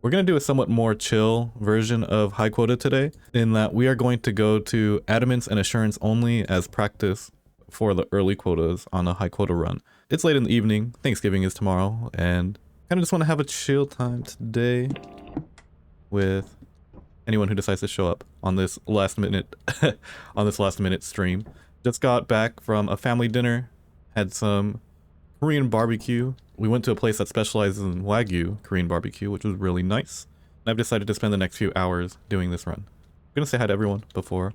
We're going to do a somewhat more chill version of high quota today, in that we are going to go to adamants and assurance only as practice for the early quotas on a high quota run. It's late in the evening, Thanksgiving is tomorrow, and kind of just want to have a chill time today with anyone who decides to show up on this last minute stream. Just got back from a family dinner, had some Korean barbecue. We went to a place that specializes in Wagyu Korean barbecue, which was really nice. And I've decided to spend the next few hours doing this run. I'm gonna say hi to everyone before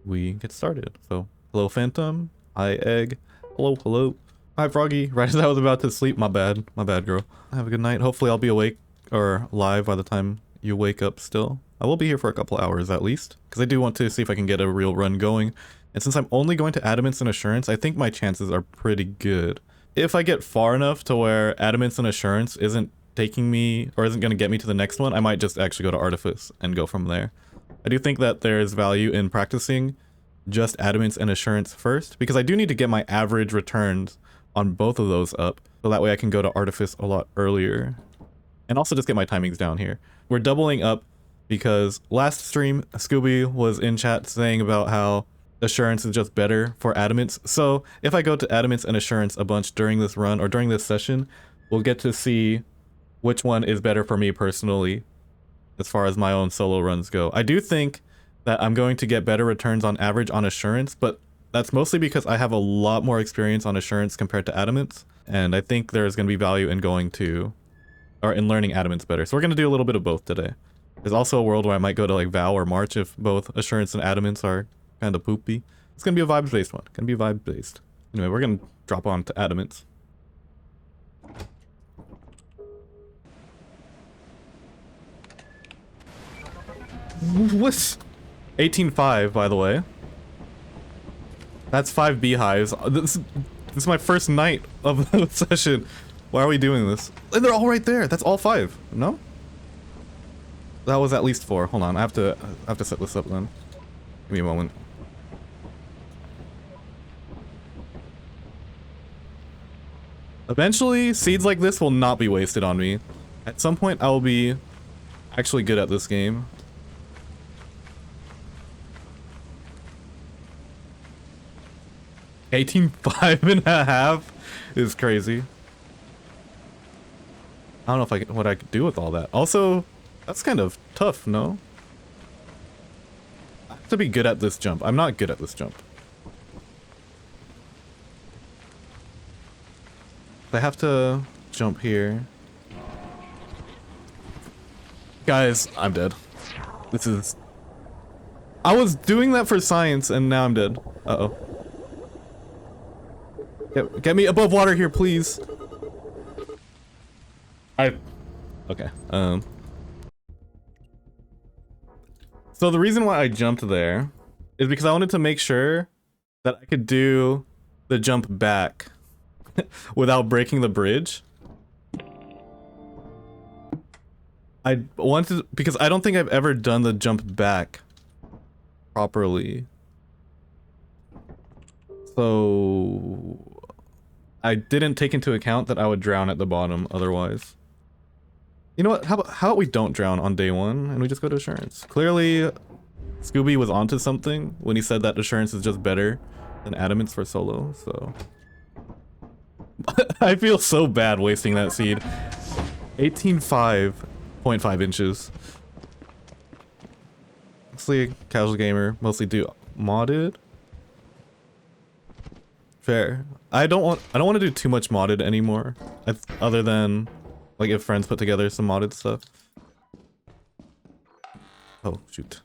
we get started. So, hello Phantom, hi Egg, hello. Hi Froggy, right as I was about to sleep, my bad girl. Have a good night. Hopefully I'll be awake or live by the time you wake up still. I will be here for a couple hours at least, because I do want to see if I can get a real run going. And since I'm only going to Adamants and Assurance, I think my chances are pretty good. If I get far enough to where Adamants and Assurance isn't taking me, or isn't going to get me to the next one, I might just actually go to Artifice and go from there. I do think that there's value in practicing just Adamants and Assurance first, because I do need to get my average returns on both of those up, so that way I can go to Artifice a lot earlier. And also just get my timings down here. We're doubling up because last stream, Scooby was in chat saying about how Assurance is just better for Adamants. So if I go to Adamants and Assurance a bunch during this run or during this session, we'll get to see which one is better for me personally as far as my own solo runs go. I do think that I'm going to get better returns on average on Assurance, but that's mostly because I have a lot more experience on Assurance compared to Adamants, and I think there's going to be value in going to, or in learning Adamants better. So we're going to do a little bit of both today. There's also a world where I might go to like Vow or March if both Assurance and Adamants are kind of poopy. It's gonna be a vibes-based one. Gonna be vibes-based. Anyway, we're gonna drop on to Adamants. What's 18.5, by the way? That's 5 beehives. This is my first night of the session. Why are we doing this? And they're all right there. That's all 5. No? That was at least 4. Hold on. I have to set this up then. Give me a moment. Eventually, seeds like this will not be wasted on me. At some point, I will be actually good at this game. $18.5 is crazy. I don't know if what I could do with all that. Also, that's kind of tough, no? I have to be good at this jump. I'm not good at this jump. I have to jump here. Guys, I'm dead. This is... I was doing that for science and now I'm dead. Uh-oh. Get me above water here, please. Okay. So the reason why I jumped there is because I wanted to make sure that I could do the jump back without breaking the bridge. I wanted, because I don't think I've ever done the jump back properly. So I didn't take into account that I would drown at the bottom otherwise. You know what? How about we don't drown on day 1 and we just go to Assurance? Clearly, Scooby was onto something when he said that Assurance is just better than Adamants for solo, so... I feel so bad wasting that seed. 18.5 inches. Mostly casual gamer, mostly do modded. Fair. I don't want to do too much modded anymore. Other than like if friends put together some modded stuff. Oh shoot.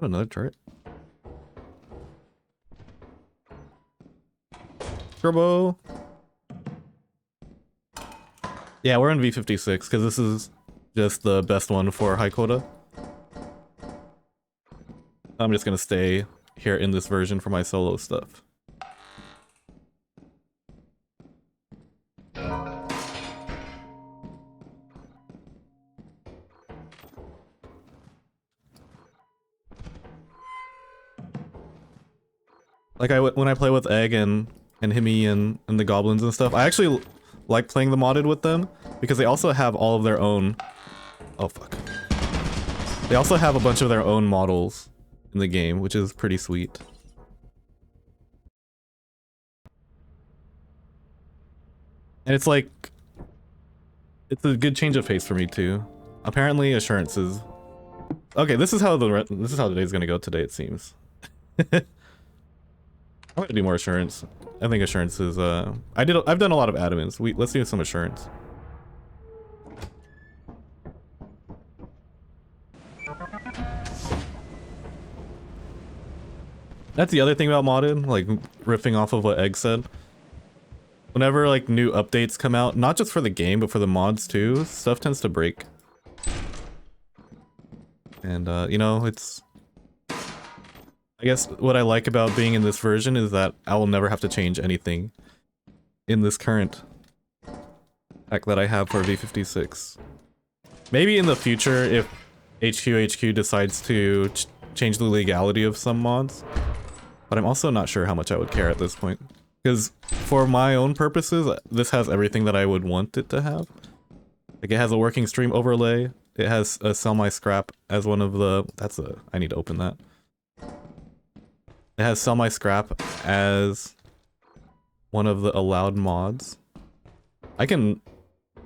Another turret. Turbo. Yeah, we're in V56 because this is just the best one for high quota. I'm just gonna stay here in this version for my solo stuff. Like when I play with Egg and Himi and the goblins and stuff, I actually like playing the modded with them because they also have all of their own. Oh fuck. They also have a bunch of their own models in the game, which is pretty sweet. And it's like, it's a good change of pace for me too. Apparently, assurances. Okay, this is how the day's gonna go today. It seems. I'm gonna do more assurance. I think assurance is. I've done a lot of adamants. Let's do some assurance. That's the other thing about modded, like riffing off of what Egg said. Whenever like new updates come out, not just for the game, but for the mods too, stuff tends to break. And you know, it's... I guess what I like about being in this version is that I will never have to change anything in this current pack that I have for V56. Maybe in the future if HQ decides to change the legality of some mods. But I'm also not sure how much I would care at this point. Because for my own purposes, this has everything that I would want it to have. Like it has a working stream overlay. It has a sell my scrap as one of the... I need to open that. It has sell my scrap as one of the allowed mods. I can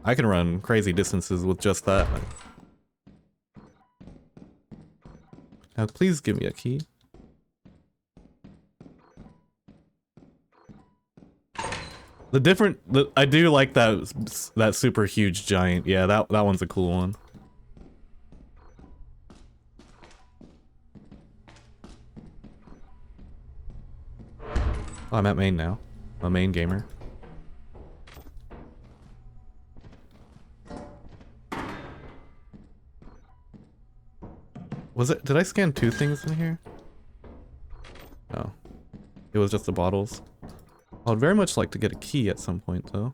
run crazy distances with just that. Now please give me a key. I do like that super huge giant. Yeah, that one's a cool one. Oh, I'm at main now. I'm a main gamer. Did I scan 2 things in here? No. It was just the bottles. I would very much like to get a key at some point, though.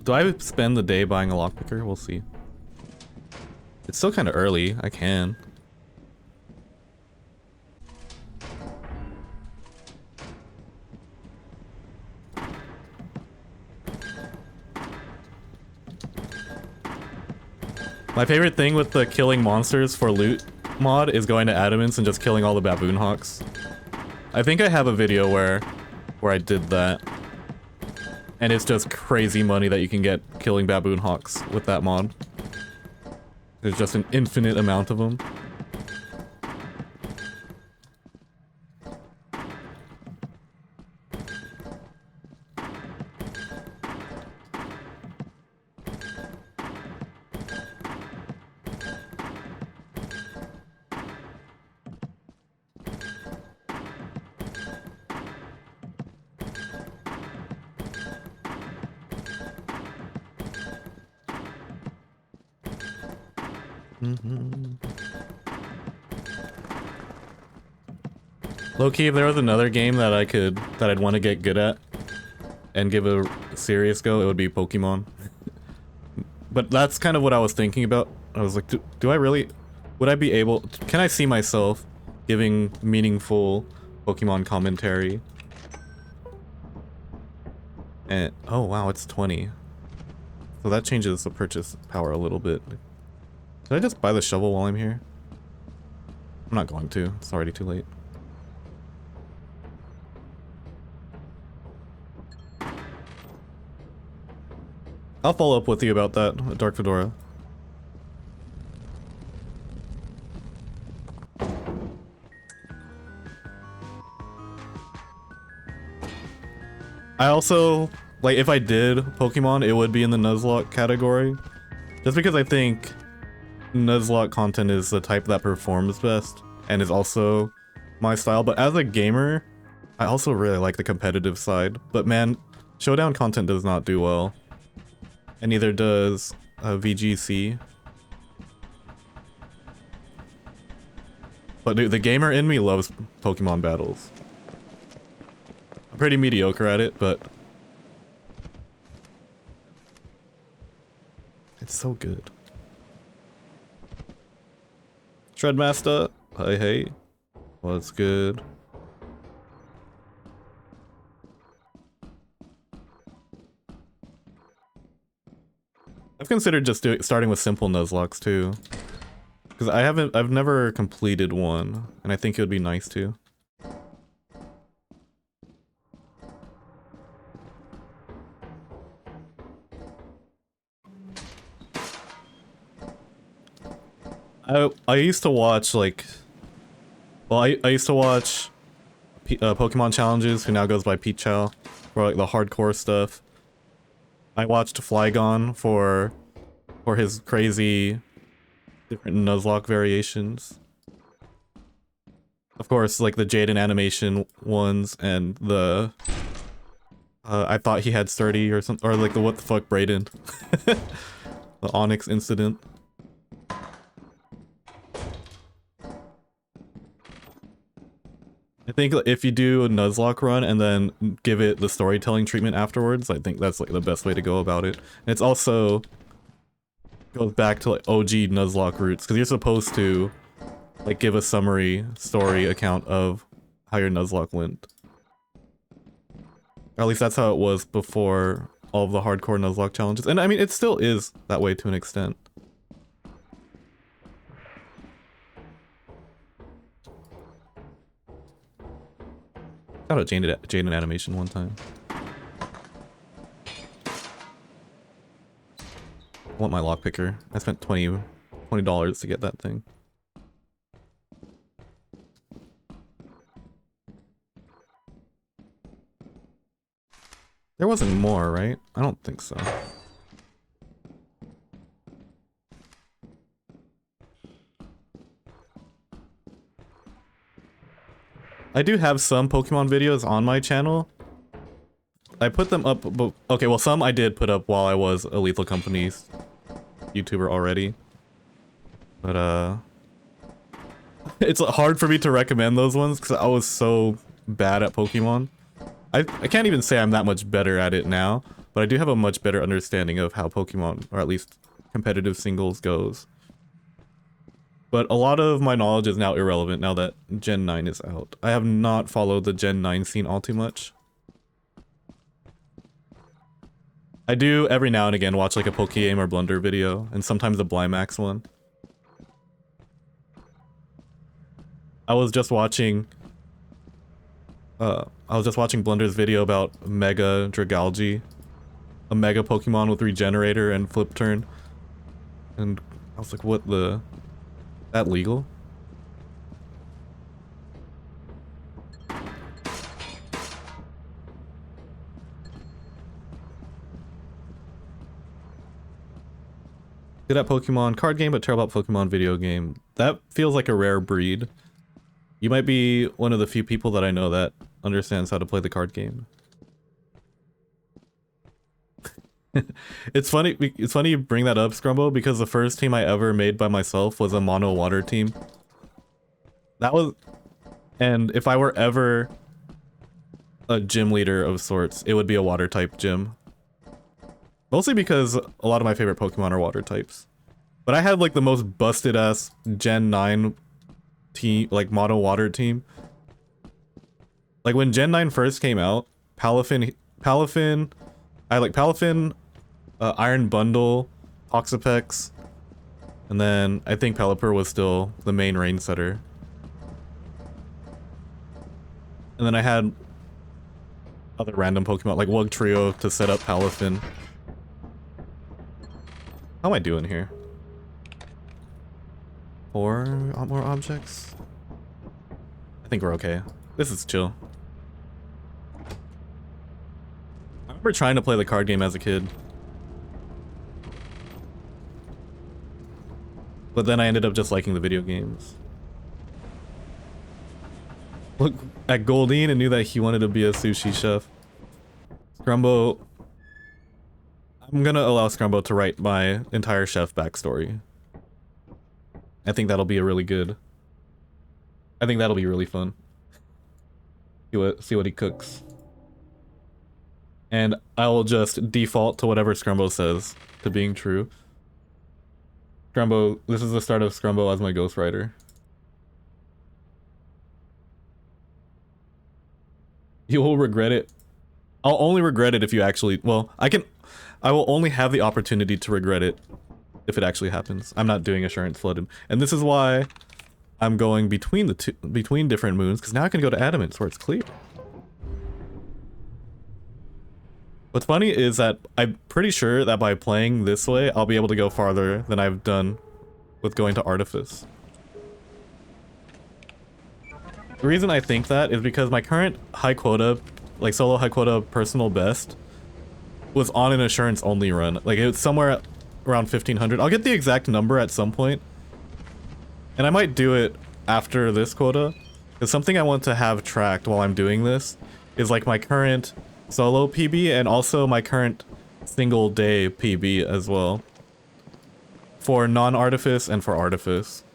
Do I spend the day buying a lockpicker? We'll see. It's still kind of early. I can. My favorite thing with the killing monsters for loot mod is going to Adamants and just killing all the baboon hawks. I think I have a video where I did that. And it's just crazy money that you can get killing baboon hawks with that mod. There's just an infinite amount of them. Low-key, if there was another game that I'd want to get good at and give a serious go, it would be Pokemon. But that's kind of what I was thinking about. I was like, do I really... Would I be able... Can I see myself giving meaningful Pokemon commentary? And... Oh, wow, it's 20. So that changes the purchase power a little bit. Did I just buy the shovel while I'm here? I'm not going to. It's already too late. I'll follow up with you about that, Dark Fedora. I also, like, if I did Pokemon, it would be in the Nuzlocke category. Just because I think Nuzlocke content is the type that performs best, and is also my style. But as a gamer, I also really like the competitive side. But man, Showdown content does not do well. And neither does VGC. But dude, the gamer in me loves Pokemon battles. I'm pretty mediocre at it, but it's so good. Shredmaster, hey. What's good? I've considered just starting with simple Nuzlockes too. Because I've never completed one, and I think it would be nice to. I used to watch like, well, I used to watch Pokemon Challenges, who now goes by Pichao, for like the hardcore stuff. I watched Flygon for his crazy different Nuzlocke variations. Of course, like the Jaden animation ones and the I thought he had sturdy or something, or like the what the fuck Brayden. The Onyx incident. I think if you do a Nuzlocke run and then give it the storytelling treatment afterwards, I think that's like the best way to go about it. And it's also goes back to like OG Nuzlocke roots, because you're supposed to like give a summary story account of how your Nuzlocke went. Or at least that's how it was before all of the hardcore Nuzlocke challenges. And I mean, it still is that way to an extent. Got a Jaden animation one time. I want my lockpicker. I spent $20 to get that thing. There wasn't more, right? I don't think so. I do have some Pokemon videos on my channel. I put them up, but okay, well some I did put up while I was a Lethal Company's YouTuber already. But it's hard for me to recommend those ones because I was so bad at Pokemon. I can't even say I'm that much better at it now, but I do have a much better understanding of how Pokemon, or at least competitive singles, goes. But a lot of my knowledge is now irrelevant now that Gen 9 is out. I have not followed the Gen 9 scene all too much. I do every now and again watch like a Pokeaim or Blunder video, and sometimes a Blymax one. I was just watching Blunder's video about Mega Dragalge, a Mega Pokemon with Regenerator and Flip Turn, and I was like, what the... that legal? Good at Pokemon card game, but terrible at Pokemon video game. That feels like a rare breed. You might be one of the few people that I know that understands how to play the card game. It's funny you bring that up, Scrumbo, because the first team I ever made by myself was a mono water team. That was... and if I were ever a gym leader of sorts, it would be a water type gym. Mostly because a lot of my favorite Pokemon are water types. But I had like the most busted ass Gen 9 team, like mono water team. Like when Gen 9 first came out, Palafin, I like Palafin, Iron Bundle, Toxapex, and then I think Pelipper was still the main rain setter. And then I had other random Pokemon like Wugtrio to set up Palafin. How am I doing here? 4 more objects? I think we're okay. This is chill. I remember trying to play the card game as a kid. But then I ended up just liking the video games. Look at Goldeen and knew that he wanted to be a sushi chef. Scrumbo... I'm gonna allow Scrumbo to write my entire chef backstory. I think that'll be a really good... I think that'll be really fun. See what he cooks. And I will just default to whatever Scrumbo says to being true. Scrumbo, this is the start of Scrumbo as my ghostwriter. You will regret it. I'll only regret it if you actually, well, I will only have the opportunity to regret it if it actually happens. I'm not doing Assurance Flooded. And this is why I'm going between between different moons, because now I can go to Adamance where it's clear. What's funny is that I'm pretty sure that by playing this way, I'll be able to go farther than I've done with going to Artifice. The reason I think that is because my current high quota, like solo high quota personal best, was on an Assurance only run. Like it was somewhere around 1500. I'll get the exact number at some point. And I might do it after this quota. Because something I want to have tracked while I'm doing this is like my current solo PB and also my current single day PB as well. For non-Artifice and for Artifice.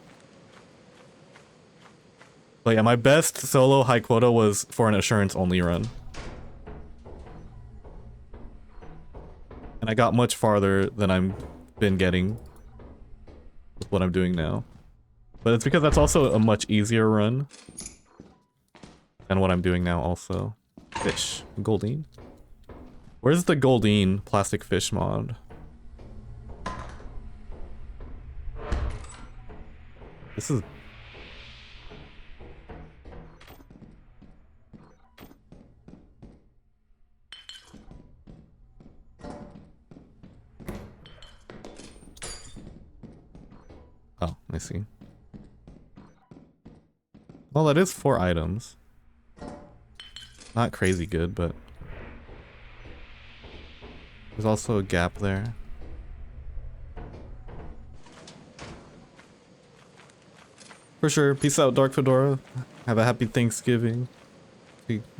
But yeah, my best solo high quota was for an Assurance only run. And I got much farther than I've been getting with what I'm doing now. But it's because that's also a much easier run than what I'm doing now also. Fish. Goldine. Where's the Goldine plastic fish mod? This is... Oh, I see. Well, that is 4 items. Not crazy good, but... There's also a gap there. For sure. Peace out, Dark Fedora. Have a happy Thanksgiving.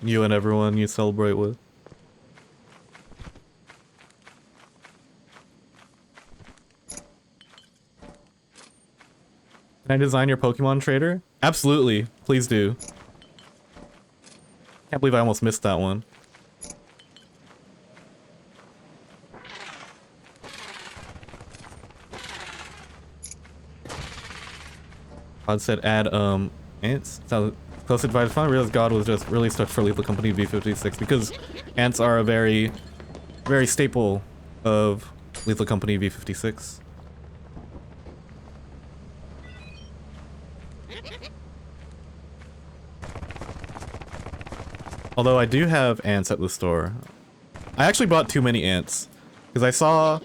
You and everyone you celebrate with. Can I design your Pokemon trader? Absolutely. Please do. Can't believe I almost missed that one. God said add ants. Sounds close advice. I realized God was just really stuck for Lethal Company V56 because ants are a very staple of Lethal Company V56. Although I do have ants at the store. I actually bought too many ants because I saw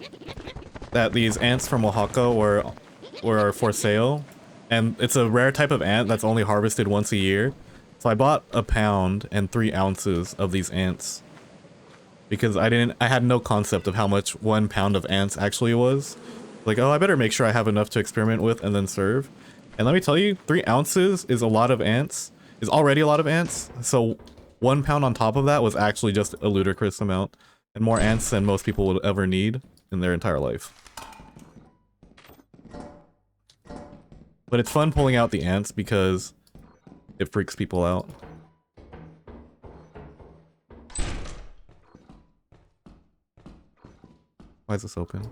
that these ants from Oaxaca were for sale. And it's a rare type of ant that's only harvested once a year. So I bought a pound and 3 ounces of these ants. Because I had no concept of how much 1 pound of ants actually was. Like, oh, I better make sure I have enough to experiment with and then serve. And let me tell you, 3 ounces is a lot of ants. Is already a lot of ants. So 1 pound on top of that was actually just a ludicrous amount. And more ants than most people would ever need in their entire life. But it's fun pulling out the ants because it freaks people out. Why is this open?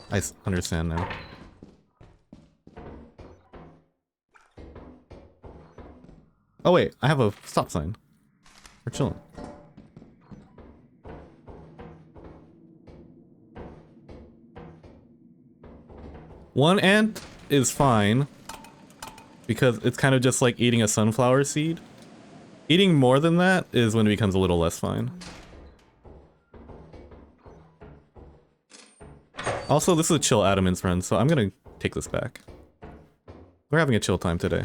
I understand now. Oh wait, I have a stop sign. We're chilling. One ant is fine because it's kind of just like eating a sunflower seed. Eating more than that is when it becomes a little less fine. Also, this is a chill Adamance run, so I'm gonna take this back. We're having a chill time today.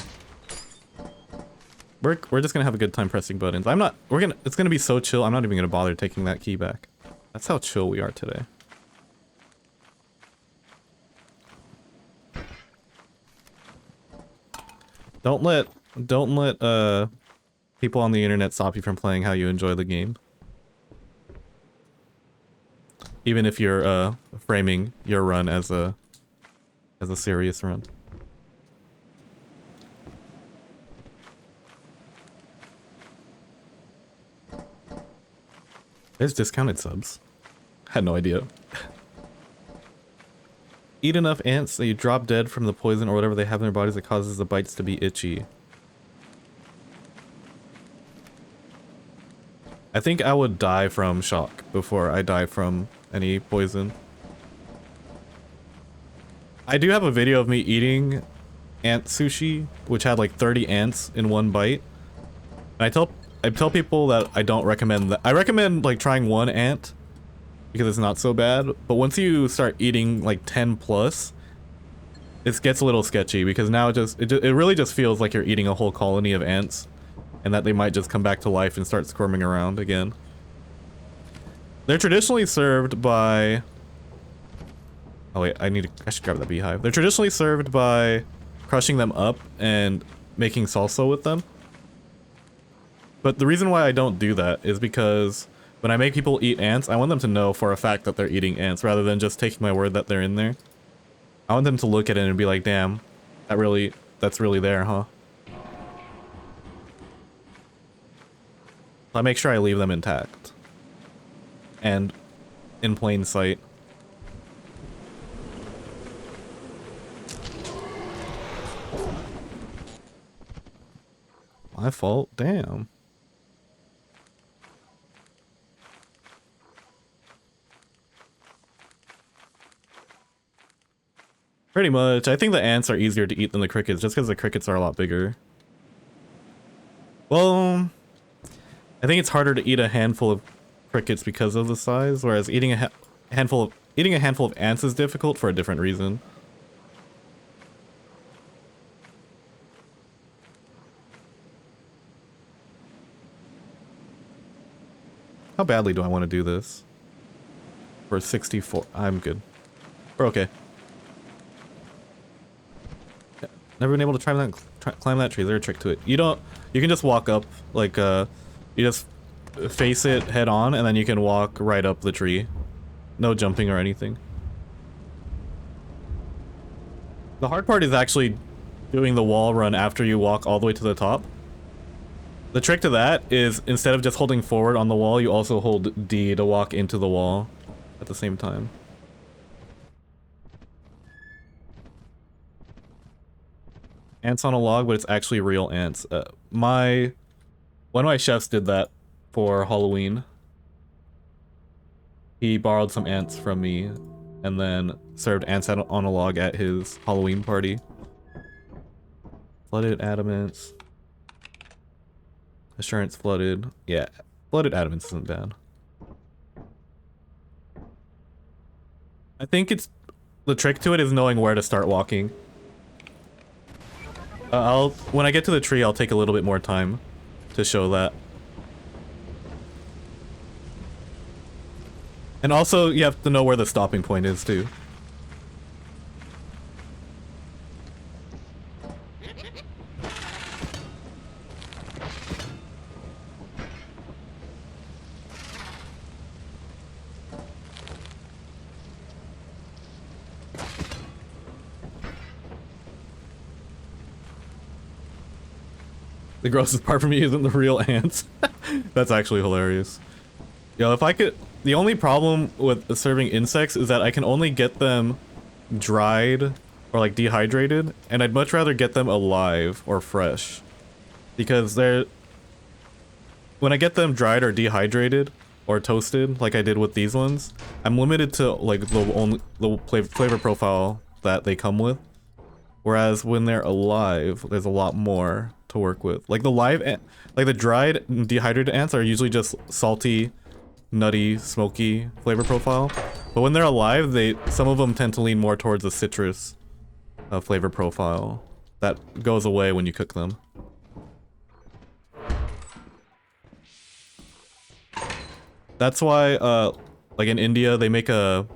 We're just gonna have a good time pressing buttons. It's gonna be so chill, I'm not even gonna bother taking that key back. That's how chill we are today. Don't let people on the internet stop you from playing how you enjoy the game. Even if you're framing your run as a serious run. There's discounted subs. Had no idea. Eat enough ants that you drop dead from the poison or whatever they have in their bodies that causes the bites to be itchy. I think I would die from shock before I die from any poison. I do have a video of me eating ant sushi, which had like 30 ants in one bite. And I tell people that I don't recommend that. I recommend like trying one ant because it's not so bad. But once you start eating like 10 plus, it gets a little sketchy because now it really just feels like you're eating a whole colony of ants, and that they might just come back to life and start squirming around again. They're traditionally served by... Oh wait, I should grab that beehive. They're traditionally served by crushing them up and making salsa with them. But the reason why I don't do that is because when I make people eat ants, I want them to know for a fact that they're eating ants rather than just taking my word that they're in there. I want them to look at it and be like, damn, that's really there, huh? I make sure I leave them intact and in plain sight. My fault, damn. Pretty much. I think the ants are easier to eat than the crickets just because the crickets are a lot bigger. Well, I think it's harder to eat a handful of crickets because of the size, whereas eating a handful of ants is difficult for a different reason. How badly do I want to do this? For 64, I'm good. We're okay. Never been able to climb that tree. There's a trick to it. You can just walk up, like, you just face it head on, and then you can walk right up the tree. No jumping or anything. The hard part is actually doing the wall run after you walk all the way to the top. The trick to that is instead of just holding forward on the wall, you also hold D to walk into the wall at the same time. Ants on a log, but it's actually real ants. One of my chefs did that for Halloween. He borrowed some ants from me and then served ants on a log at his Halloween party. Flooded adamants. Assurance flooded. Yeah, flooded adamants isn't bad. I think the trick to it is knowing where to start walking. When I get to the tree, I'll take a little bit more time to show that. And also, you have to know where the stopping point is, too. The grossest part for me isn't the real ants. That's actually hilarious. Yo, if I could... The only problem with serving insects is that I can only get them dried or like dehydrated, and I'd much rather get them alive or fresh. Because they're... When I get them dried or dehydrated or toasted, like I did with these ones, I'm limited to like the flavor profile that they come with. Whereas when they're alive, there's a lot more to work with. Like the dried and dehydrated ants are usually just salty, nutty, smoky flavor profile. But when they're alive, some of them tend to lean more towards a citrus flavor profile that goes away when you cook them. That's why, like in India, they make an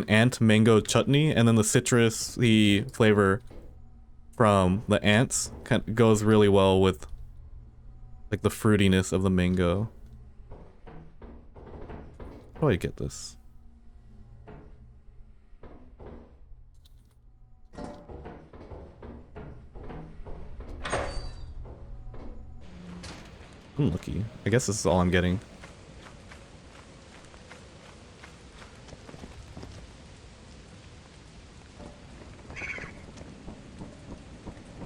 ant mango chutney, and then the citrusy flavor from the ants goes really well with like the fruitiness of the mango. How do I get this? I'm lucky. I guess this is all I'm getting.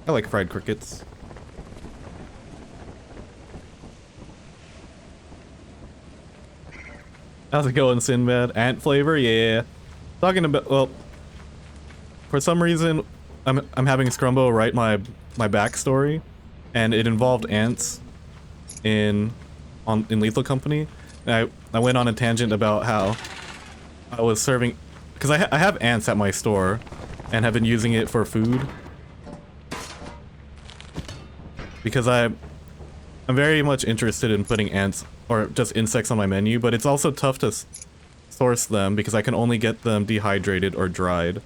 I like fried crickets. How's it going, Sinbad? Ant flavor? Yeah. Talking about, well, for some reason, I'm having Scrumbo write my backstory, and it involved ants in Lethal Company. And I went on a tangent about how I was serving, because I have ants at my store, and have been using it for food. Because I'm very much interested in putting ants or just insects on my menu, but it's also tough to source them because I can only get them dehydrated or dried.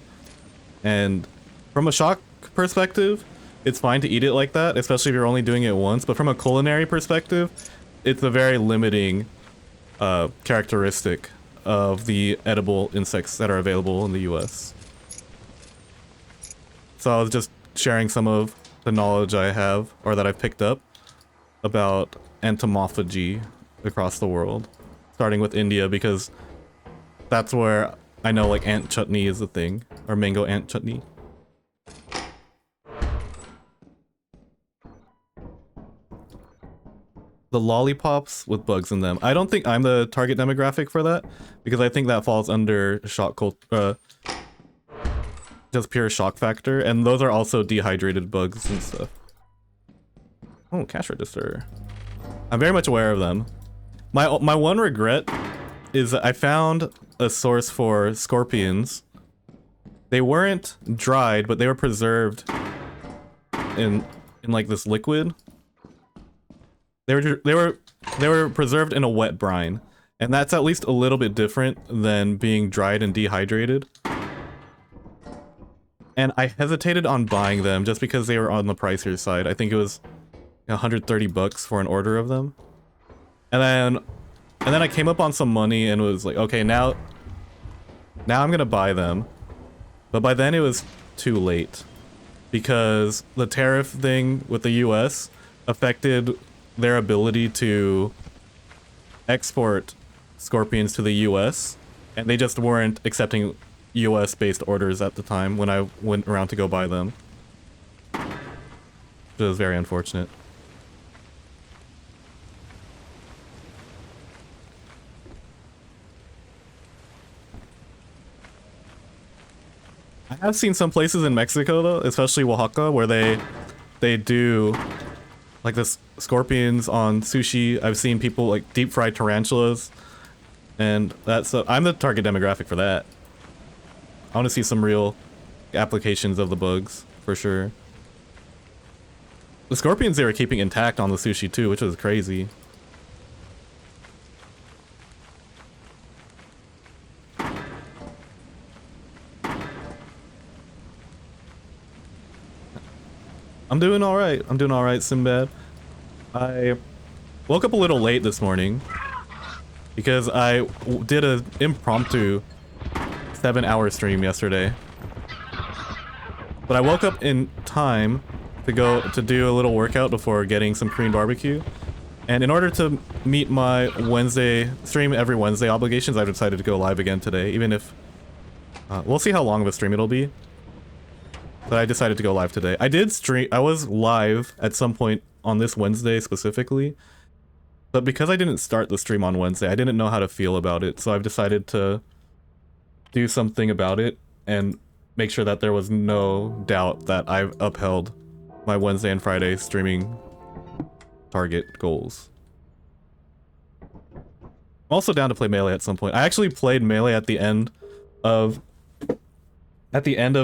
And from a shock perspective, it's fine to eat it like that, especially if you're only doing it once, but from a culinary perspective, it's a very limiting characteristic of the edible insects that are available in the US. So I was just sharing some of the knowledge I have, or that I've picked up, about entomophagy across the world, starting with India, because that's where I know like ant chutney is a thing, or mango ant chutney. The lollipops with bugs in them. I don't think I'm the target demographic for that, because I think that falls under shock just pure shock factor, and those are also dehydrated bugs and stuff. Oh, cash register. I'm very much aware of them. My one regret is that I found a source for scorpions. They weren't dried, but they were preserved in like this liquid. They were preserved in a wet brine, and that's at least a little bit different than being dried and dehydrated. And I hesitated on buying them just because they were on the pricier side. I think it was 130 bucks for an order of them. And then I came up on some money and was like, okay, now I'm gonna buy them. But by then it was too late, because the tariff thing with the US affected their ability to export scorpions to the US, and they just weren't accepting US based orders at the time when I went around to go buy them. It was very unfortunate. I have seen some places in Mexico though, especially Oaxaca, where they do like this scorpions on sushi. I've seen people like deep fry tarantulas, and that's I'm the target demographic for that. I want to see some real applications of the bugs for sure. The scorpions they were keeping intact on the sushi too, which was crazy. I'm doing alright. I'm doing alright, Sinbad. I woke up a little late this morning because I did an impromptu 7-hour stream yesterday. But I woke up in time to go to do a little workout before getting some Korean barbecue. And in order to meet my Wednesday stream every Wednesday obligations, I've decided to go live again today, even if we'll see how long of a stream it'll be. But I decided to go live today. I was live at some point on this Wednesday specifically, but because I didn't start the stream on Wednesday, I didn't know how to feel about it, so I've decided to do something about it and make sure that there was no doubt that I've upheld my Wednesday and Friday streaming target goals. I'm also down to play Melee at some point. I actually played Melee at the end of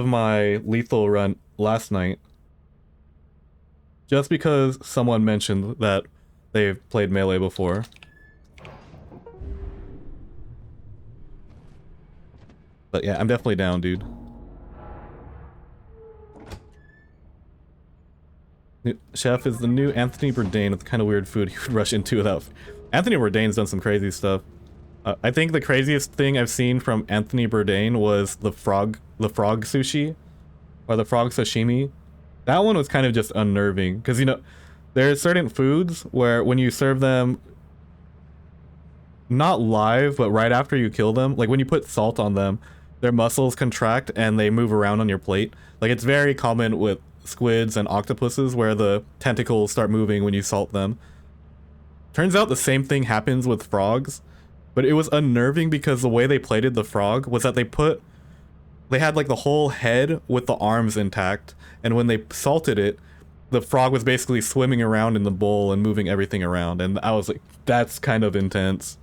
my lethal run last night, just because someone mentioned that they've played Melee before. But yeah, I'm definitely down, dude. Chef is the new Anthony Bourdain with the kind of weird food he would rush into without... Anthony Bourdain's done some crazy stuff. I think the craziest thing I've seen from Anthony Bourdain was the frog sushi, or the frog sashimi. That one was kind of just unnerving, because, you know, there's certain foods where when you serve them not live, but right after you kill them, like when you put salt on them, their muscles contract and they move around on your plate. Like, it's very common with squids and octopuses where the tentacles start moving when you salt them. Turns out the same thing happens with frogs, but it was unnerving because the way they plated the frog was that they had like the whole head with the arms intact, and when they salted it, the frog was basically swimming around in the bowl and moving everything around, and I was like, that's kind of intense.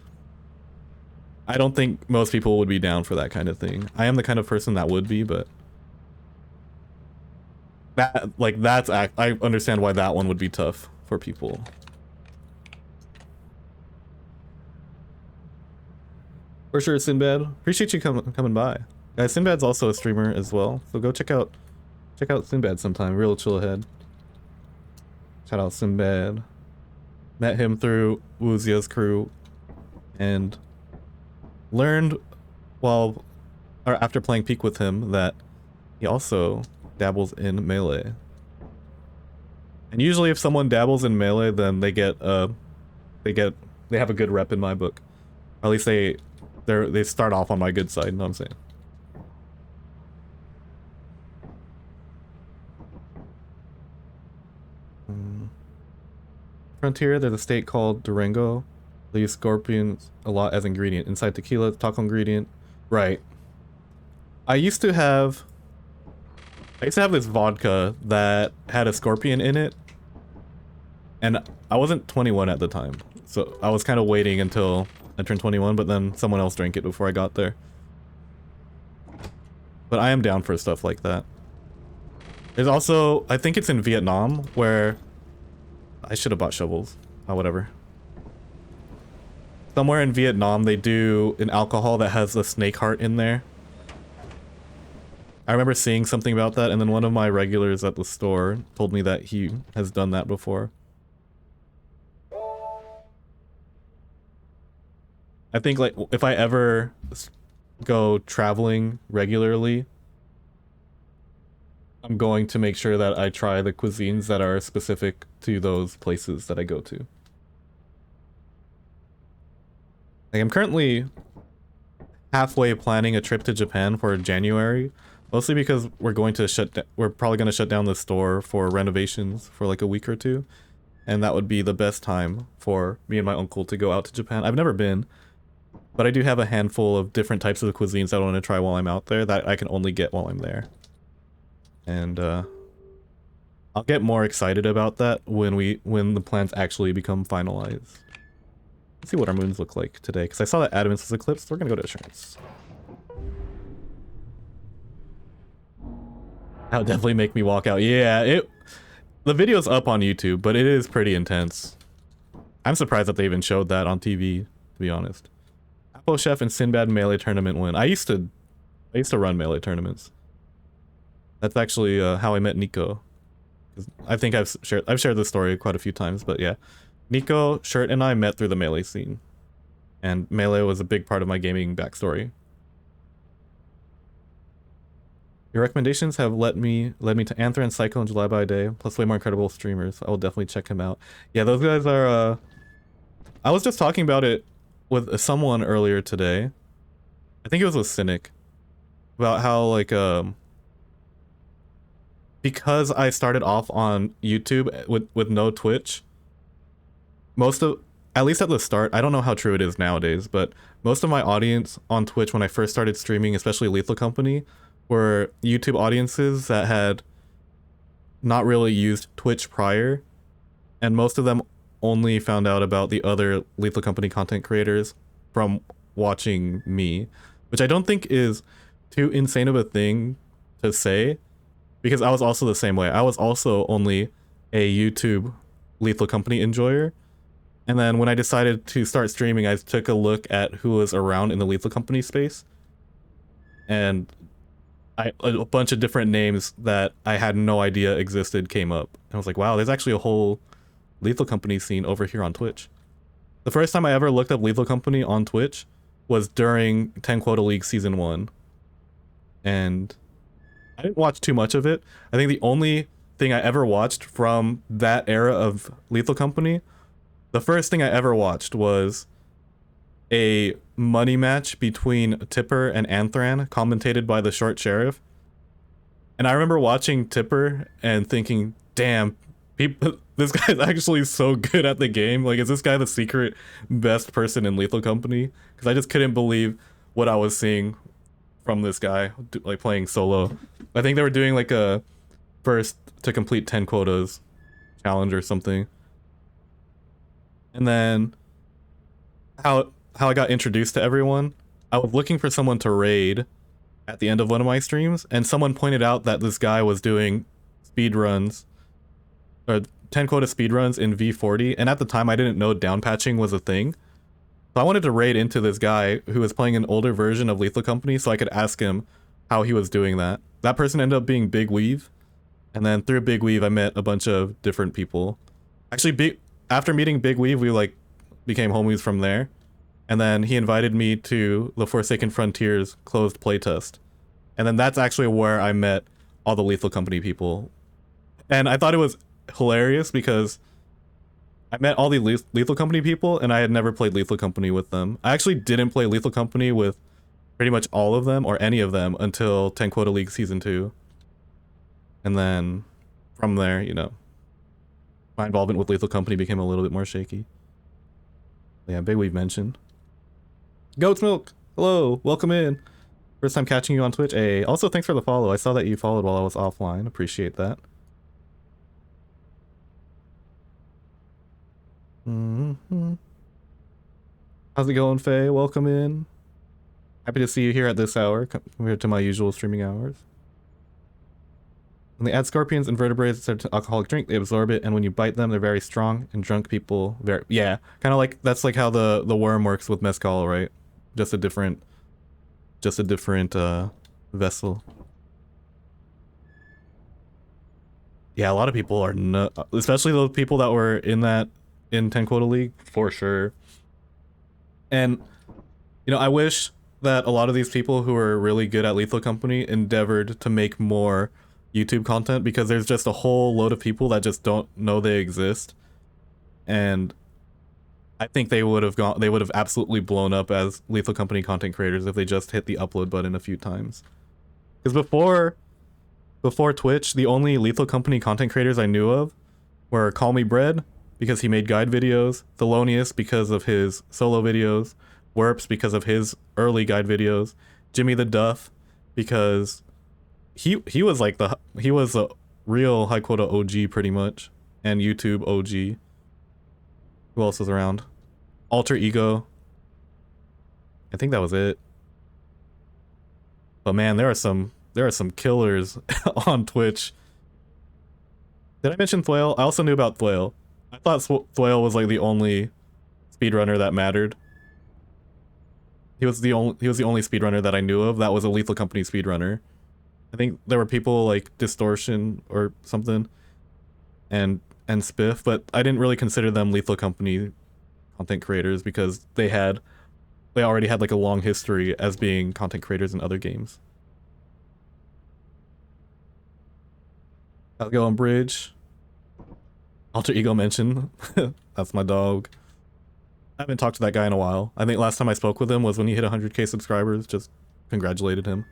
I don't think most people would be down for that kind of thing. I am the kind of person that would be, but I understand why that one would be tough for people. For sure, Sinbad. Appreciate you coming by. Guys, Sinbad's also a streamer as well, so go check out Sinbad sometime. Real chill ahead. Shout out Sinbad. Met him through Wuzia's crew and learned after playing Peak with him that he also dabbles in Melee. And usually if someone dabbles in Melee, then they have a good rep in my book. Or at least they start off on my good side, you know what I'm saying? Frontier, there's a state called Durango. They use scorpions a lot as ingredient. Inside tequila, taco ingredient. Right. I used to have this vodka that had a scorpion in it. And I wasn't 21 at the time. So I was kind of waiting until I turned 21, but then someone else drank it before I got there. But I am down for stuff like that. There's also, I think it's in Vietnam, where I should have bought shovels. Oh, whatever. Somewhere in Vietnam, they do an alcohol that has a snake heart in there. I remember seeing something about that, and then one of my regulars at the store told me that he has done that before. I think, like, if I ever go traveling regularly, I'm going to make sure that I try the cuisines that are specific to those places that I go to. Like, I'm currently halfway planning a trip to Japan for January, mostly because we're probably going to shut down the store for renovations for like a week or two, and that would be the best time for me and my uncle to go out to Japan. I've never been, but I do have a handful of different types of cuisines I want to try while I'm out there that I can only get while I'm there. And I'll get more excited about that when the plans actually become finalized. Let's see what our moons look like today, because I saw that Adamance was eclipsed. We're gonna go to Assurance. That would definitely make me walk out. Yeah, the video's up on YouTube, but it is pretty intense. I'm surprised that they even showed that on TV, to be honest. Apple Chef and Sinbad Melee tournament win. I used to run Melee tournaments. That's actually how I met Nico. I think I've shared this story quite a few times, but yeah. Nico, Shirt, and I met through the Melee scene. And Melee was a big part of my gaming backstory. Your recommendations have led me to Anthra and Psycho and July by Day, plus way more incredible streamers. I will definitely check him out. Yeah, those guys are, I was just talking about it with someone earlier today. I think it was with Cynic. About how, like, because I started off on YouTube with no Twitch, at least at the start, I don't know how true it is nowadays, but most of my audience on Twitch when I first started streaming, especially Lethal Company, were YouTube audiences that had not really used Twitch prior, and most of them only found out about the other Lethal Company content creators from watching me, which I don't think is too insane of a thing to say, because I was also the same way. I was also only a YouTube Lethal Company enjoyer. And then when I decided to start streaming, I took a look at who was around in the Lethal Company space. And a bunch of different names that I had no idea existed came up. And I was like, wow, there's actually a whole Lethal Company scene over here on Twitch. The first time I ever looked up Lethal Company on Twitch was during 10 Quota League Season 1. And I didn't watch too much of it. I think the only thing I ever watched from that era of Lethal Company, the first thing I ever watched was a money match between Tipper and Anthran, commentated by the Short Sheriff. And I remember watching Tipper and thinking, damn, people, this guy's actually so good at the game. Like, is this guy the secret best person in Lethal Company? Because I just couldn't believe what I was seeing from this guy, like playing solo. I think they were doing like a first to complete 10 quotas challenge or something. And then how I got introduced to everyone, I was looking for someone to raid at the end of one of my streams, and someone pointed out that this guy was doing speed runs, or 10 quota speed runs in V40, and at the time I didn't know down patching was a thing. So I wanted to raid into this guy who was playing an older version of Lethal Company so I could ask him how he was doing that. That person ended up being Big Weave, and then through Big Weave I met a bunch of different people. Actually, after meeting Big Weave, we like became homies from there. And then he invited me to the Forsaken Frontiers closed playtest. And then that's actually where I met all the Lethal Company people. And I thought it was hilarious because I met all the Lethal Company people and I had never played Lethal Company with them. I actually didn't play Lethal Company with pretty much all of them or any of them until 10 Quota League Season 2. And then from there, you know, my involvement with Lethal Company became a little bit more shaky. Yeah, Big We've mentioned. Goat's Milk, hello, welcome in. First time catching you on Twitch. Hey, also thanks for the follow. I saw that you followed while I was offline. Appreciate that. How's it going, Faye? Welcome in. Happy to see you here at this hour compared to my usual streaming hours. When they add scorpions and vertebrates to alcoholic drink, they absorb it, and when you bite them, they're very strong, and drunk people yeah, kind of like that's like how the worm works with mezcal, right? Just a different vessel. Yeah, a lot of people are not, especially those people that were in 10 Quota League, for sure. And you know, I wish that a lot of these people who are really good at Lethal Company endeavored to make more YouTube content, because there's just a whole load of people that just don't know they exist. And I think they would have absolutely blown up as Lethal Company content creators if they just hit the upload button a few times. Because before Twitch, the only Lethal Company content creators I knew of were Call Me Bread, because he made guide videos, Thelonious because of his solo videos, Werps because of his early guide videos, Jimmy the Duff because he was a real high quota OG pretty much, and YouTube OG. Who else was around? Alter Ego. I think that was it. But man, there are some killers on Twitch. Did I mention Thwale? I also knew about Thwale. I thought Thwale was like the only speedrunner that mattered. He was the only speedrunner that I knew of that was a Lethal Company speedrunner. I think there were people like Distortion or something and Spiff, but I didn't really consider them Lethal Company content creators because they already had like a long history as being content creators in other games. I'll go on Bridge. Alter Ego mentioned. That's my dog. I haven't talked to that guy in a while. I think last time I spoke with him was when he hit 100k subscribers. Just congratulated him.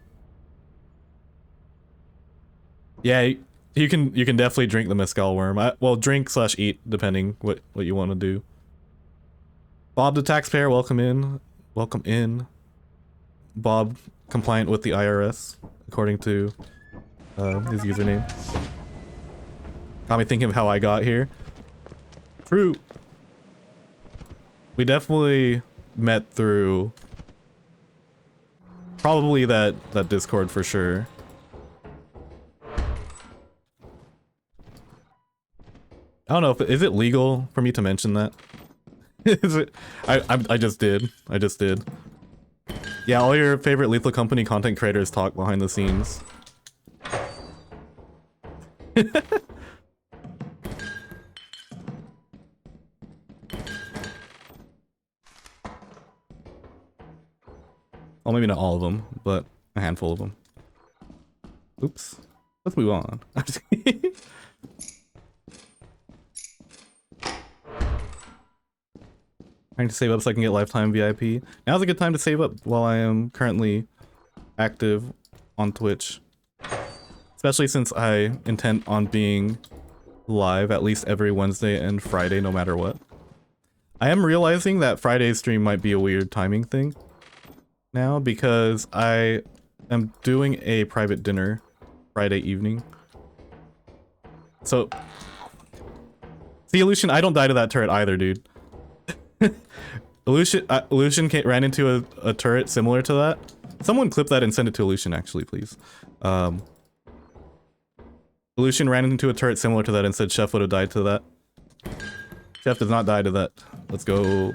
Yeah, you can definitely drink the mezcal worm. Well, drink/eat depending what you want to do. Bob the taxpayer, welcome in. Welcome in. Bob, compliant with the IRS, according to his username. Got me thinking of how I got here. True. We definitely met through probably that Discord for sure. I don't know if is it legal for me to mention that. Is it? I just did. Yeah, all your favorite Lethal Company content creators talk behind the scenes. Well, maybe not all of them, but a handful of them. Oops. Let's move on. Trying to save up so I can get lifetime VIP. Now's a good time to save up while I am currently active on Twitch. especially since I intend on being live at least every Wednesday and Friday no matter what. I am realizing that Friday's stream might be a weird timing thing now because I am doing a private dinner Friday evening. So, see, Illusion, I don't die to that turret either, dude. Illusion ran into a turret similar to that. Someone clip that and send it to Illusion, actually, please. Illusion ran into a turret similar to that and said Chef would have died to that. Chef does not die to that. Let's go.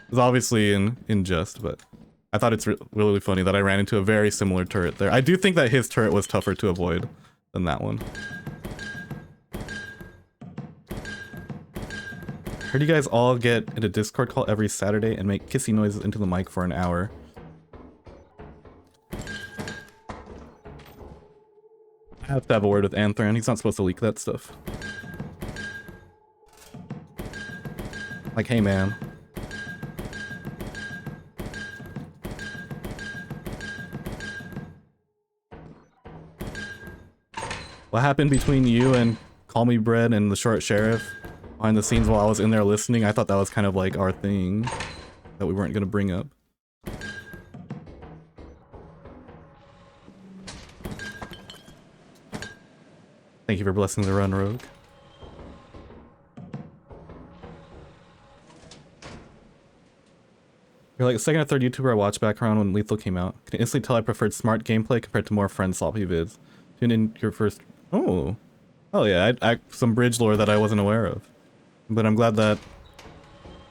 It's obviously in jest, but I thought it's really funny that I ran into a very similar turret there. I do think that his turret was tougher to avoid than that one. Heard you guys all get in a Discord call every Saturday and make kissy noises into the mic for an hour. I have to have a word with Anthron. He's not supposed to leak that stuff. Like, hey man. What happened between you and Call Me Bread and the Short Sheriff behind the scenes while I was in there listening? I thought that was kind of like our thing that we weren't going to bring up. Thank you for blessing the run, Rogue. You're like the second or third YouTuber I watched back around when Lethal came out. Can instantly tell I preferred smart gameplay compared to more friend sloppy vids. Tune in your first... Oh. Oh yeah, some bridge lore that I wasn't aware of. But I'm glad that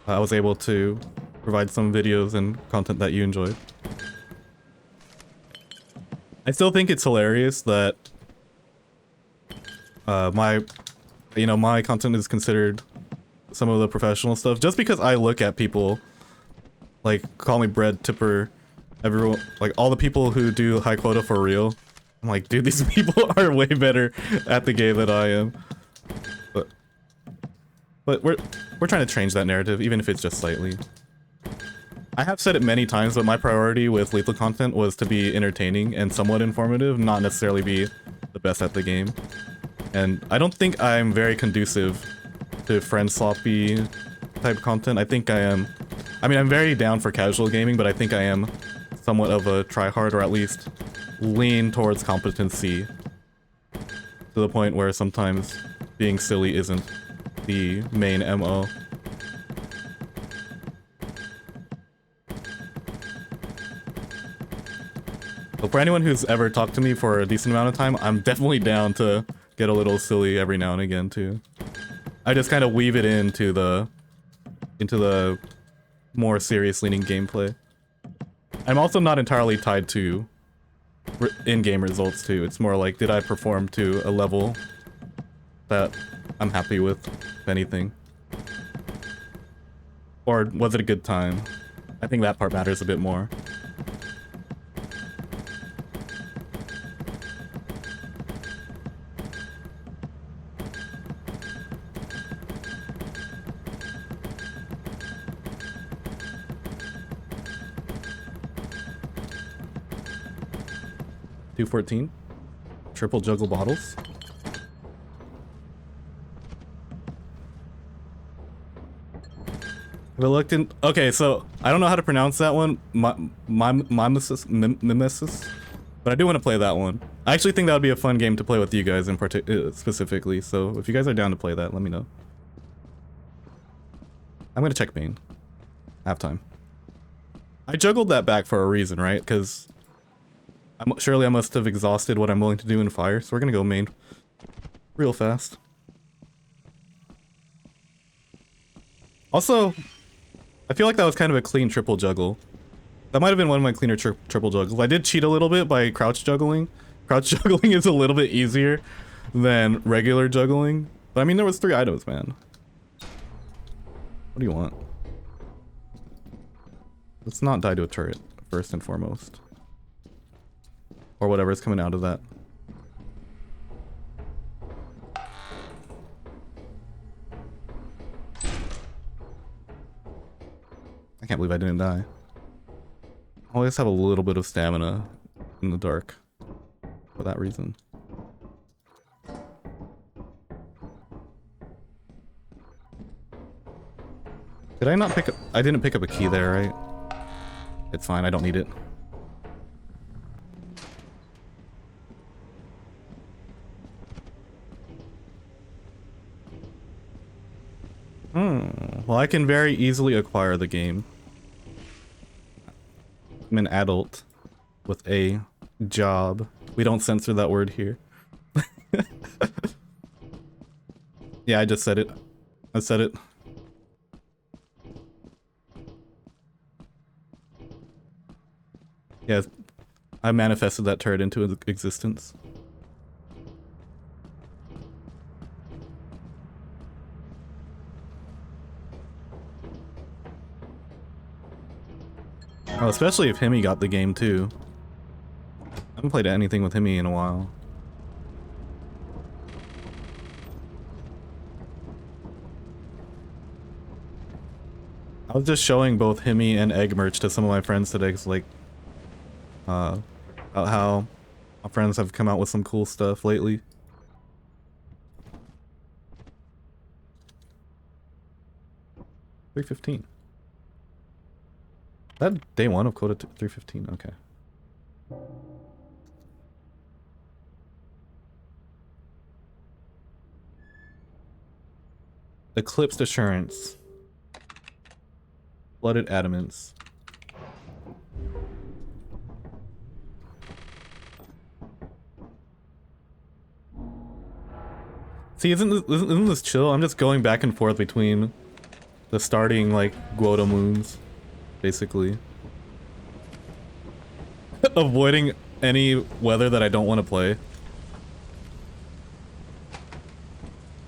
I was able to provide some videos and content that you enjoyed. I still think it's hilarious that my content is considered some of the professional stuff just because I look at people like Call Me Bread, Tipper, everyone, like all the people who do high quota for real. I'm like, dude, these people are way better at the game than I am. But we're trying to change that narrative, even if it's just slightly. I have said it many times, but my priority with Lethal content was to be entertaining and somewhat informative, not necessarily be the best at the game. And I don't think I'm very conducive to friend sloppy type content. I think I am. I mean, I'm very down for casual gaming, but I think I am somewhat of a tryhard, or at least lean towards competency to the point where sometimes being silly isn't the main MO. But for anyone who's ever talked to me for a decent amount of time, I'm definitely down to get a little silly every now and again too. I just kind of weave it into the more serious leaning gameplay. I'm also not entirely tied to in-game results too. It's more like, did I perform to a level that I'm happy with, if anything? Or was it a good time? I think that part matters a bit more. $214. Triple juggle bottles. Have I looked in? Okay, so I don't know how to pronounce that one. Mimesis, but I do want to play that one. I actually think that would be a fun game to play with you guys in specifically. So if you guys are down to play that, let me know. I'm gonna check main. Halftime. I juggled that back for a reason, right? Because surely I must have exhausted what I'm willing to do in fire, so we're gonna go main real fast. Also, I feel like that was kind of a clean triple juggle. That might have been one of my cleaner triple juggles. I did cheat a little bit by crouch juggling. Crouch juggling is a little bit easier than regular juggling. But I mean, there was 3 items, man. What do you want? Let's not die to a turret, first and foremost. Or whatever's coming out of that. I can't believe I didn't die. I always have a little bit of stamina in the dark for that reason. Did I not pick up? I didn't pick up a key there, right? It's fine, I don't need it. Well, I can very easily acquire the game. I'm an adult with a job. We don't censor that word here. Yeah, I just said it. I said it. Yeah, I manifested that turret into existence. Oh, especially if Himi got the game too. I haven't played anything with Himi in a while. I was just showing both Himi and Egg merch to some of my friends today, cause like, about how my friends have come out with some cool stuff lately. $3.15. That day one of Quota 315. Okay. Eclipsed Assurance. Flooded Adamants. See, isn't this chill? I'm just going back and forth between the starting, like, Guoda moons, basically. Avoiding any weather that I don't want to play.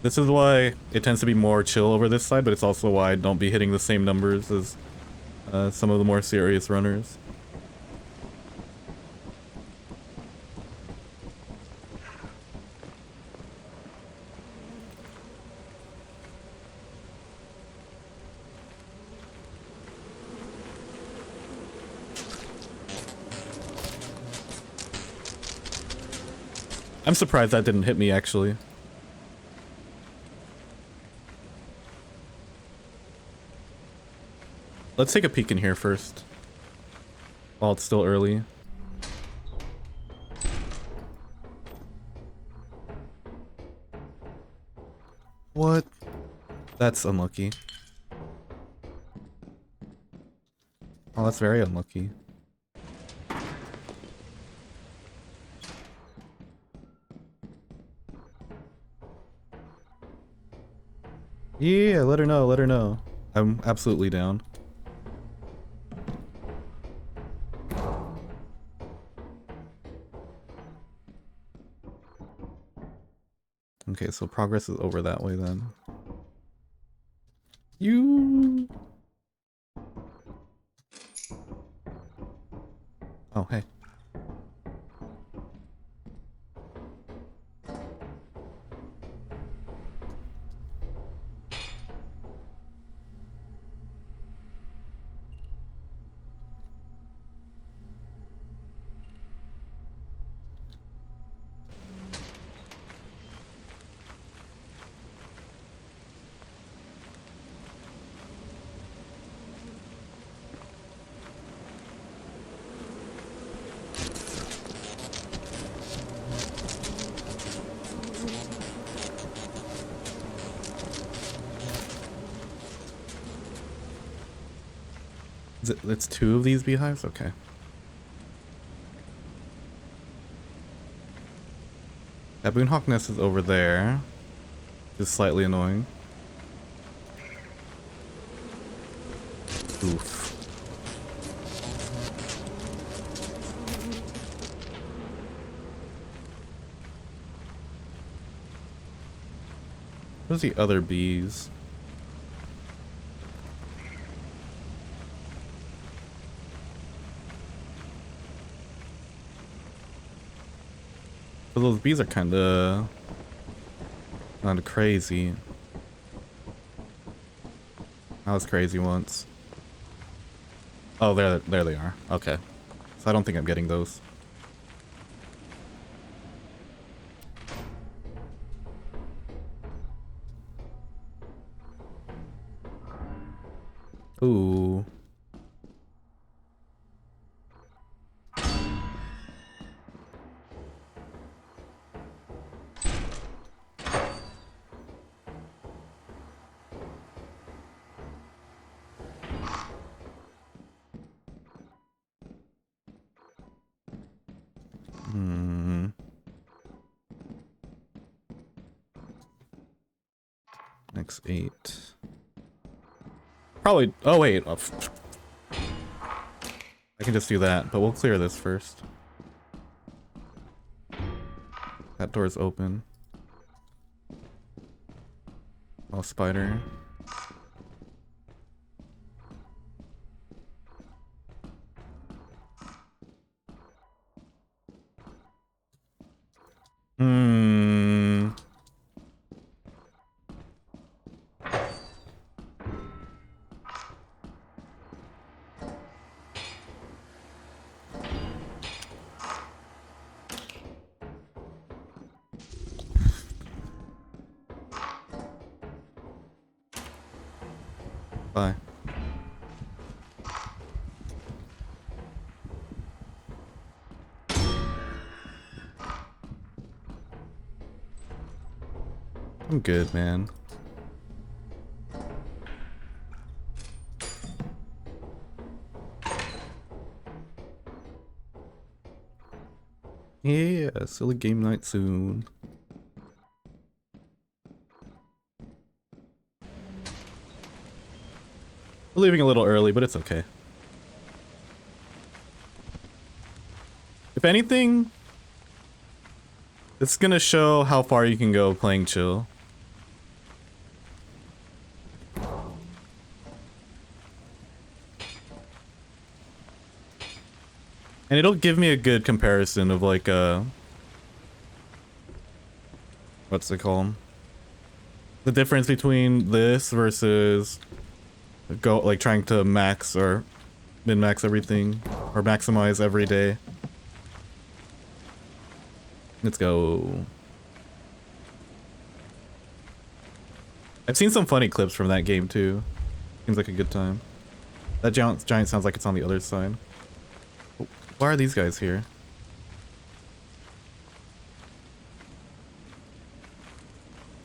This is why it tends to be more chill over this side, but it's also why I don't be hitting the same numbers as some of the more serious runners. I'm surprised that didn't hit me, actually. Let's take a peek in here first, while it's still early. What? That's unlucky. Oh, that's very unlucky. Yeah, let her know, let her know. I'm absolutely down. Okay, so progress is over that way then. You. Oh, hey. It's two of these beehives? Okay. Baboon Hawk Nest is over there. Just slightly annoying. Oof. Where's the other bees? So those bees are kinda crazy. I was crazy once. Oh, there they are. Okay. So I don't think I'm getting those. Ooh. Next 8. Probably. Oh wait. I can just do that, but we'll clear this first. That door's open. Oh, spider. Bye. I'm good, man. Yeah, silly game night soon. We're leaving a little early, but it's okay. If anything, it's gonna show how far you can go playing chill. And it'll give me a good comparison of like what's it called? The difference between this versus trying to max or min-max everything or maximize every day. Let's go. I've seen some funny clips from that game too. Seems like a good time. That giant sounds like it's on the other side. Why are these guys here?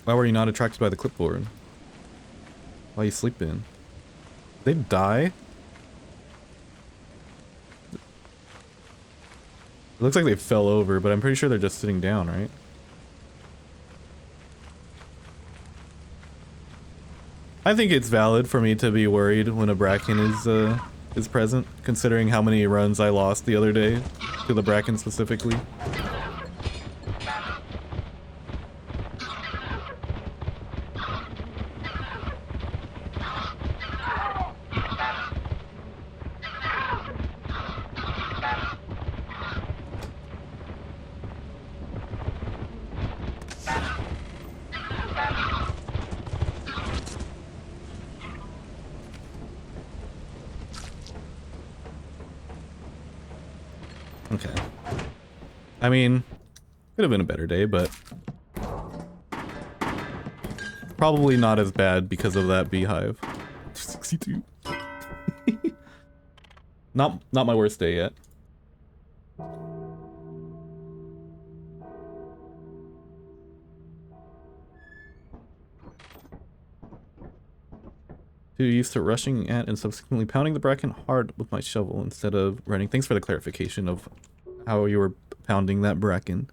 Why were you not attracted by the clipboard? Why are you sleeping? They die? It looks like they fell over, but I'm pretty sure they're just sitting down, right? I think it's valid for me to be worried when a Bracken is present, considering how many runs I lost the other day to the Bracken specifically. Okay. I mean, could have been a better day, but probably not as bad because of that beehive. 62. Not my worst day yet. Too used to rushing at and subsequently pounding the Bracken hard with my shovel instead of running. Thanks for the clarification of how you were pounding that Bracken.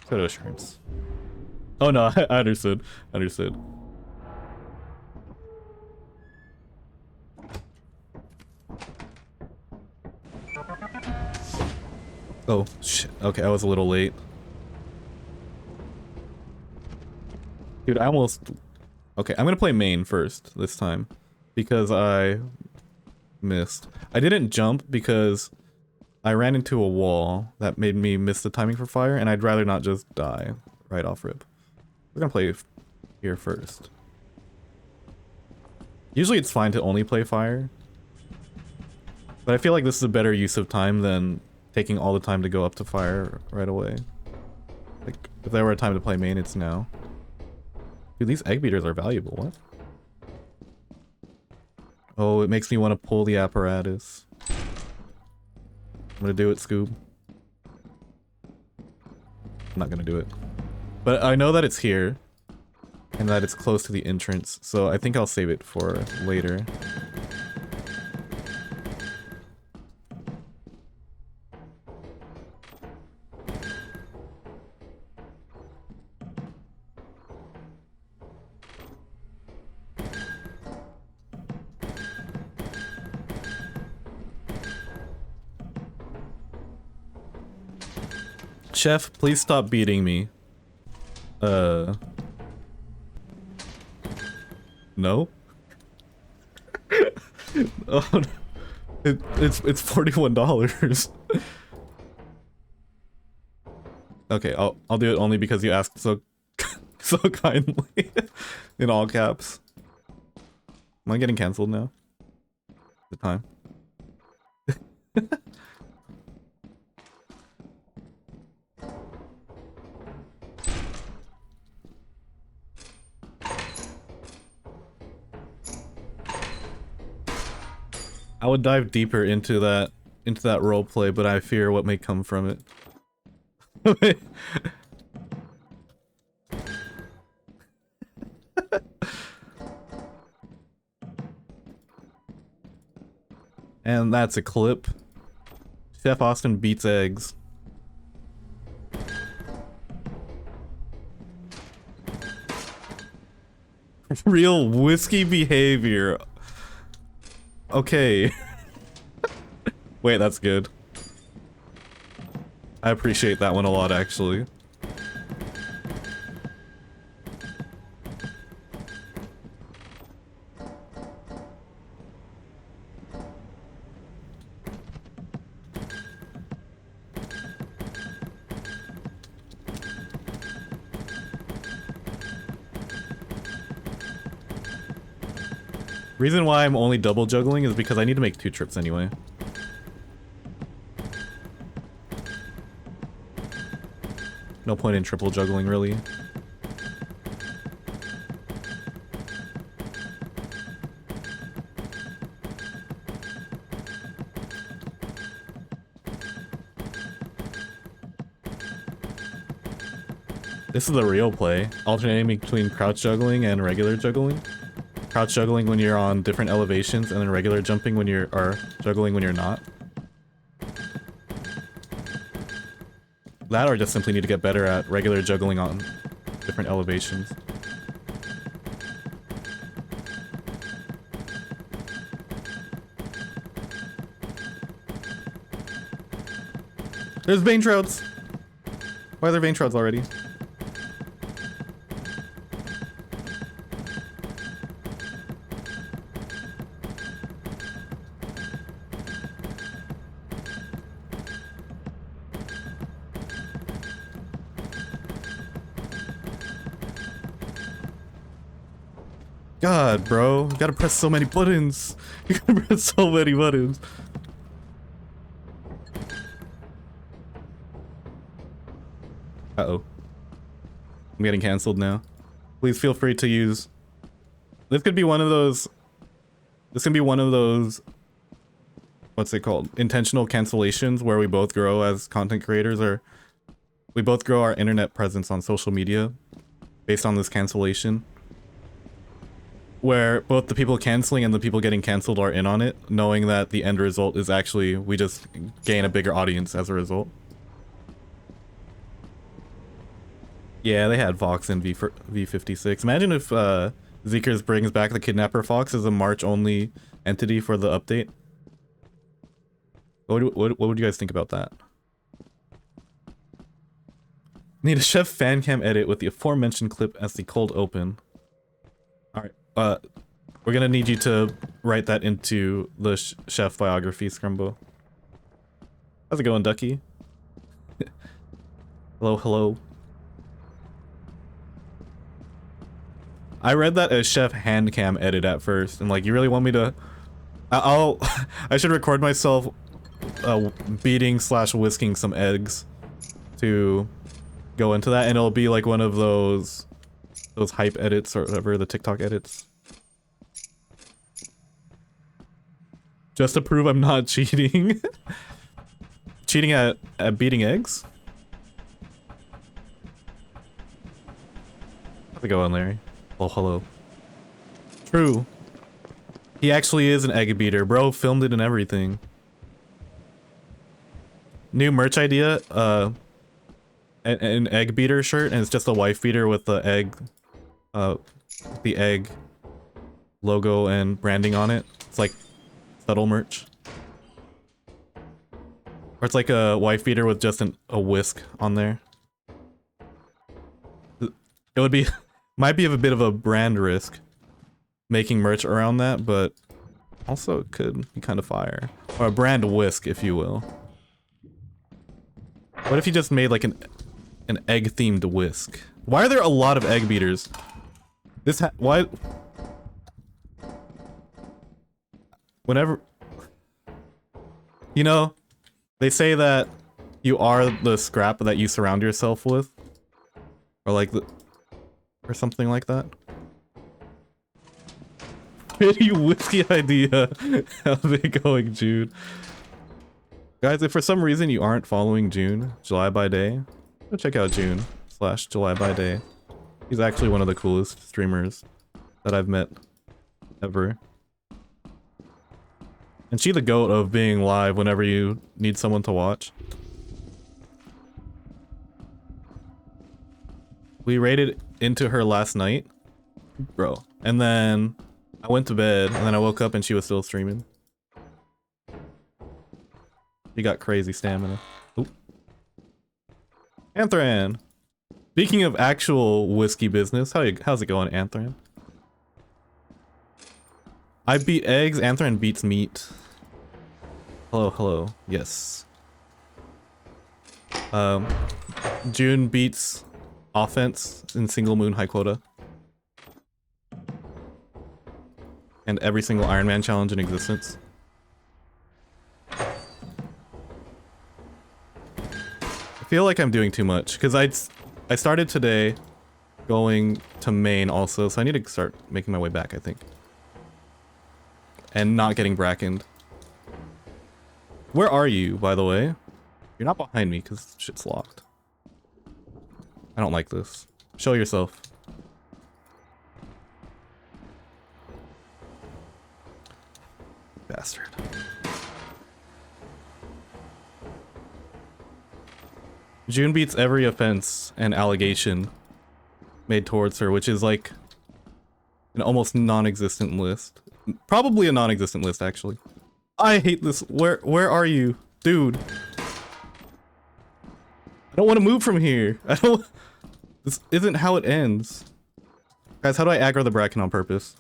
Photo assurance. Oh no, I understood. Understood. Oh shit. Okay, I was a little late. Dude, I almost... Okay, I'm gonna play main first this time because I missed. I didn't jump because I ran into a wall that made me miss the timing for fire, and I'd rather not just die right off rip. We're gonna play here first. Usually it's fine to only play fire, but I feel like this is a better use of time than taking all the time to go up to fire right away. Like, if there were a time to play main, it's now. Dude, these egg beaters are valuable. What? Oh, it makes me want to pull the apparatus. I'm gonna do it, Scoob. I'm not gonna do it. But I know that it's here. And that it's close to the entrance, so I think I'll save it for later. Chef, please stop beating me. No? Oh, no. It's $41. Okay, I'll do it only because you asked so so kindly. In all caps. Am I getting canceled now? The time. I would dive deeper into that role play, but I fear what may come from it. And that's a clip. Chef Austin beats eggs. Real whiskey behavior. Okay. Wait, that's good. I appreciate that one a lot, actually. Reason why I'm only double juggling is because I need to make 2 trips anyway. No point in triple juggling, really. This is the real play, alternating between crouch juggling and regular juggling. Crouch juggling when you're on different elevations, and then regular jumping when or juggling when you're not. That or just simply need to get better at regular juggling on different elevations. There's vein shrouds! Why are there vein shrouds already? God, bro. You gotta press so many buttons. You gotta press so many buttons. Uh-oh. I'm getting canceled now. Please feel free to use... This could be one of those... This can be one of those... What's it called? Intentional cancellations where we both grow as content creators, or... We both grow our internet presence on social media based on this cancellation. Where both the people canceling and the people getting canceled are in on it, knowing that the end result is actually we just gain a bigger audience as a result. Yeah, they had Fox in V56. Imagine if Zeekers brings back the Kidnapper Fox as a March-only entity for the update. What would you guys think about that? Need a Chef fan cam edit with the aforementioned clip as the cold open. Alright. We're gonna need you to write that into the chef biography, Scrumbo. How's it going, Ducky? Hello, hello. I read that as chef hand cam edit at first, and like, you really want me to... I should record myself beating / whisking some eggs to go into that, and it'll be like one of those hype edits or whatever, the TikTok edits. Just to prove I'm not cheating. Cheating at beating eggs? How's it going, Larry? Oh, hello. True. He actually is an egg beater. Bro filmed it and everything. New merch idea, an egg beater shirt, and it's just a wife beater with the egg logo and branding on it. It's like subtle merch. Or it's like a wife beater with just a whisk on there. It would be, might be a bit of a brand risk making merch around that, but also it could be kind of fire. Or a brand whisk, if you will. What if you just made like an egg themed whisk? Why are there a lot of egg beaters? Why? Whenever, you know, they say that you are the scrap that you surround yourself with, or like or something like that. Pretty whiskey idea. How's it going, June? Guys, if for some reason you aren't following June, July by Day, go check out June / July by Day. He's actually one of the coolest streamers that I've met ever. And she the goat of being live whenever you need someone to watch. We raided into her last night, bro. And then I went to bed, and then I woke up and she was still streaming. She got crazy stamina. Oop. Anthran! Speaking of actual whiskey business, how's it going, Anthran? I beat eggs, Anthran beats meat. Hello, hello. Yes. June beats offense in single moon high quota. And every single Iron Man challenge in existence. I feel like I'm doing too much, because I started today going to Maine also, so I need to start making my way back, I think. And not getting brackened. Where are you, by the way? You're not behind me, because shit's locked. I don't like this. Show yourself. Bastard. June beats every offense and allegation made towards her, which is like an almost non-existent list. Probably a non-existent list, actually. I hate this. Where are you? Dude. I don't want to move from here. This isn't how it ends. Guys, how do I aggro the bracken on purpose?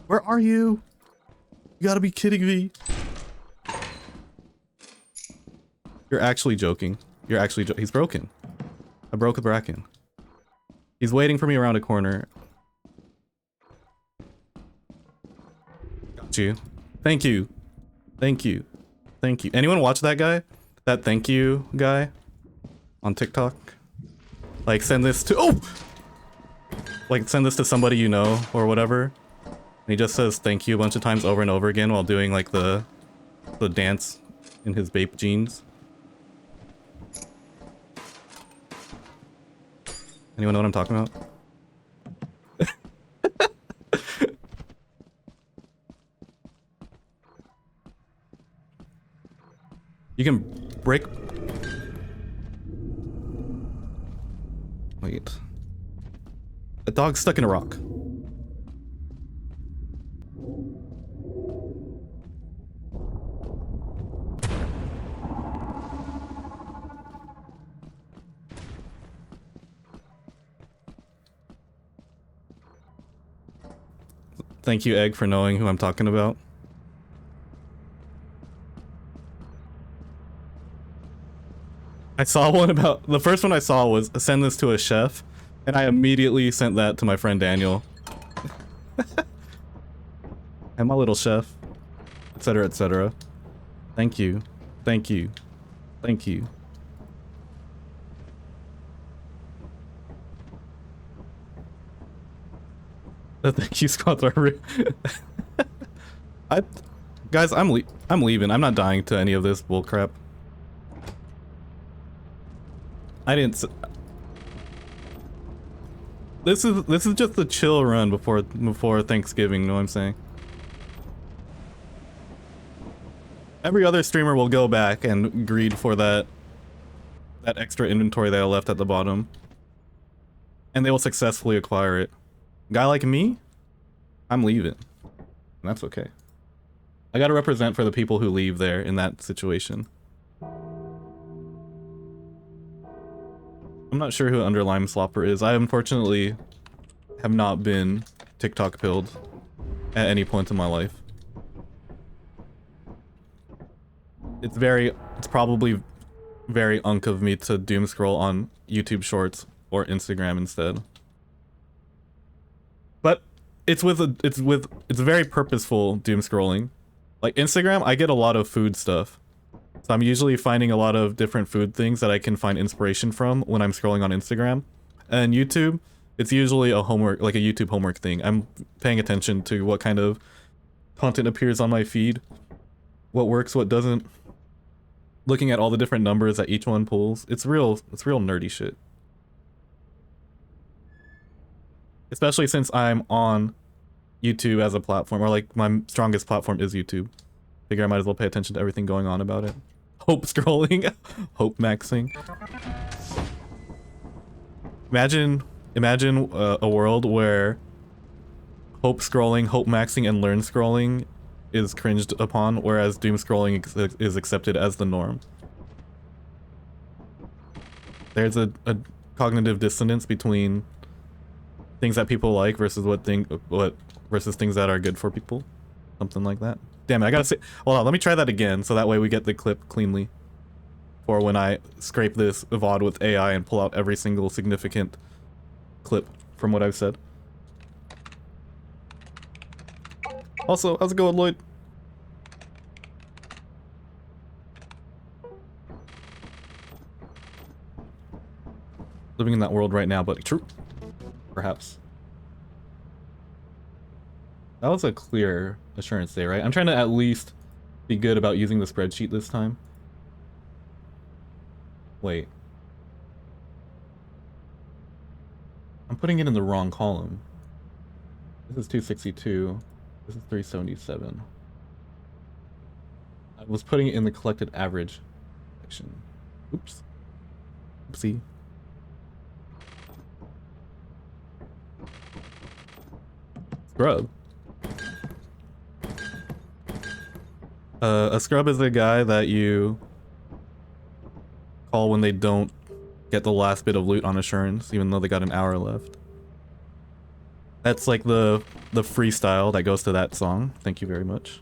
Where are you? You gotta be kidding me. You're actually joking. You're actually he's broken. I broke the bracken. He's waiting for me around a corner. Got you. Thank you. Thank you. Thank you. Anyone watch that guy? That thank you guy? On TikTok? Like send this to— oh! Like send this to somebody you know or whatever. And he just says thank you a bunch of times over and over again while doing like the dance in his Bape jeans. Anyone know what I'm talking about? You can break— wait. A dog's stuck in a rock. Thank you, Egg, for knowing who I'm talking about. I saw one about— the first one I saw was send this to a chef, and I immediately sent that to my friend Daniel. And my little chef, etc., etc. Thank you. Thank you. Thank you. The thank you squads are real. I, guys, I'm leaving. I'm not dying to any of this bullcrap. I didn't. This is just a chill run before Thanksgiving. You know what I'm saying? Every other streamer will go back and greed for that extra inventory they left at the bottom, and they will successfully acquire it. Guy like me, I'm leaving. And that's okay. I gotta represent for the people who leave there in that situation. I'm not sure who Underlime Slopper is. I unfortunately have not been TikTok pilled at any point in my life. It's probably very unk of me to doom scroll on YouTube Shorts or Instagram instead. But it's very purposeful doom scrolling. Like Instagram, I get a lot of food stuff. So I'm usually finding a lot of different food things that I can find inspiration from when I'm scrolling on Instagram. And YouTube, it's usually a homework, like a YouTube homework thing. I'm paying attention to what kind of content appears on my feed, what works, what doesn't. Looking at all the different numbers that each one pulls. It's real nerdy shit. Especially since I'm on YouTube as a platform, or like my strongest platform is YouTube. Figure I might as well pay attention to everything going on about it. Hope scrolling, hope maxing. Imagine a world where hope scrolling, hope maxing, and learn scrolling is cringed upon, whereas doom scrolling is accepted as the norm. There's a cognitive dissonance between things that people like versus versus things that are good for people. Something like that. Damn it, I gotta say, hold on, let me try that again so that way we get the clip cleanly. For when I scrape this VOD with AI and pull out every single significant clip from what I've said. Also, how's it going, Lloyd? Living in that world right now, but true. Perhaps. That was a clear assurance day, right? I'm trying to at least be good about using the spreadsheet this time. Wait. I'm putting it in the wrong column. This is 262. This is 377. I was putting it in the collected average section. Oops. Oopsie. Scrub. A scrub is a guy that you call when they don't get the last bit of loot on assurance, even though they got an hour left. That's like the freestyle that goes to that song. Thank you very much.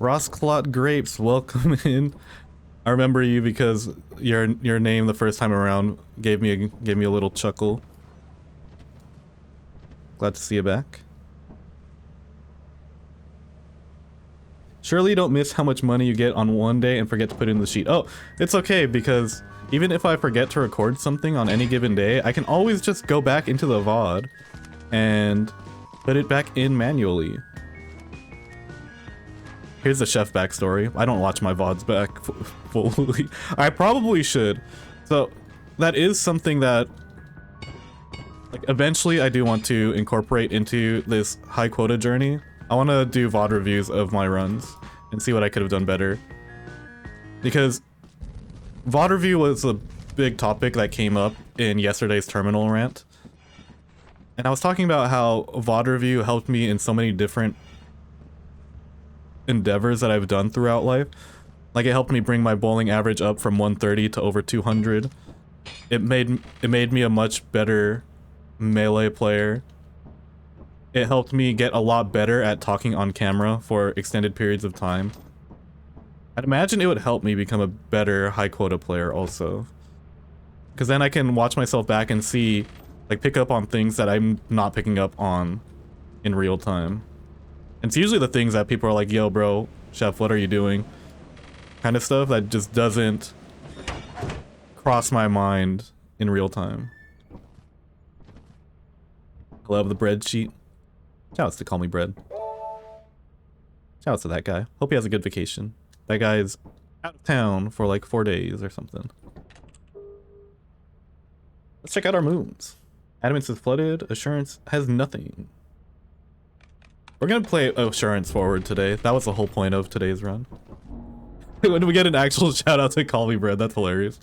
Rossclot Grapes, welcome in. I remember you because your name the first time around gave me a little chuckle. Glad to see you back. Surely you don't miss how much money you get on one day and forget to put it in the sheet. Oh, it's okay, because even if I forget to record something on any given day, I can always just go back into the VOD and put it back in manually. Here's the chef backstory. I don't watch my VODs back fully. I probably should. So that is something that, like, eventually I do want to incorporate into this high quota journey. I want to do VOD reviews of my runs and see what I could have done better. Because VOD review was a big topic that came up in yesterday's terminal rant. And I was talking about how VOD review helped me in so many different endeavors that I've done throughout life. Like, it helped me bring my bowling average up from 130 to over 200. It made me a much better melee player. It helped me get a lot better at talking on camera for extended periods of time. I'd imagine it would help me become a better high quota player also. Because then I can watch myself back and see, like, pick up on things that I'm not picking up on in real time. And it's usually the things that people are like, yo bro, chef, what are you doing? Kind of stuff that just doesn't cross my mind in real time. I love the bread sheet. Shoutouts to Call Me Bread. Shoutouts to that guy. Hope he has a good vacation. That guy is out of town for like 4 days or something. Let's check out our moons. Adamance is flooded. Assurance has nothing. We're gonna play Assurance forward today. That was the whole point of today's run. When we get an actual shout out to Call Me Bread, that's hilarious.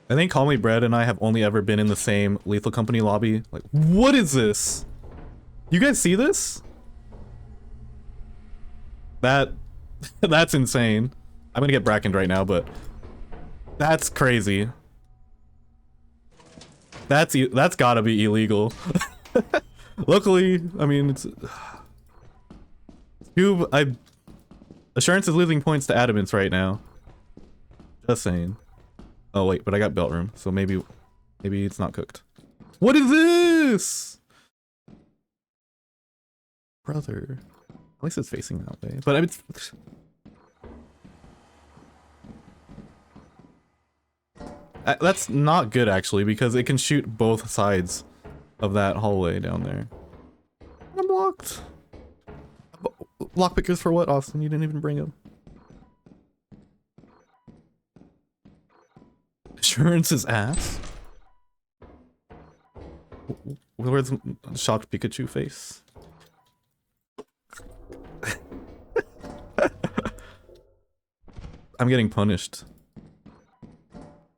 I think Call Me Bread and I have only ever been in the same Lethal Company lobby. Like, what is this? You guys see this? That's insane. I'm gonna get brackened right now, but that's crazy. That's gotta be illegal. Luckily, I mean, it's Cube. Assurance is losing points to Adamance right now. Just saying. Oh wait, but I got belt room, so maybe it's not cooked. What is this? Brother. At least it's facing that way. But I mean, that's not good actually, because it can shoot both sides of that hallway down there. I'm blocked. Lockpickers for what, Austin? You didn't even bring them. Assurance is ass. Where's the shocked Pikachu face? I'm getting punished.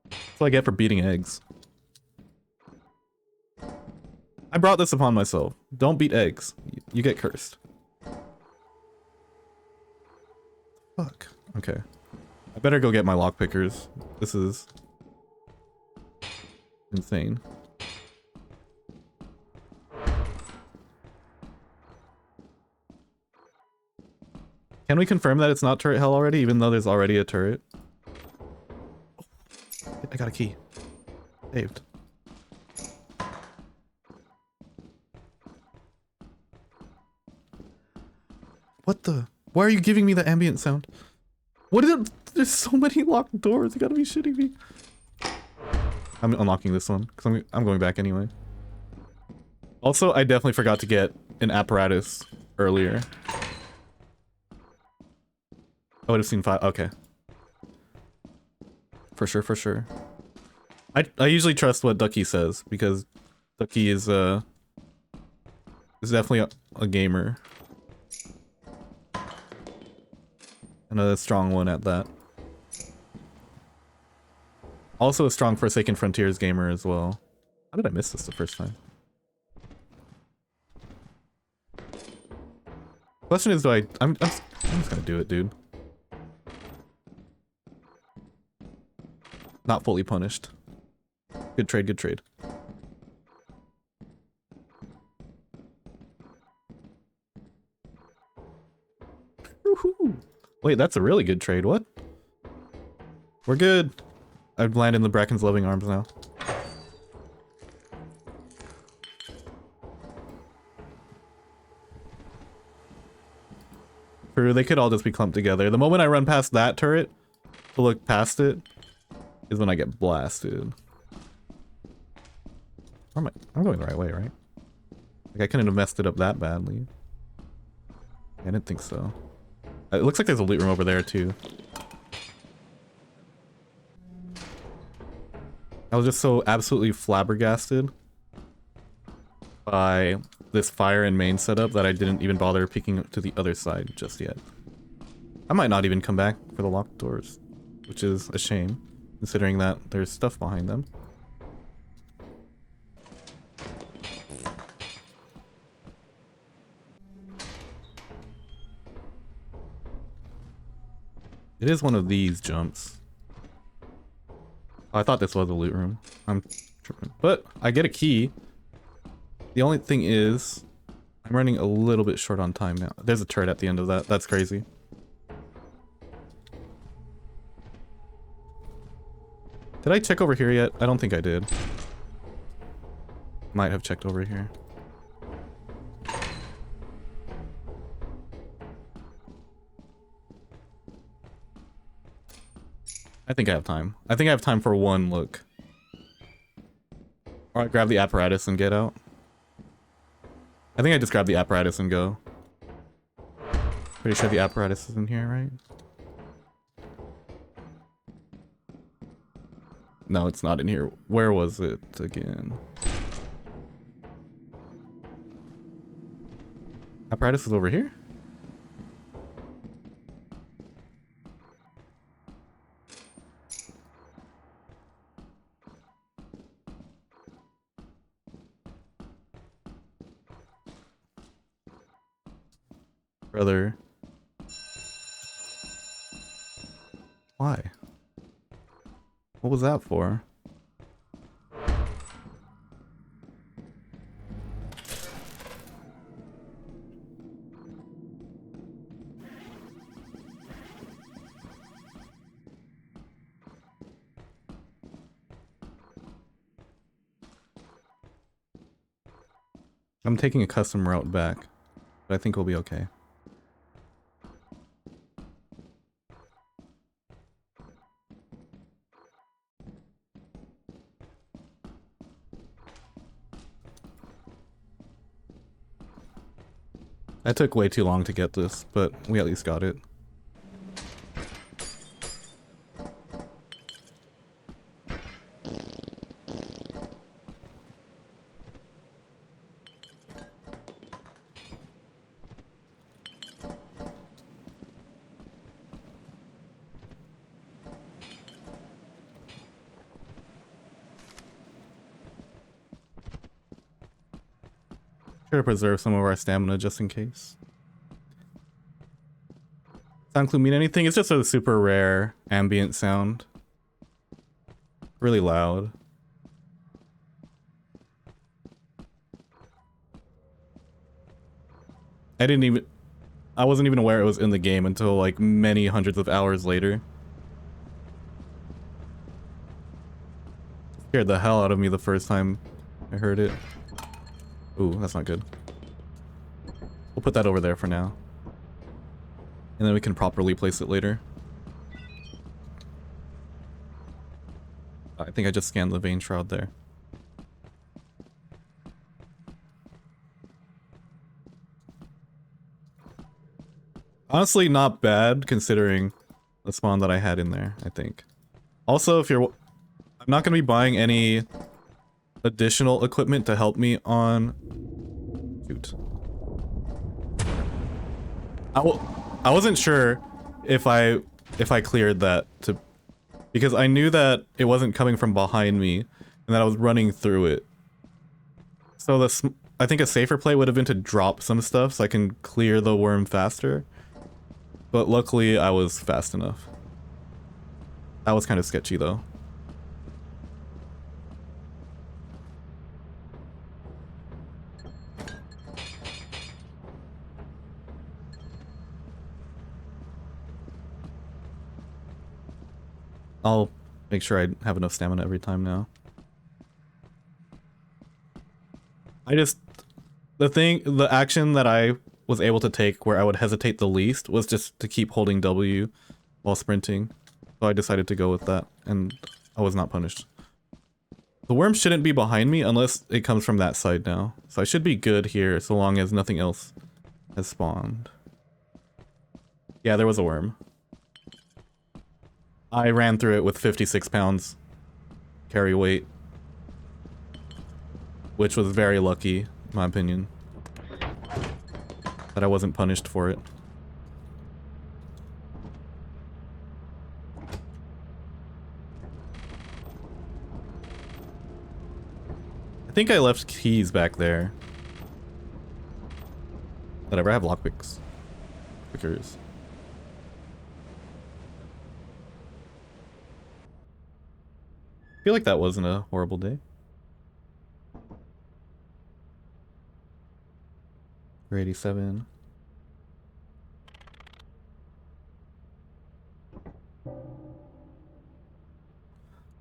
That's what I get for beating eggs. I brought this upon myself. Don't beat eggs. You get cursed. Fuck. Okay. I better go get my lockpickers. This is insane. Can we confirm that it's not turret hell already, even though there's already a turret? Oh, I got a key. Saved. What the? Why are you giving me the ambient sound? What is it? There's so many locked doors. You gotta be shitting me. I'm unlocking this one because I'm going back anyway. Also, I definitely forgot to get an apparatus earlier. I would have seen 5. Okay. For sure, for sure. I usually trust what Ducky says because Ducky is definitely a gamer. And a strong one at that. Also a strong Forsaken Frontiers gamer as well. How did I miss this the first time? Question is, I'm just gonna do it, dude. Not fully punished. Good trade, good trade. Woohoo! Wait, that's a really good trade. What? We're good. I've landed in the Bracken's loving arms now. True, they could all just be clumped together. The moment I run past that turret to look past it is when I get blasted. Where am I? I'm going the right way, right? Like I couldn't have messed it up that badly. I didn't think so. It looks like there's a loot room over there too. I was just so absolutely flabbergasted by this fire and main setup that I didn't even bother peeking to the other side just yet. I might not even come back for the locked doors, which is a shame, considering that there's stuff behind them. It is one of these jumps. Oh, I thought this was a loot room. I'm tripping. But I get a key. The only thing is, I'm running a little bit short on time now. There's a turret at the end of that. That's crazy. Did I check over here yet? I don't think I did. Might have checked over here. I think I have time. I think I have time for one look. Alright, grab the apparatus and get out. I think I just grab the apparatus and go. Pretty sure the apparatus is in here, right? No, it's not in here. Where was it again? Apparatus is over here? Brother. Why? What was that for? I'm taking a custom route back, but I think we'll be okay. I took way too long to get this, but we at least got it. Try to preserve some of our stamina just in case. Sound clue mean anything? It's just a super rare ambient sound. Really loud. I wasn't even aware it was in the game until like many hundreds of hours later. Scared the hell out of me the first time I heard it. Ooh, that's not good. We'll put that over there for now. And then we can properly place it later. I think I just scanned the vein shroud there. Honestly, not bad considering the spawn that I had in there, I think. Also, if you're... I'm not going to be buying any additional equipment to help me on... Shoot. I wasn't sure if I cleared that to... Because I knew that it wasn't coming from behind me and that I was running through it. So I think a safer play would have been to drop some stuff so I can clear the worm faster. But luckily, I was fast enough. That was kind of sketchy, though. I'll make sure I have enough stamina every time now. The action that I was able to take where I would hesitate the least was just to keep holding W while sprinting. So I decided to go with that, and I was not punished. The worm shouldn't be behind me unless it comes from that side now. So I should be good here so long as nothing else has spawned. Yeah, there was a worm. I ran through it with 56 pounds carry weight, which was very lucky, in my opinion, that I wasn't punished for it. I think I left keys back there. Whatever, I have lockpicks. Pickers. I feel like that wasn't a horrible day. We're 87.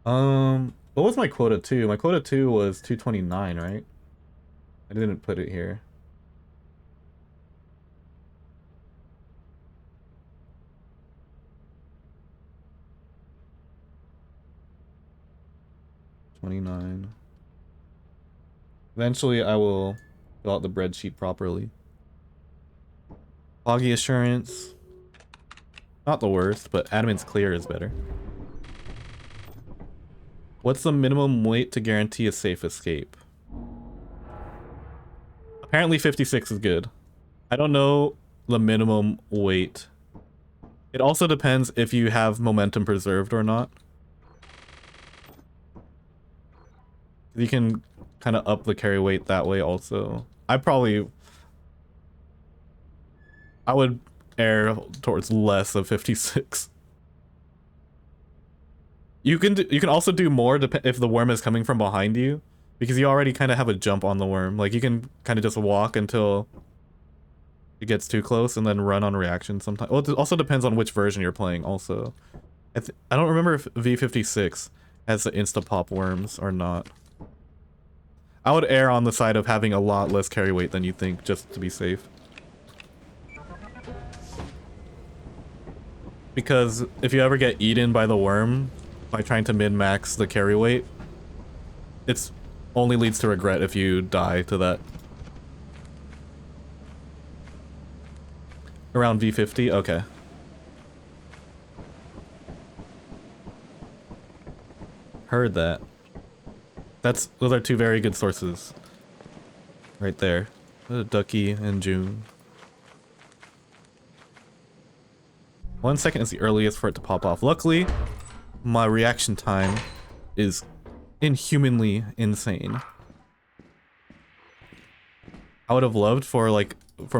What was my quota 2? My quota 2 was 229, right? I didn't put it here. $29. Eventually, I will fill out the breadsheet properly. Foggy Assurance. Not the worst, but Adamant's Clear is better. What's the minimum weight to guarantee a safe escape? Apparently 56 is good. I don't know the minimum weight. It also depends if you have momentum preserved or not. You can kind of up the carry weight that way also. I would err towards less of 56. You can also do more if the worm is coming from behind you, because you already kind of have a jump on the worm. Like you can kind of just walk until it gets too close and then run on reaction sometimes. Well, it also depends on which version you're playing also. I don't remember if V56 has the insta pop worms or not. I would err on the side of having a lot less carry weight than you think, just to be safe. Because if you ever get eaten by the worm by trying to min-max the carry weight, it's only leads to regret if you die to that. Around V50? Okay. Heard that. Those are two very good sources. Right there. Ducky and June. 1 second is the earliest for it to pop off. Luckily, my reaction time is inhumanly insane. I would have loved for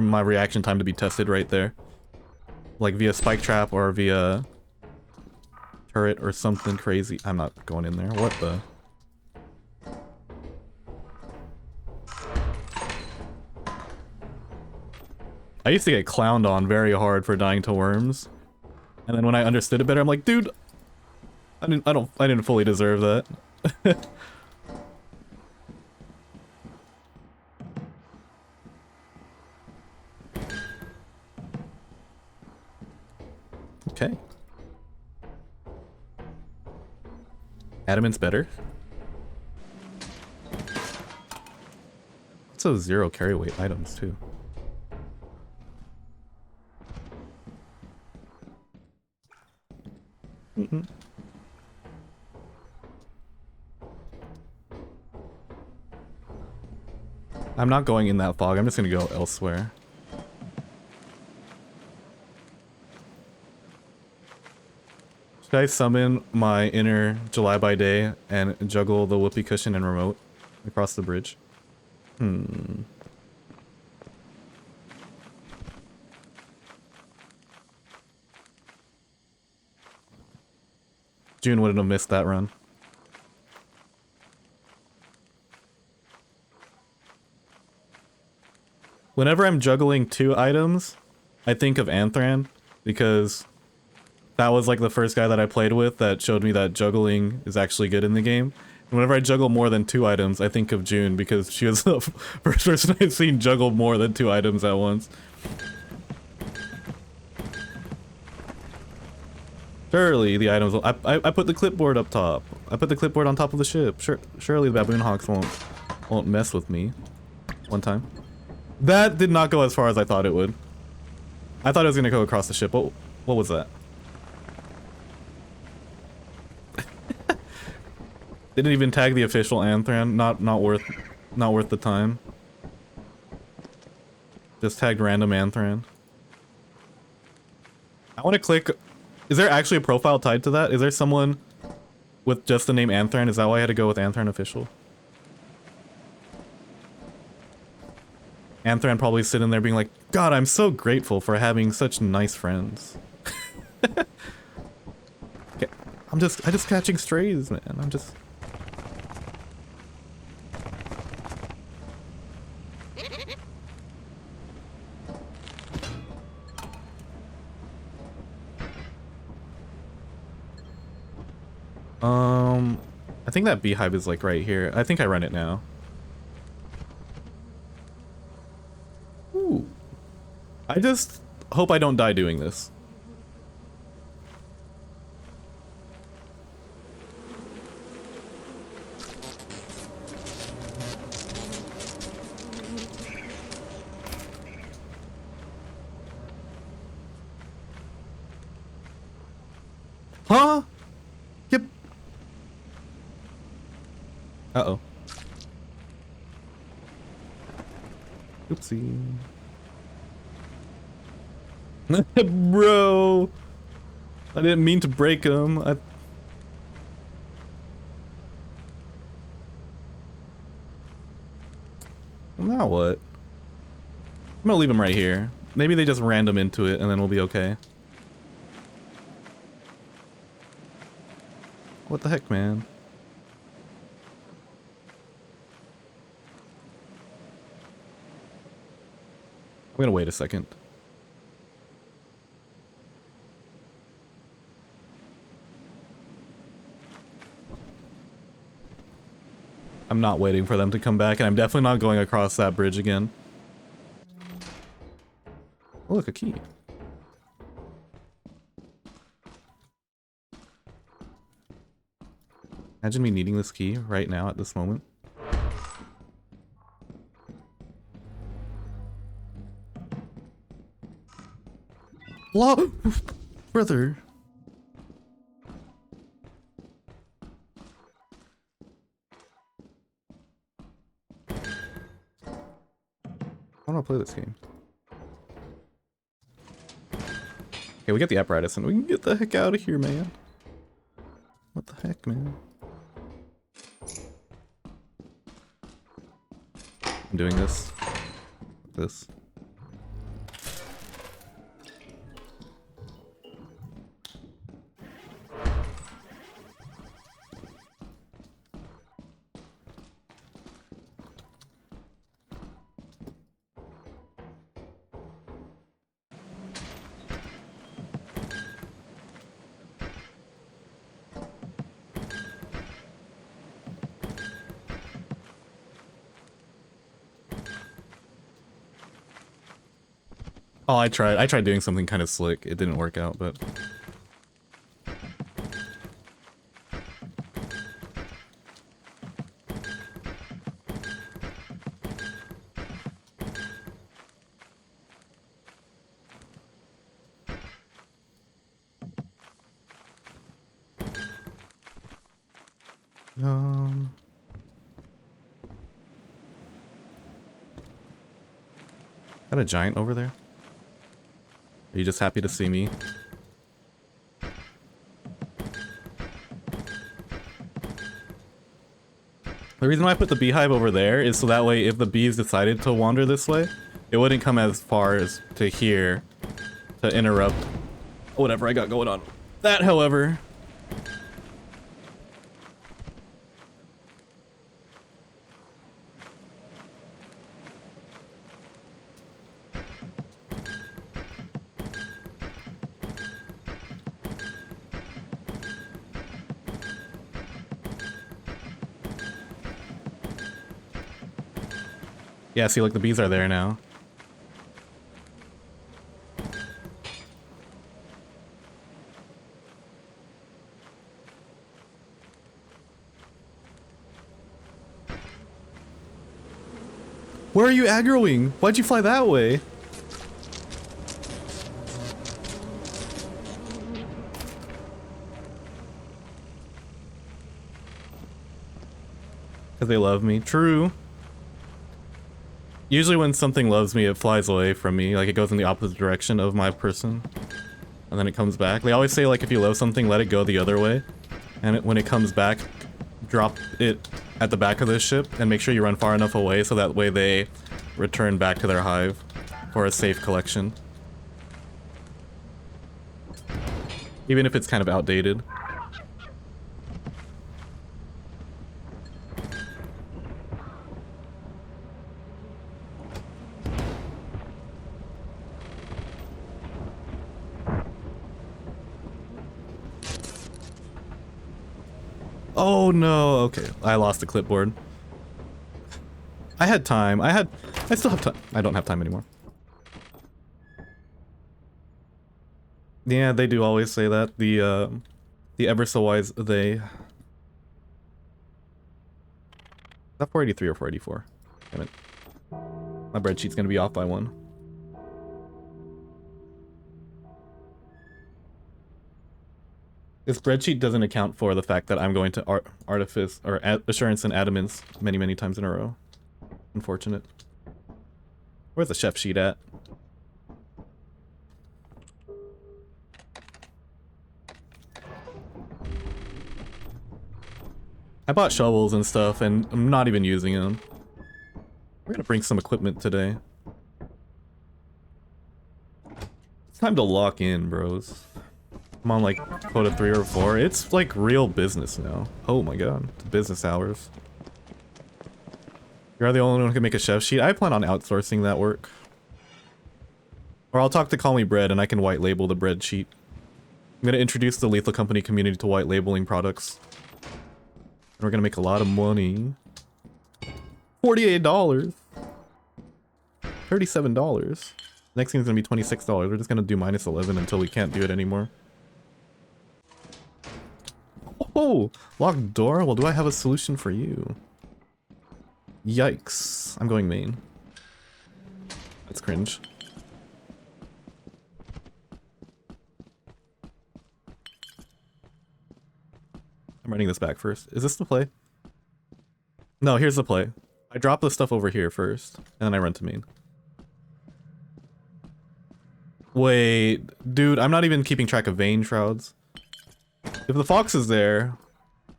my reaction time to be tested right there. Like via spike trap or via turret or something crazy. I'm not going in there. What the? I used to get clowned on very hard for dying to worms. And then when I understood it better, I'm like, dude, I didn't fully deserve that. Okay. Adamant's better. It's those 0 carry weight items too. I'm not going in that fog. I'm just gonna go elsewhere. Should I summon my inner July by Day and juggle the whoopee cushion and remote across the bridge? June wouldn't have missed that run. Whenever I'm juggling 2 items, I think of Anthran, because that was like the first guy that I played with that showed me that juggling is actually good in the game. And whenever I juggle more than 2 items, I think of June, because she was the first person I've seen juggle more than 2 items at once. Surely the items will, I put the clipboard up top. I put the clipboard on top of the ship. Surely the baboon hawks won't mess with me. One time. That did not go as far as I thought it would. I thought it was gonna go across the ship. What was that? Didn't even tag the official Anthran. Not worth the time. Just tagged random Anthran. I want to click. Is there actually a profile tied to that? Is there someone with just the name Anthran? Is that why I had to go with Anthran official? Anthran probably sitting there being like, God, I'm so grateful for having such nice friends. Okay, I'm just catching strays, man. I'm just. I think that beehive is like right here. I think I run it now. I just hope I don't die doing this. Huh? Yep. Uh-oh. Oopsie. Bro. I didn't mean to break him. Now what? I'm gonna leave him right here. Maybe they just random into it and then we'll be okay. What the heck, man? I'm gonna wait a second. I'm not waiting for them to come back, and I'm definitely not going across that bridge again. Oh, look, a key. Imagine me needing this key right now at this moment. Whoa! Brother. I don't play this game. Okay, we get the apparatus and we can get the heck out of here, man. What the heck, man? I'm doing this. This. Oh, I tried doing something kind of slick. It didn't work out, but... Got a giant over there? Are you just happy to see me? The reason why I put the beehive over there is so that way if the bees decided to wander this way, it wouldn't come as far as to here to interrupt whatever I got going on. That, however... Yeah, see, like, the bees are there now. Where are you aggroing? Why'd you fly that way? Because they love me. True. Usually when something loves me, it flies away from me. Like, it goes in the opposite direction of my person. And then it comes back. They always say, like, if you love something, let it go the other way. And when it comes back, drop it at the back of the ship and make sure you run far enough away so that way they return back to their hive for a safe collection. Even if it's kind of outdated. Oh no, okay. I lost the clipboard. I had time. I still have time. I don't have time anymore. Yeah, they do always say that. The ever so wise they. Is that 483 or 484? Damn it. My breadsheet's gonna be off by 1. This spreadsheet doesn't account for the fact that I'm going to Artifice or Assurance and Adamance many times in a row. Unfortunate. Where's the chef sheet at? I bought shovels and stuff and I'm not even using them. We're gonna bring some equipment today. It's time to lock in, bros. I'm on like quota 3 or 4. It's like real business now. Oh my god, it's business hours. You're the only one who can make a chef sheet. I plan on outsourcing that work. Or I'll talk to Call Me Bread and I can white label the bread sheet. I'm gonna introduce the Lethal Company community to white labeling products. And we're gonna make a lot of money. $48. $37. Next thing's gonna be $26. We're just gonna do minus 11 until we can't do it anymore. Oh, locked door? Well, do I have a solution for you? Yikes. I'm going main. That's cringe. I'm running this back first. Is this the play? No, here's the play. I drop the stuff over here first, and then I run to main. Wait, dude, I'm not even keeping track of vein shrouds. If the fox is there,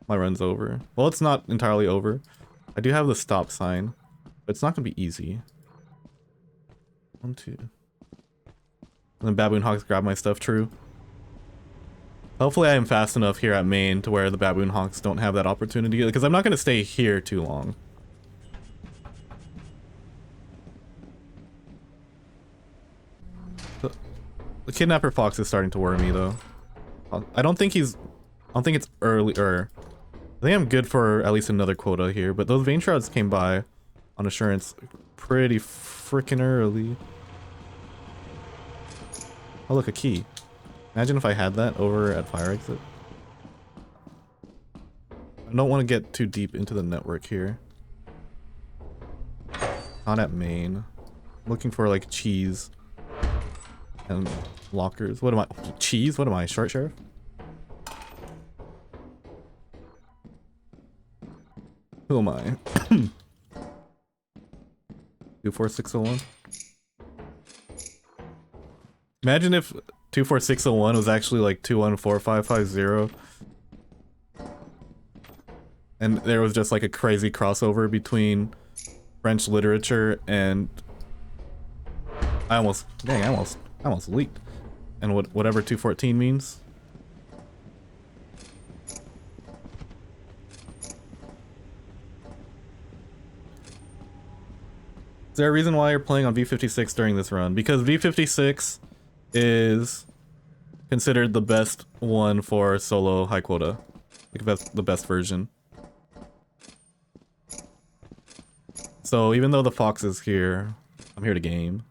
my run's over. Well, it's not entirely over. I do have the stop sign, but it's not gonna be easy. 1, 2. And then Baboon Hawks grab my stuff, true. Hopefully I am fast enough here at main to where the Baboon Hawks don't have that opportunity, because I'm not gonna stay here too long. The Kidnapper Fox is starting to worry me though. I don't think it's early, or I think I'm good for at least another quota here, but those vein shrouds came by on Assurance pretty freaking early. Oh look, a key. Imagine if I had that over at Fire Exit. I don't want to get too deep into the network here. Not at main. I'm looking for like cheese and lockers. What am I? Cheese? What am I? Short sheriff? Who am I? 24601. Imagine if 24601 was actually like 214550. And there was just like a crazy crossover between French literature and I almost leaked. And whatever 214 means. Is there a reason why you're playing on V56 during this run? Because V56 is considered the best one for solo high quota. Like that's the best version. So even though the fox is here, I'm here to game.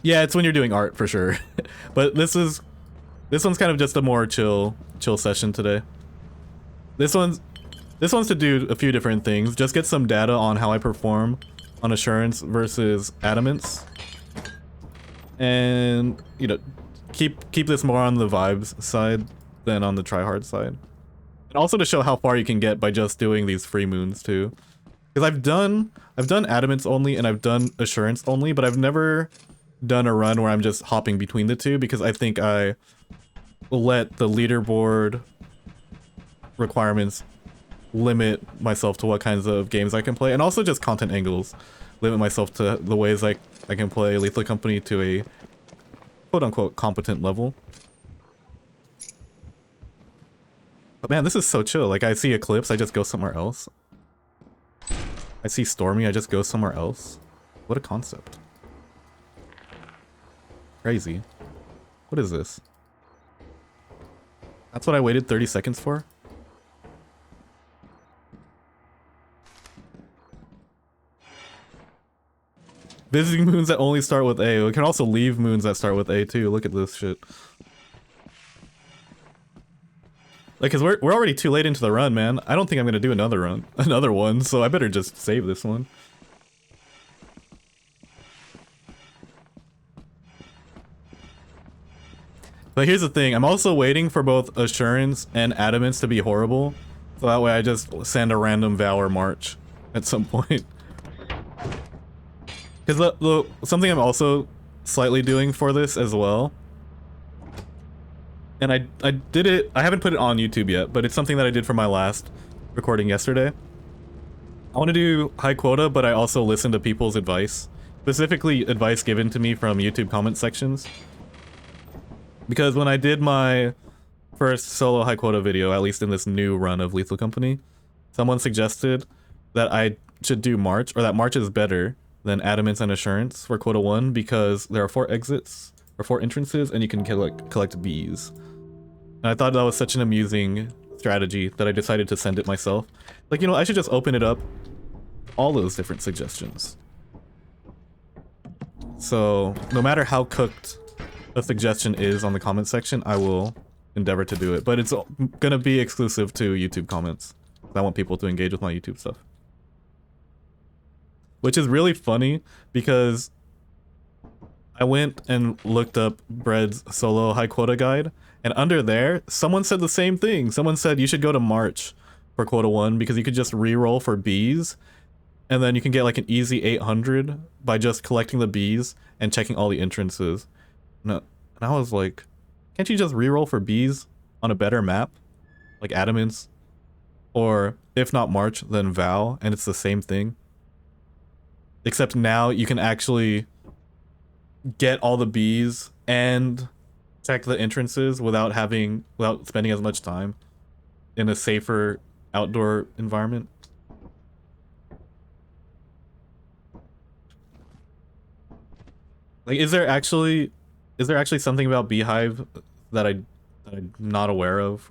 Yeah, it's when you're doing art for sure. But this one's kind of just a more chill session today. This one's to do a few different things. Just get some data on how I perform on Assurance versus Adamance. And, you know, keep this more on the vibes side than on the tryhard side. And also to show how far you can get by just doing these free moons too. Because I've done Adamance only and I've done Assurance only, but I've never done a run where I'm just hopping between the two because I think I let the leaderboard requirements limit myself to what kinds of games I can play, and also just content angles limit myself to the ways I can play Lethal Company to a quote-unquote competent level. But man, this is so chill. Like I see Eclipse, I just go somewhere else. I see Stormy, I just go somewhere else. What a concept. Crazy. What is this? That's what I waited 30 seconds for? Visiting moons that only start with A. We can also leave moons that start with A too. Look at this shit. Like, cause we're already too late into the run, man. I don't think I'm gonna do another one, so I better just save this one. But here's the thing, I'm also waiting for both Assurance and Adamance to be horrible, so that way I just send a random Valor March at some point. Because something I'm also slightly doing for this as well, and I did it, I haven't put it on YouTube yet, but it's something that I did for my last recording yesterday. I want to do high quota, but I also listen to people's advice, specifically advice given to me from YouTube comment sections. Because when I did my first solo high quota video, at least in this new run of Lethal Company, someone suggested that I should do March, or that March is better than Adamance and Assurance for quota 1 because there are 4 exits, or 4 entrances, and you can collect bees. And I thought that was such an amusing strategy that I decided to send it myself. Like, you know, I should just open it up, all those different suggestions. So, no matter how cooked a suggestion is on the comment section, I will endeavor to do it, but it's gonna be exclusive to YouTube comments. I want people to engage with my YouTube stuff. Which is really funny because I went and looked up Bread's solo high quota guide, and under there, someone said the same thing. Someone said you should go to March for quota 1 because you could just re-roll for bees, and then you can get like an easy 800 by just collecting the bees and checking all the entrances. No, and I was like, can't you just reroll for bees on a better map? Like Adamance? Or, if not March, then Val, and it's the same thing. Except now you can actually get all the bees and check the entrances without spending as much time in a safer outdoor environment. Like, is there actually something about Beehive that I'm not aware of?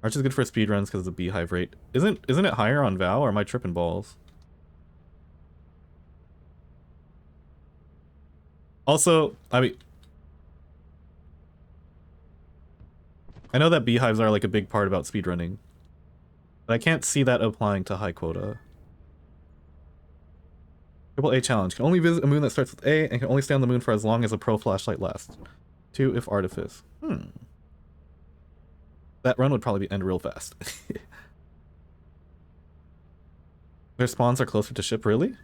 March is good for speedruns because of the Beehive rate. Isn't it higher on Val, or am I tripping balls? Also, I mean, I know that beehives are like a big part about speedrunning, but I can't see that applying to high quota. Triple A challenge. Can only visit a moon that starts with A and can only stay on the moon for as long as a pro flashlight lasts. 2 if Artifice. That run would probably end real fast. Their spawns are closer to ship, really?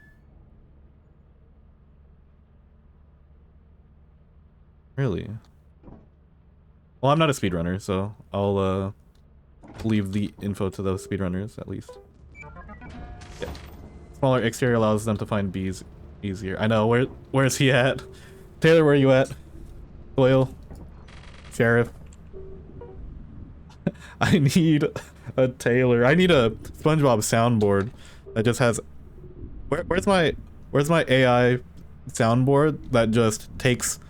Really? Well, I'm not a speedrunner, so I'll leave the info to those speedrunners at least. Yeah. Smaller exterior allows them to find bees easier. I know, where's he at? Taylor, where are you at? Doyle? Sheriff? I need a Taylor. I need a SpongeBob soundboard that just has... Where's my AI soundboard that just takes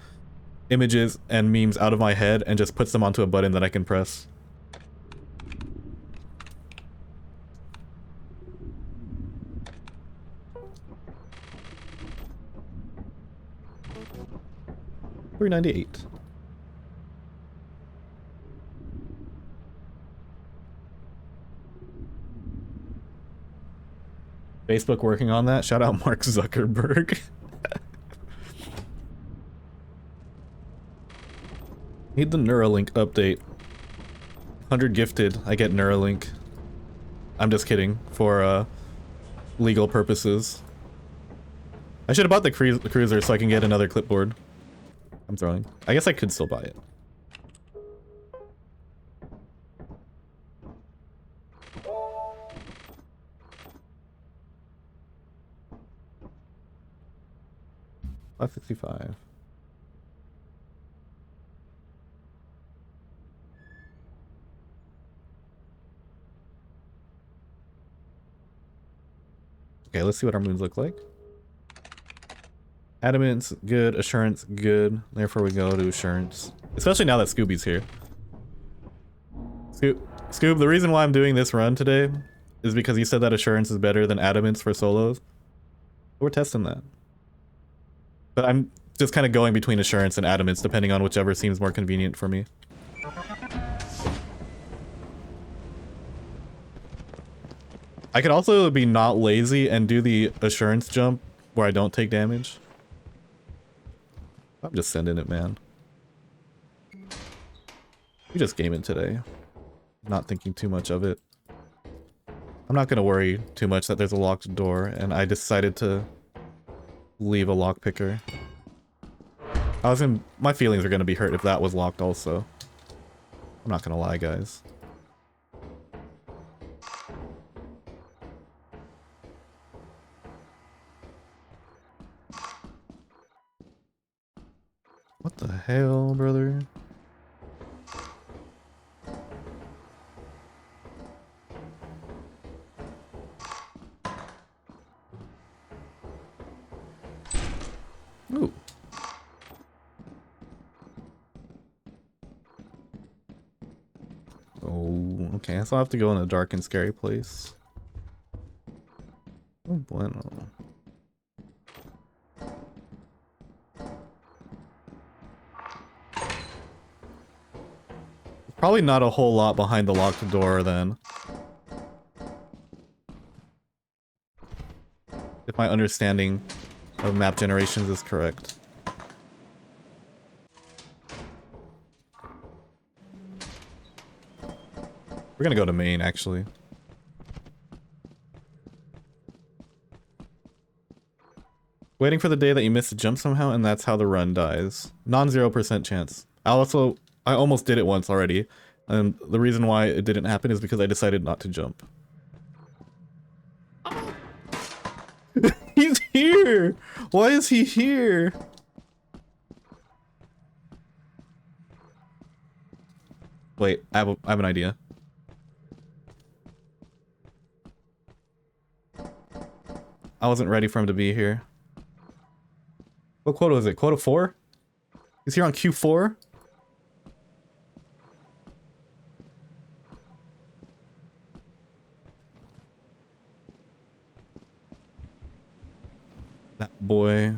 images and memes out of my head and just puts them onto a button that I can press? $3.98. Facebook working on that. Shout out Mark Zuckerberg. Need the Neuralink update. 100 gifted. I get Neuralink. I'm just kidding. For legal purposes. I should have bought the cruiser so I can get another clipboard. I'm throwing. I guess I could still buy it. $565. Okay, let's see what our moons look like. Adamance, good. Assurance, good. Therefore we go to Assurance. Especially now that Scooby's here. Scoob, the reason why I'm doing this run today is because you said that Assurance is better than Adamance for solos. We're testing that. But I'm just kind of going between Assurance and Adamance depending on whichever seems more convenient for me. I could also be not lazy and do the Assurance jump where I don't take damage. I'm just sending it, man. We just game it today. Not thinking too much of it. I'm not gonna worry too much that there's a locked door, and I decided to leave a lockpicker. My feelings are gonna be hurt if that was locked also. I'm not gonna lie, guys. What the hell, brother? Ooh. Oh, okay. So I have to go in a dark and scary place. Oh, bueno. Probably not a whole lot behind the locked door then. If my understanding of map generations is correct. We're gonna go to main, actually. Waiting for the day that you miss a jump somehow, and that's how the run dies. Non-0% chance. I almost did it once already, and the reason why it didn't happen is because I decided not to jump. He's here! Why is he here? Wait, I have an idea. I wasn't ready for him to be here. What quota is it? Quota 4? He's here on Q4? That boy.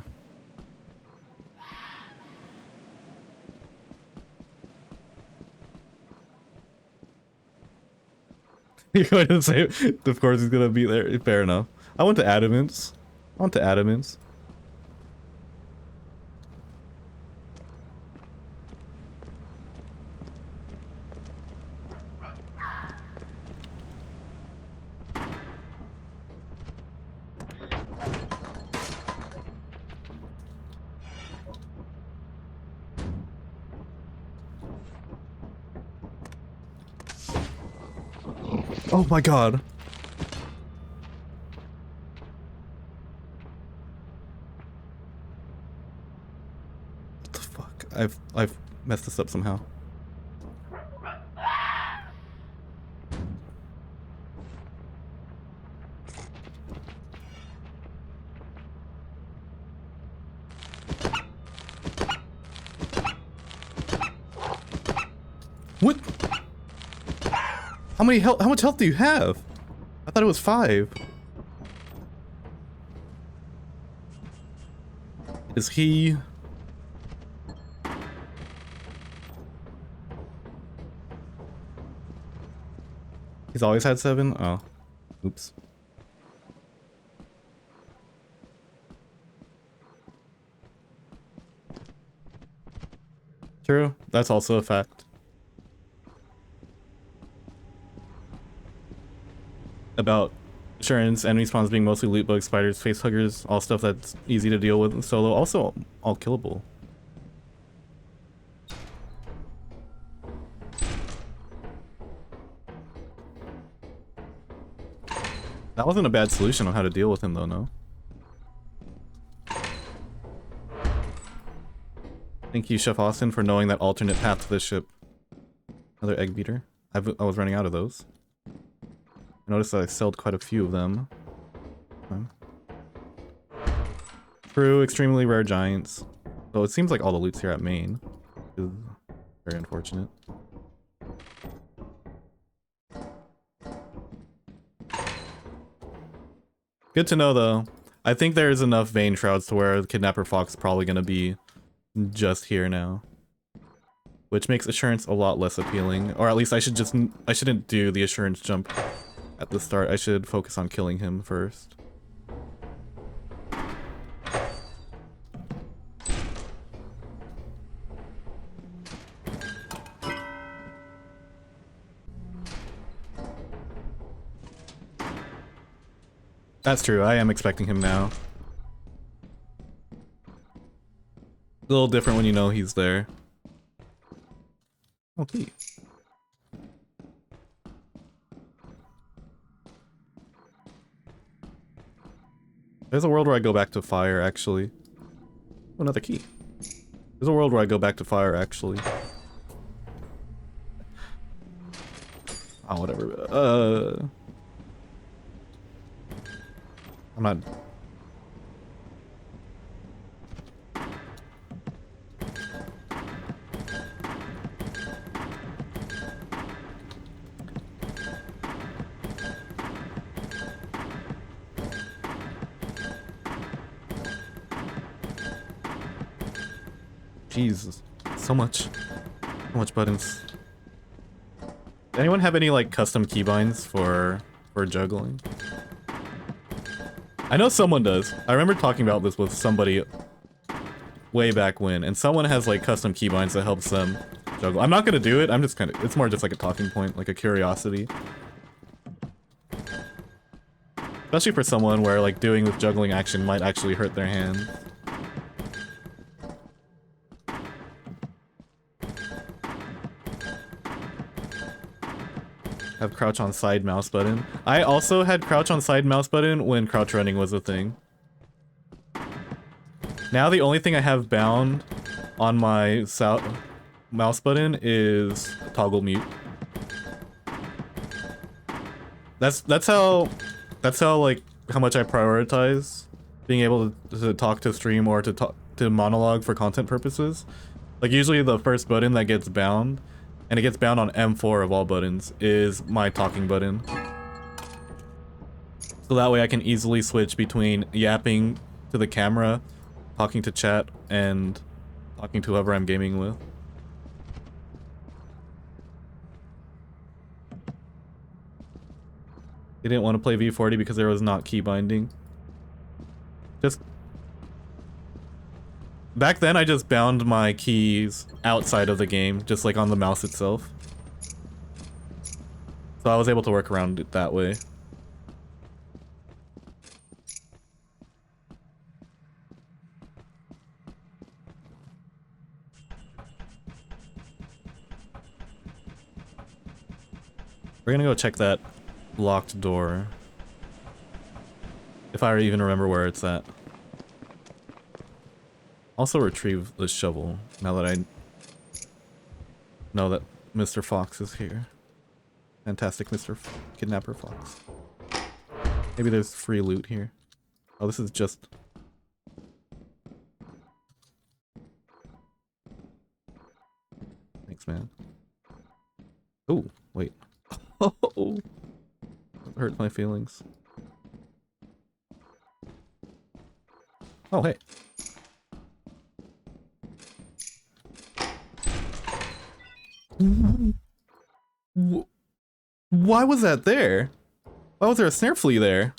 You're going to say, of course he's going to be there. Fair enough. I went to Adamance. Oh my god. What the fuck? I've messed this up somehow. What? How much health do you have? I thought it was 5. Is he... He's always had 7? Oh. Oops. True. That's also a fact. About Assurance, enemy spawns being mostly loot bugs, spiders, face huggers, all stuff that's easy to deal with in solo. Also, all killable. That wasn't a bad solution on how to deal with him though, no? Thank you, Chef Austin, for knowing that alternate path to this ship. Another egg beater. I was running out of those. I noticed that I sold quite a few of them. True, extremely rare giants. So it seems like all the loot's here at main. Which is very unfortunate. Good to know, though. I think there's enough vein shrouds to where the Kidnapper Fox is probably gonna be just here now. Which makes Assurance a lot less appealing. Or at least I shouldn't do the Assurance jump at the start. I should focus on killing him first. That's true, I am expecting him now. A little different when you know he's there. Okay. There's a world where I go back to fire, actually. Oh, another key. There's a world where I go back to fire, actually. Oh, whatever. I'm not... Jesus, so much buttons. Anyone have any like custom keybinds for juggling? I know someone does. I remember talking about this with somebody way back when, and someone has like custom keybinds that helps them juggle. I'm not gonna do it. I'm just kind of. It's more just like a talking point, like a curiosity. Especially for someone where like doing this juggling action might actually hurt their hand. Have crouch on side mouse button. I also had crouch on side mouse button when crouch running was a thing. Now the only thing I have bound on my mouse button is toggle mute. That's how like how much I prioritize being able to talk to stream or to monologue for content purposes. Like usually the first button that gets bound, and it gets bound on M4 of all buttons, is my talking button. So that way I can easily switch between yapping to the camera, talking to chat, and talking to whoever I'm gaming with. They didn't want to play V40 because there was not key binding. Just... Back then I just bound my keys outside of the game, just like on the mouse itself. So I was able to work around it that way. We're gonna go check that locked door. If I even remember where it's at. Also retrieve the shovel, now that I know that Mr. Fox is here. Fantastic Mr. Kidnapper Fox. Maybe there's free loot here. Oh, this is just... Thanks, man. Oh, wait. Oh, hurt my feelings. Oh, hey. Why was that there? Why was there a snare flea there?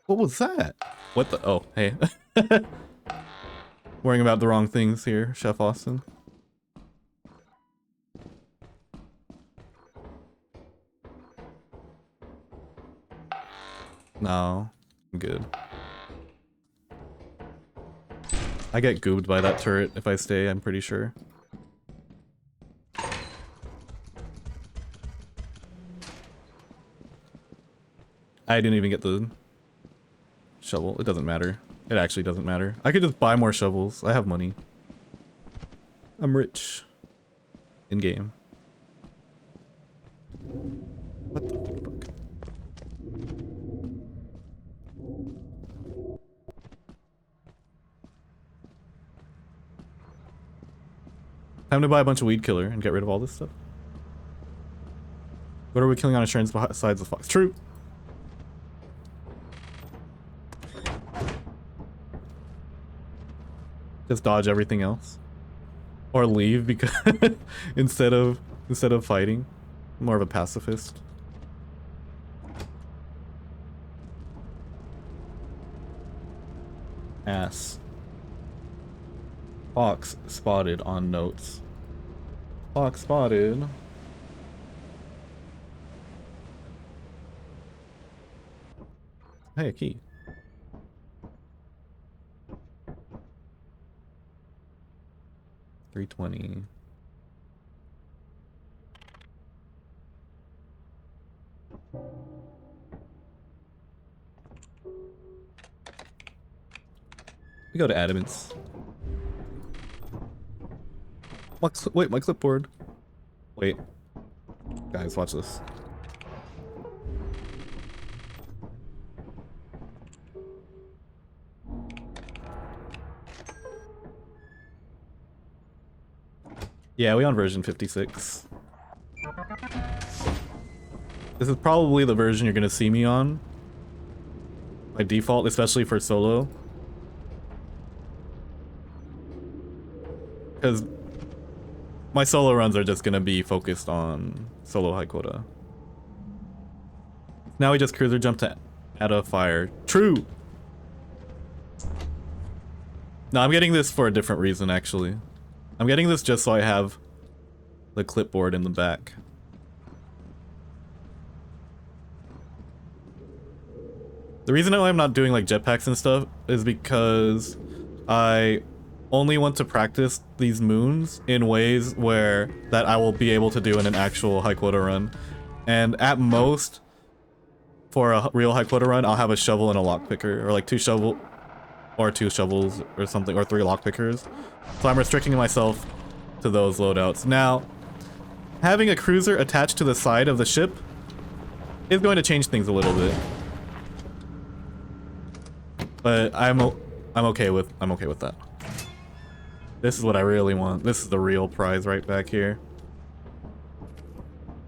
What was that? What the? Oh, hey. Worrying about the wrong things here, Chef Austin. No, I'm good. I get goobed by that turret if I stay, I'm pretty sure. I didn't even get the shovel. It doesn't matter. It actually doesn't matter. I could just buy more shovels. I have money. I'm rich. In game. What the fuck? Time to buy a bunch of weed killer and get rid of all this stuff. What are we killing on Assurance besides the fox? True. Just dodge everything else. Or leave because instead of fighting. More of a pacifist. Ass. Fox spotted on notes. Fox spotted. Hey, a key. $320. We go to Adamant's. Wait, my clipboard. Wait. Guys, watch this. Yeah, we on version 56. This is probably the version you're gonna see me on by default, especially for solo. Because my solo runs are just gonna be focused on solo high quota. Now we just cruiser jump to add a fire. True! No, I'm getting this for a different reason, actually. I'm getting this just so I have the clipboard in the back. The reason why I'm not doing like jetpacks and stuff is because I only want to practice these moons in ways where that I will be able to do in an actual high quota run. And at most, for a real high quota run, I'll have a shovel and a lockpicker, or like two shovels or something, or 3 lockpickers. So I'm restricting myself to those loadouts. Now, having a cruiser attached to the side of the ship is going to change things a little bit. But I'm okay with that. This is what I really want. This is the real prize right back here.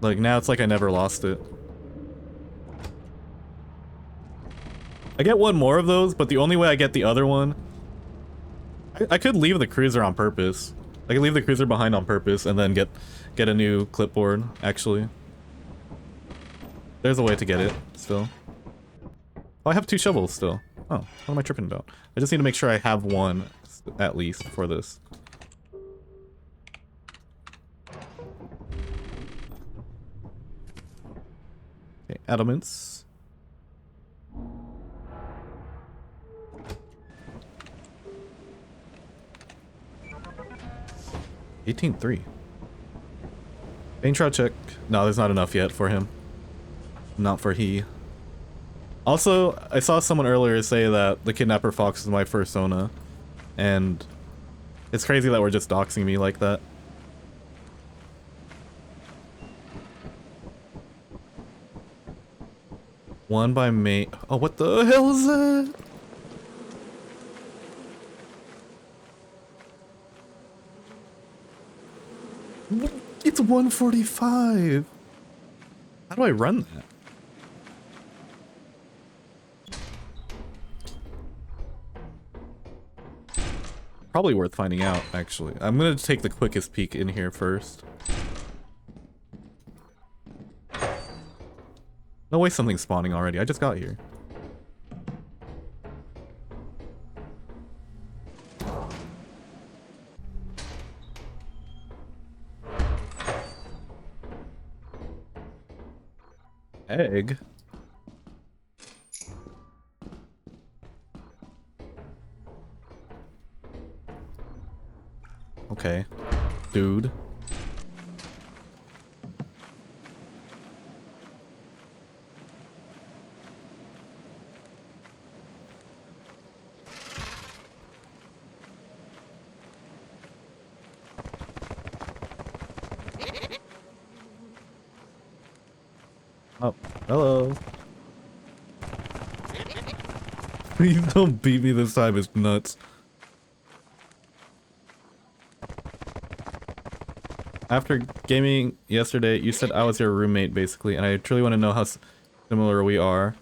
Like, now it's like I never lost it. I get one more of those, but the only way I get the other one... I could leave the cruiser on purpose. I could leave the cruiser behind on purpose and then get a new clipboard, actually. There's a way to get it, still. Oh, I have 2 shovels still. Oh, what am I tripping about? I just need to make sure I have one, at least, for this. Okay, Adamants. $18,300. Bane trout check. No, there's not enough yet for him. Not for he. Also, I saw someone earlier say that the Kidnapper Fox is my first Sona, and it's crazy that we're just doxing me like that. One by May. Oh, what the hell is that? It's 145. How do I run that? Probably worth finding out, actually. I'm gonna take the quickest peek in here first. No way something's spawning already. I just got here. Egg? Okay. Dude. Oh, hello. Please don't beat me this time, it's nuts. After gaming yesterday, you said I was your roommate, basically, and I truly want to know how similar we are.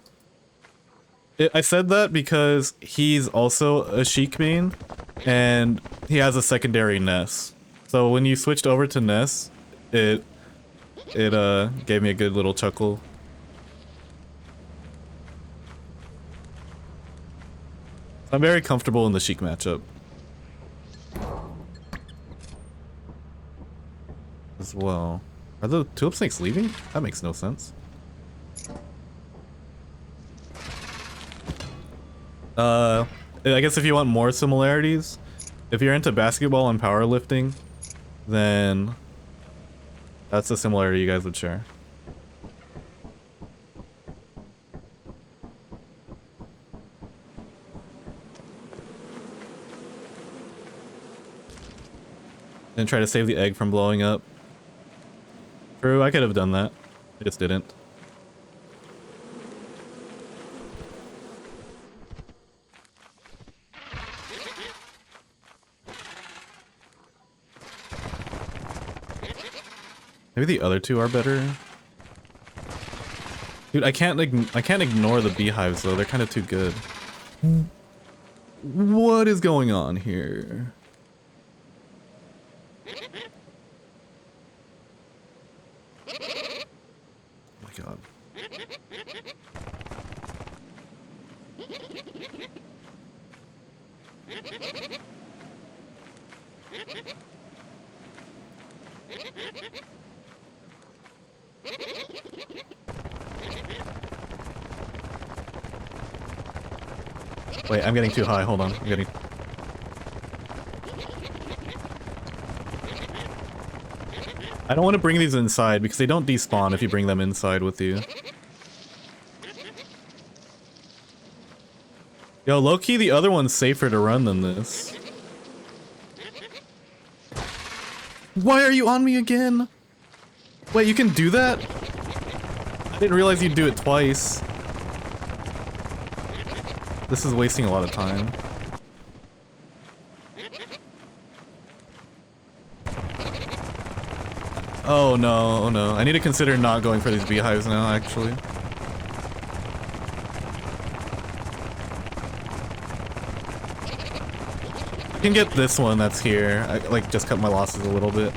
I said that because he's also a Sheik main, and he has a secondary nest. So when you switched over to Ness, it gave me a good little chuckle. I'm very comfortable in the Sheik matchup as well. Are the Tulip Snakes leaving? That makes no sense. I guess if you want more similarities, if you're into basketball and powerlifting, then that's a similarity you guys would share. And try to save the egg from blowing up. True, I could have done that. I just didn't. Maybe the other two are better. Dude, I can't ignore the beehives though. They're kind of too good. What is going on here? Oh my god. Wait, I'm getting too high. Hold on. I'm getting... I don't want to bring these inside because they don't despawn if you bring them inside with you. Yo, low-key, the other one's safer to run than this. Why are you on me again? Wait, you can do that? I didn't realize you'd do it twice. This is wasting a lot of time. Oh no, oh no. I need to consider not going for these beehives now, actually. I can get this one that's here. I like just cut my losses a little bit.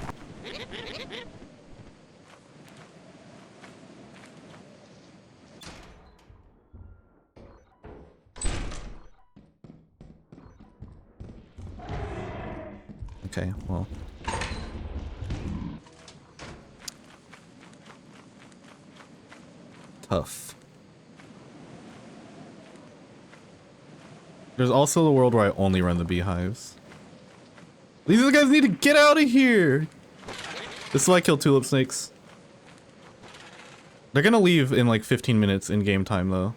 Okay, well. Tough. There's also the world where I only run the beehives. These guys need to get out of here! This is why I kill tulip snakes. They're gonna leave in like 15 minutes in game time though.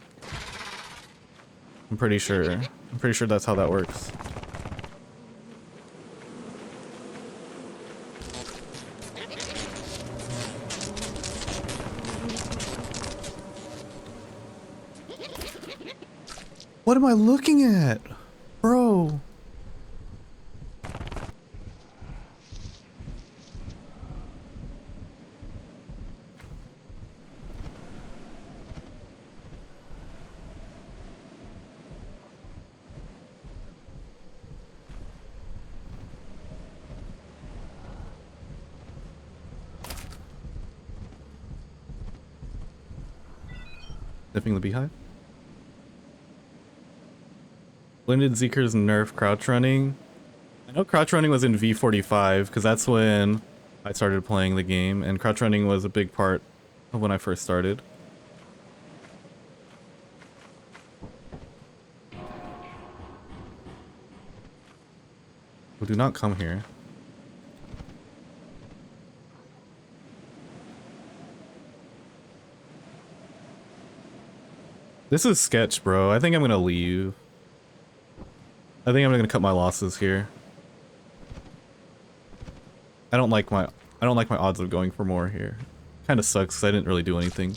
I'm pretty sure. I'm pretty sure that's how that works. What am I looking at? Bro. Sniffing the beehive? When did Zeekerss nerf crouch running? I know crouch running was in V45 because that's when I started playing the game, and crouch running was a big part of when I first started. Well, do not come here. This is sketch, bro. I think I'm gonna leave. I think I'm gonna cut my losses here. I don't like my odds of going for more here. Kind of sucks because I didn't really do anything.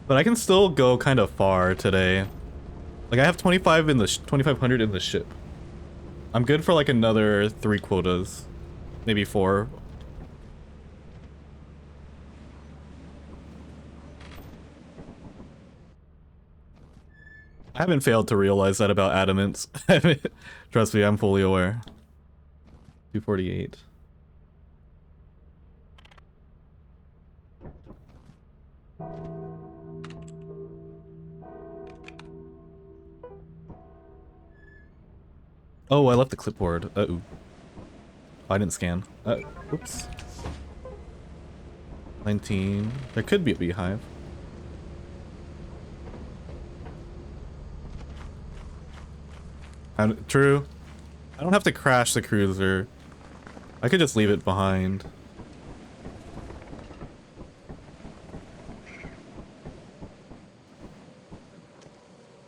But I can still go kind of far today. Like I have 25 in the 2500 in the ship. I'm good for like another 3 quotas, maybe 4. I haven't failed to realize that about Adamants. Trust me, I'm fully aware. 248. Oh, I left the clipboard. Uh-oh. I didn't scan. Oops. 19. There could be a beehive. True. I don't have to crash the cruiser. I could just leave it behind.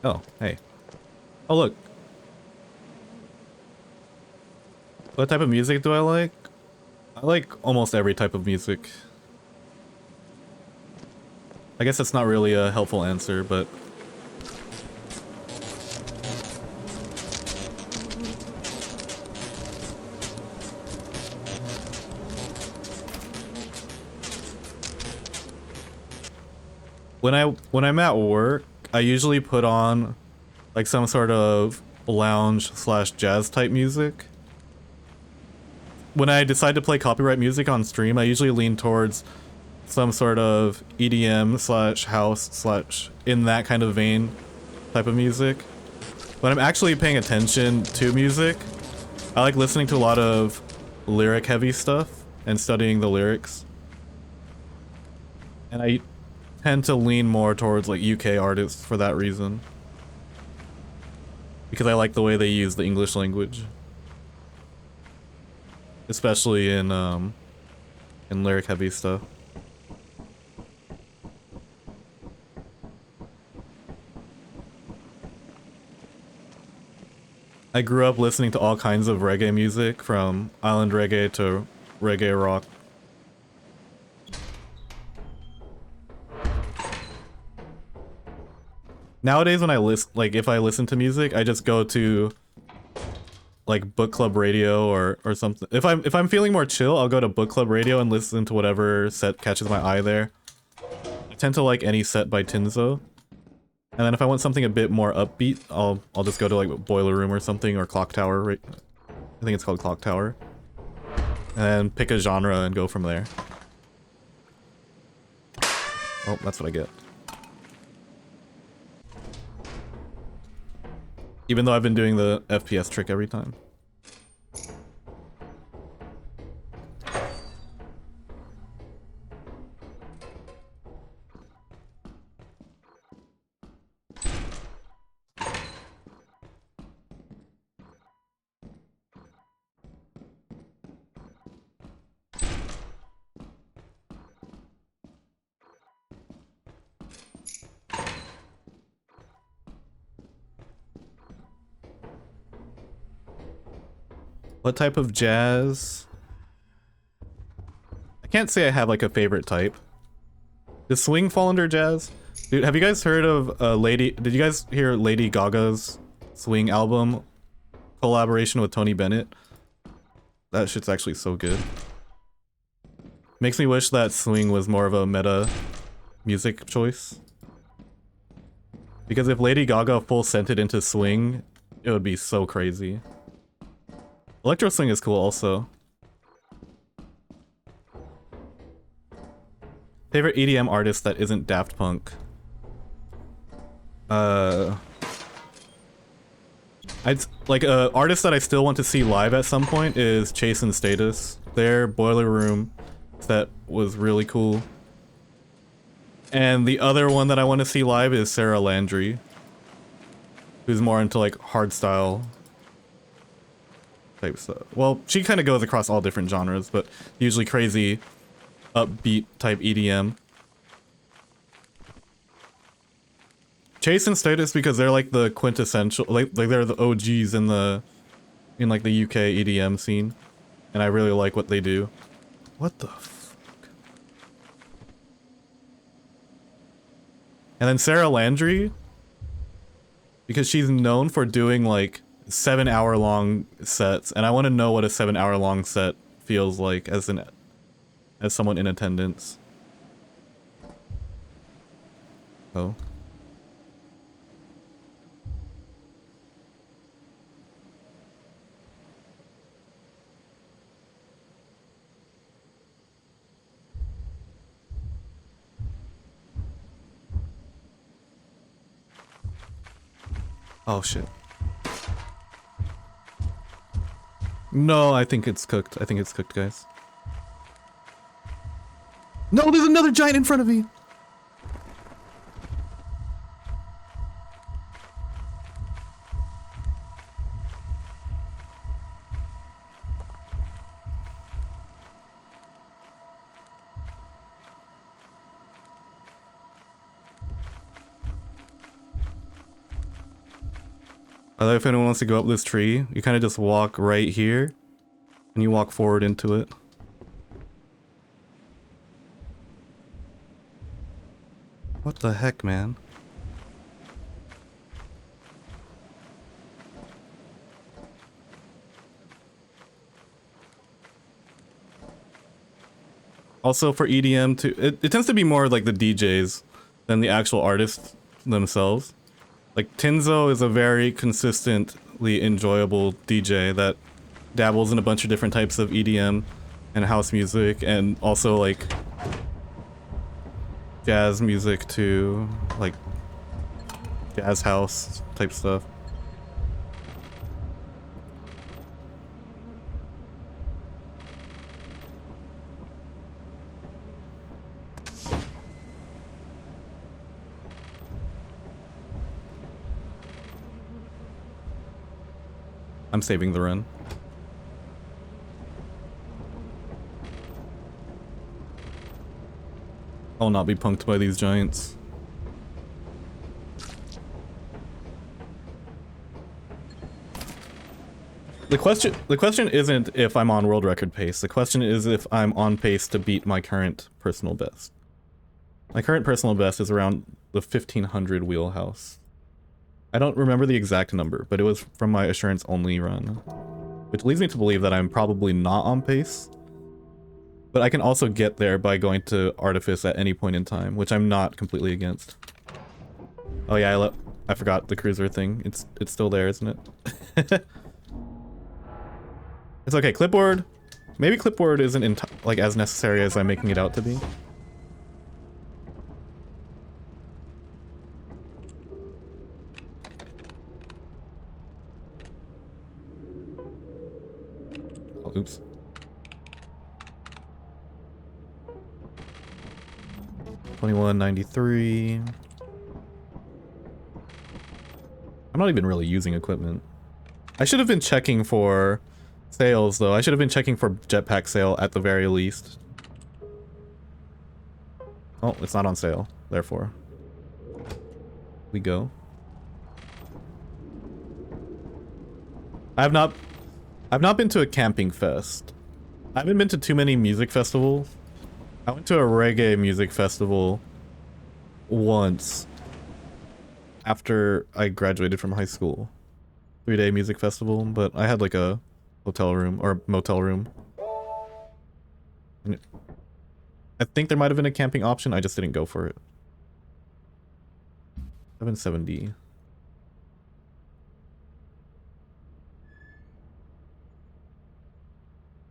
Oh, hey. Oh, look. What type of music do I like? I like almost every type of music. I guess that's not really a helpful answer, but... When I'm at work, I usually put on like some sort of lounge slash jazz type music. When I decide to play copyright music on stream, I usually lean towards some sort of EDM slash house slash in that kind of vein type of music. When I'm actually paying attention to music, I like listening to a lot of lyric heavy stuff and studying the lyrics. And I tend to lean more towards like UK artists for that reason. Because I like the way they use the English language. Especially in lyric heavy stuff. I grew up listening to all kinds of reggae music, from island reggae to reggae rock. Nowadays when I if I listen to music, I just go to like book club radio or something. If I'm feeling more chill, I'll go to book club radio and listen to whatever set catches my eye there. I tend to like any set by Tinzo. And then if I want something a bit more upbeat, I'll just go to like Boiler Room or something, or Clock Tower. I think it's called Clock Tower. And pick a genre and go from there. Oh, that's what I get. Even though I've been doing the FPS trick every time. What type of jazz? I can't say I have like a favorite type. Does swing fall under jazz? Dude, have you guys heard of did you guys hear Lady Gaga's Swing album collaboration with Tony Bennett? That shit's actually so good. Makes me wish that swing was more of a meta music choice. Because if Lady Gaga full sent it into swing, it would be so crazy. Electro swing is cool also. Favorite EDM artist that isn't Daft Punk? I'd like artist that I still want to see live at some point is Chase and Status. Their Boiler Room set was really cool. And the other one that I want to see live is Sarah Landry, who's more into like hardstyle type stuff. Well, she kind of goes across all different genres, but usually crazy upbeat type EDM. Chase and Status because they're like the quintessential, like they're the OGs in like the UK EDM scene, and I really like what they do. What the fuck? And then Sarah Landry, because she's known for doing like 7-hour-long sets, and I want to know what a 7-hour-long set feels like as someone in attendance. Oh. Oh shit. No, I think it's cooked. I think it's cooked, guys. No, there's another giant in front of me. If anyone wants to go up this tree, you kind of just walk right here and you walk forward into it. What the heck, man? Also for EDM too, it tends to be more like the DJs than the actual artists themselves. Like Tinzo is a very consistently enjoyable DJ that dabbles in a bunch of different types of EDM and house music and also like jazz music too, like jazz house type stuff. I'm saving the run. I'll not be punked by these giants. The question isn't if I'm on world record pace. The question is if I'm on pace to beat my current personal best. My current personal best is around the 1500 wheelhouse. I don't remember the exact number, but it was from my assurance only run. Which leads me to believe that I'm probably not on pace. But I can also get there by going to Artifice at any point in time, which I'm not completely against. Oh yeah, I forgot the cruiser thing. It's still there, isn't it? It's okay, clipboard. Maybe clipboard isn't like as necessary as I'm making it out to be. Oh, oops. $21.93. I'm not even really using equipment. I should have been checking for sales though. I should have been checking for jetpack sale at the very least. Oh, it's not on sale, therefore. We go. I've not been to a camping fest. I haven't been to too many music festivals. I went to a reggae music festival once after I graduated from high school. 3-day music festival, but I had like a hotel room or motel room. And I think there might have been a camping option, I just didn't go for it. 770.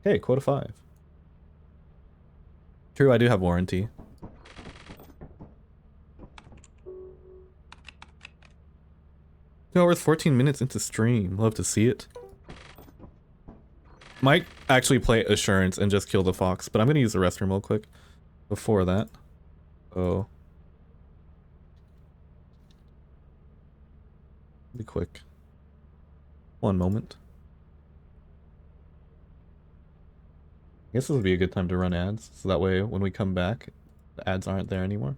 Hey, quota 5. True, I do have warranty. 2 hours, 14 minutes into stream. Love to see it. Might actually play Assurance and just kill the fox, but I'm gonna use the restroom real quick before that. Oh. Be quick. 1 moment. I guess this would be a good time to run ads, so that way when we come back, the ads aren't there anymore.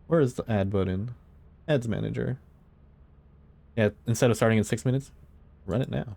Where is the ad button? Ads manager. Yeah, instead of starting in 6 minutes, run it now.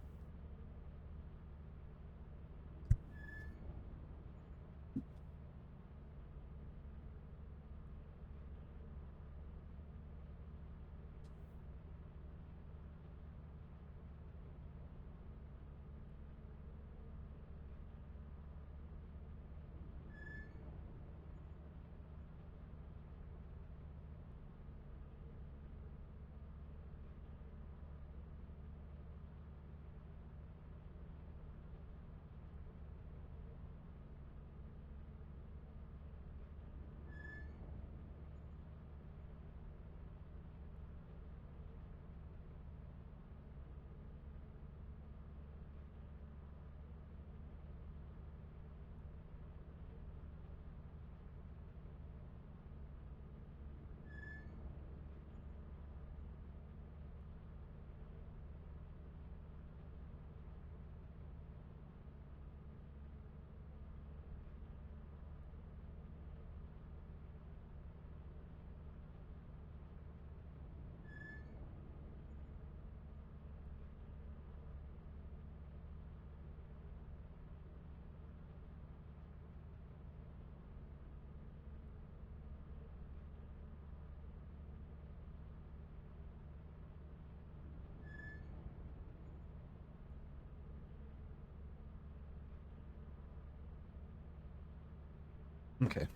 Okay.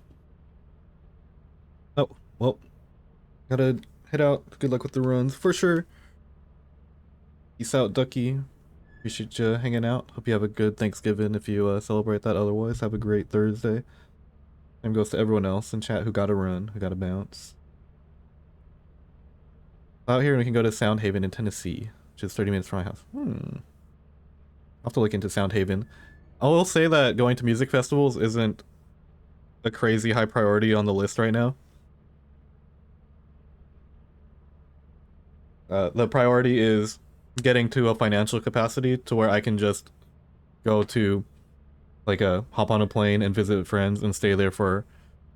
Oh, well, gotta head out. Good luck with the runs for sure. Peace out, Ducky. Appreciate you hanging out. Hope you have a good Thanksgiving if you celebrate that. Otherwise, have a great Thursday. Same goes to everyone else in chat who got a run, who got a bounce. Out here, we can go to Sound Haven in Tennessee, which is 30 minutes from my house. I'll have to look into Sound Haven. I will say that going to music festivals isn't a crazy high priority on the list right now. The priority is getting to a financial capacity to where I can just go to like hop on a plane and visit friends and stay there for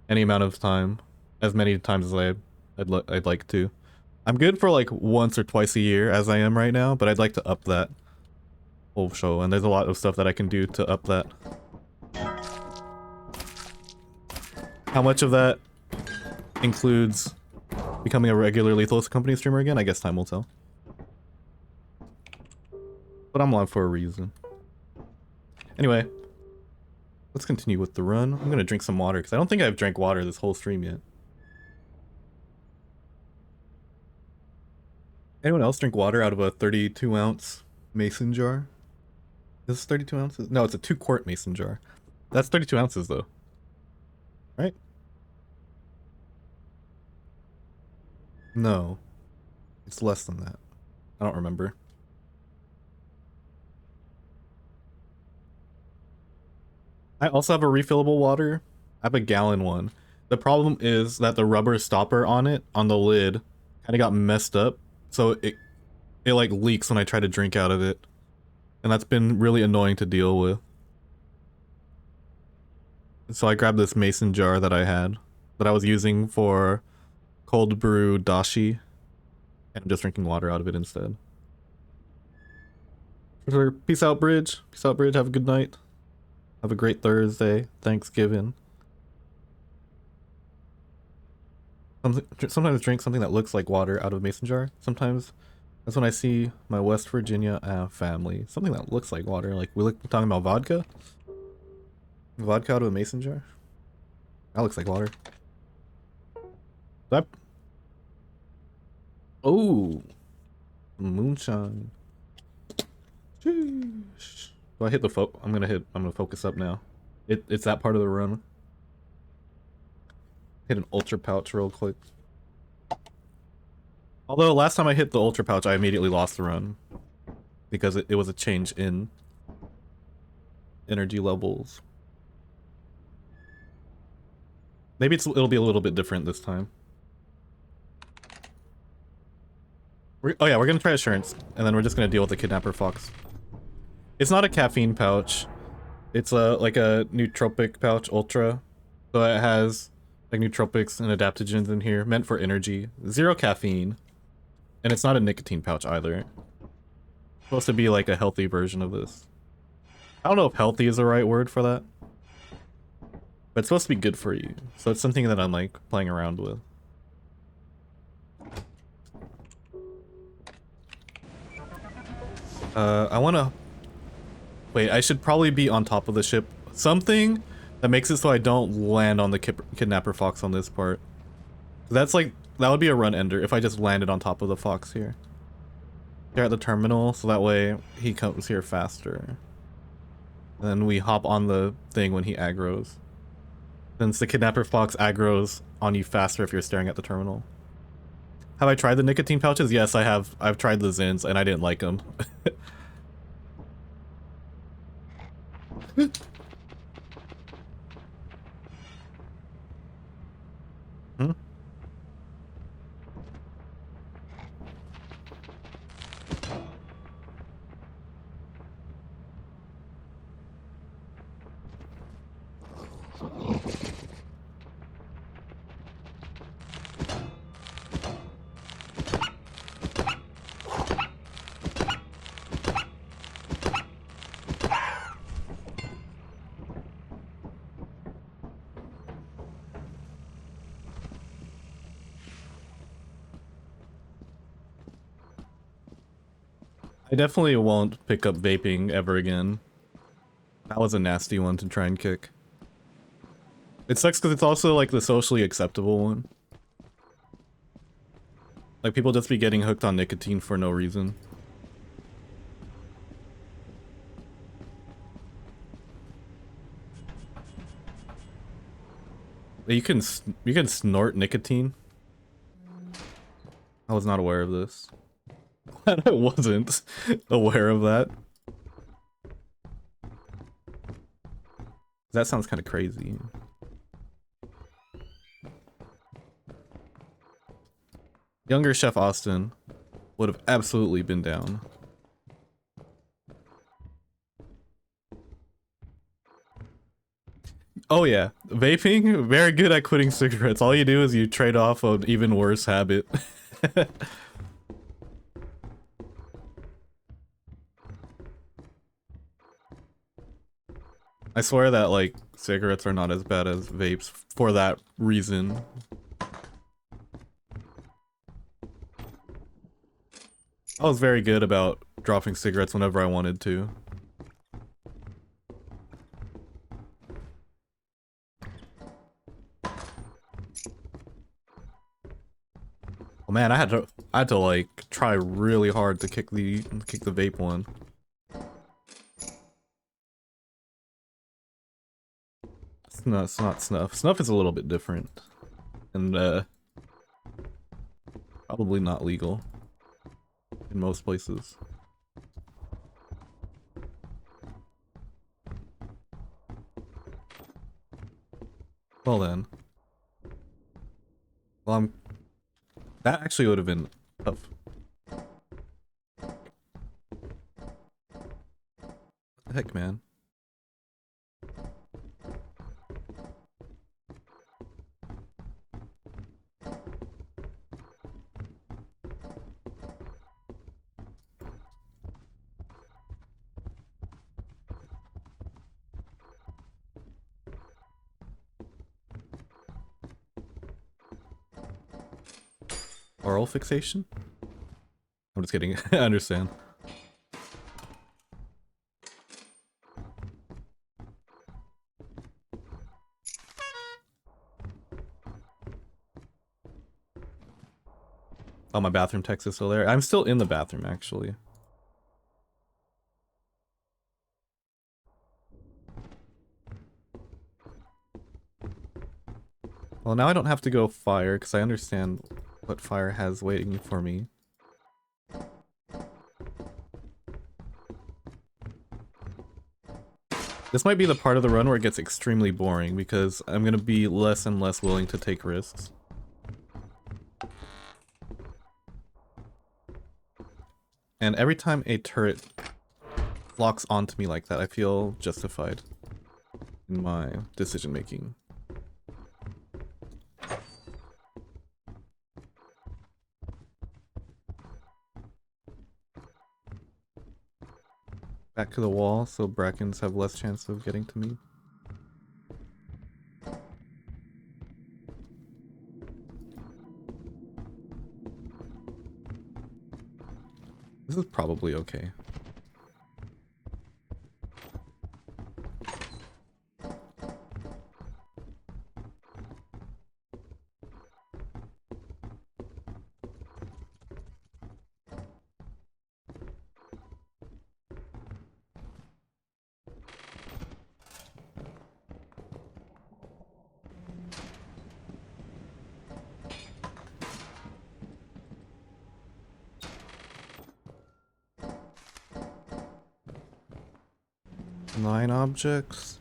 any amount of time, as many times as I'd like to. I'm good for like once or twice a year as I am right now, but I'd like to up that whole show, and there's a lot of stuff that I can do to up that. How much of that includes becoming a regular Lethal Company streamer again? I guess time will tell. But I'm live for a reason. Anyway, let's continue with the run. I'm gonna drink some water because I don't think I've drank water this whole stream yet. Anyone else drink water out of a 32-ounce mason jar? Is this 32 ounces? No, it's a 2-quart mason jar. That's 32 ounces though. Right? No. It's less than that. I don't remember. I also have a refillable water. I have a gallon one. The problem is that the rubber stopper on it, on the lid, kind of got messed up. So it like leaks when I try to drink out of it. And that's been really annoying to deal with. So I grabbed this mason jar that I had, that I was using for cold brew dashi. And I'm just drinking water out of it instead. Peace out, Bridge. Peace out, Bridge. Have a good night. Have a great Thursday. Thanksgiving. Sometimes drink something that looks like water out of a mason jar. Sometimes that's when I see my West Virginia family. Something that looks like water. Like we're talking about vodka. Vodka out of a mason jar. That looks like water. That. Oh, moonshine. Sheesh. Do I hit the I'm gonna focus up now. It's that part of the run. Hit an ultra pouch real quick. Although last time I hit the ultra pouch, I immediately lost the run because it was a change in energy levels. Maybe it'll be a little bit different this time. Oh yeah, we're gonna try assurance, and then we're just gonna deal with the kidnapper fox. It's not a caffeine pouch. It's like a nootropic pouch, ultra. So it has like nootropics and adaptogens in here, meant for energy. 0 caffeine. And it's not a nicotine pouch either. It's supposed to be like a healthy version of this. I don't know if healthy is the right word for that. But it's supposed to be good for you. So it's something that I'm like playing around with. I wanna... Wait, I should probably be on top of the ship. Something that makes it so I don't land on the kidnapper fox on this part. That's like... That would be a run ender if I just landed on top of the fox here. Here at the terminal, so that way he comes here faster. And then we hop on the thing when he aggroes. Since the kidnapper fox aggroes on you faster if you're staring at the terminal. Have I tried the nicotine pouches? Yes, I have. I've tried the Zins and I didn't like them. Hmm? I definitely won't pick up vaping ever again. That was a nasty one to try and kick. It sucks because it's also like the socially acceptable one. Like people just be getting hooked on nicotine for no reason. You can snort nicotine. I was not aware of this. Glad I wasn't aware of that. That sounds kind of crazy. Younger Chef Austin would have absolutely been down. Oh yeah, vaping, very good at quitting cigarettes. All you do is you trade off an even worse habit. I swear that like cigarettes are not as bad as vapes for that reason. I was very good about dropping cigarettes whenever I wanted to. Oh man, I had to like try really hard to kick the vape one. It's not snuff. Snuff is a little bit different. And probably not legal in most places. Well then. Well, that actually would have been tough. What the heck, man? Oral fixation? I'm just kidding. I understand. Oh, my bathroom text is still there. I'm still in the bathroom, actually. Well, now I don't have to go fire, because I understand what fire has waiting for me. This might be the part of the run where it gets extremely boring, because I'm going to be less and less willing to take risks. And every time a turret locks onto me like that, I feel justified in my decision making. Back to the wall so Brackens have less chance of getting to me. This is probably okay. Nine objects.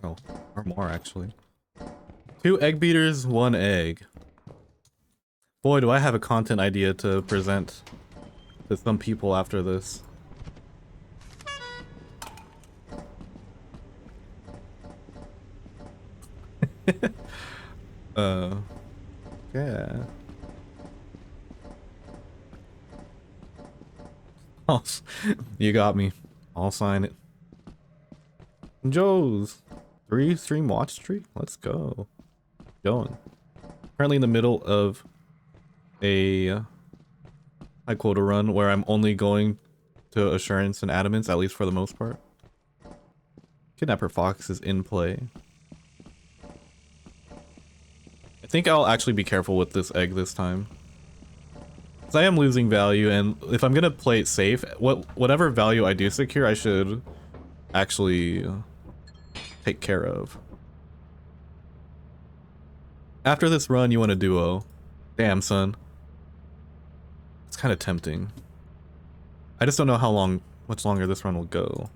Oh, or more actually. 2 egg beaters, 1 egg. Boy, do I have a content idea to present to some people after this. Yeah. Oh, you got me. I'll sign it. Joe's 3 stream watch streak. Let's go. Going. Currently in the middle of a high quota run where I'm only going to Assurance and Adamance, at least for the most part. Kidnapper Fox is in play. I think I'll actually be careful with this egg this time. Because I am losing value, and if I'm gonna play it safe, whatever value I do secure, I should actually take care of. After this run, you want a duo. Damn, son. It's kind of tempting. I just don't know how much longer this run will go.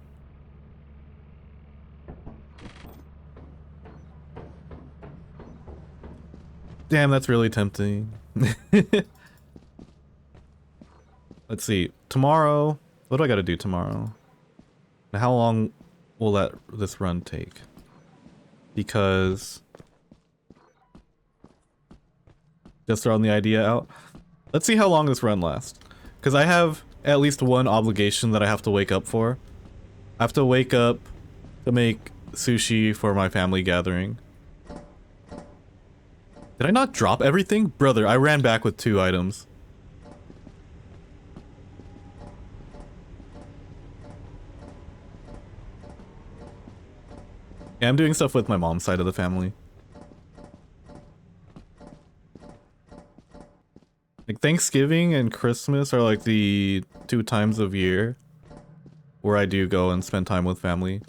Damn, that's really tempting. Let's see. Tomorrow, what do I gotta do tomorrow? And how long will this run take? Because just throwing the idea out. Let's see how long this run lasts. Because I have at least one obligation that I have to wake up for. I have to wake up to make sushi for my family gathering. Did I not drop everything? Brother, I ran back with 2 items. Yeah, I'm doing stuff with my mom's side of the family. Like Thanksgiving and Christmas are like the 2 times of year where I do go and spend time with family.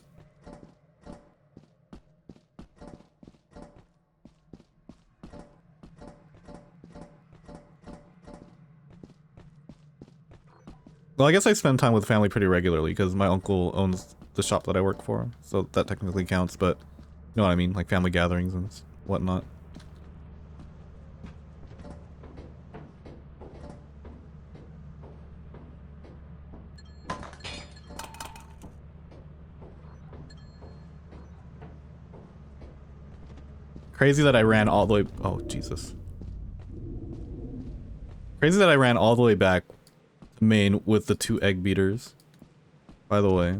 Well, I guess I spend time with family pretty regularly because my uncle owns the shop that I work for, so that technically counts, but you know what I mean, like family gatherings and whatnot. Crazy that I ran all the way... Oh, Jesus. Crazy that I ran all the way back to main with the 2 egg beaters, by the way.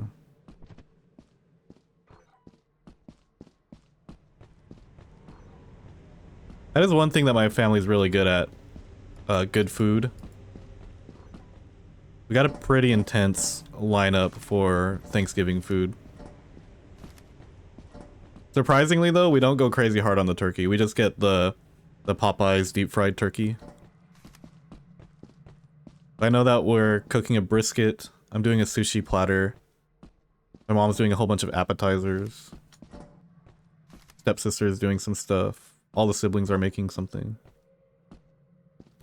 That is one thing that my family's really good at. Good food. We got a pretty intense lineup for Thanksgiving food. Surprisingly though, we don't go crazy hard on the turkey. We just get the Popeyes deep fried turkey. I know that we're cooking a brisket. I'm doing a sushi platter. My mom's doing a whole bunch of appetizers. Stepsister is doing some stuff. All the siblings are making something.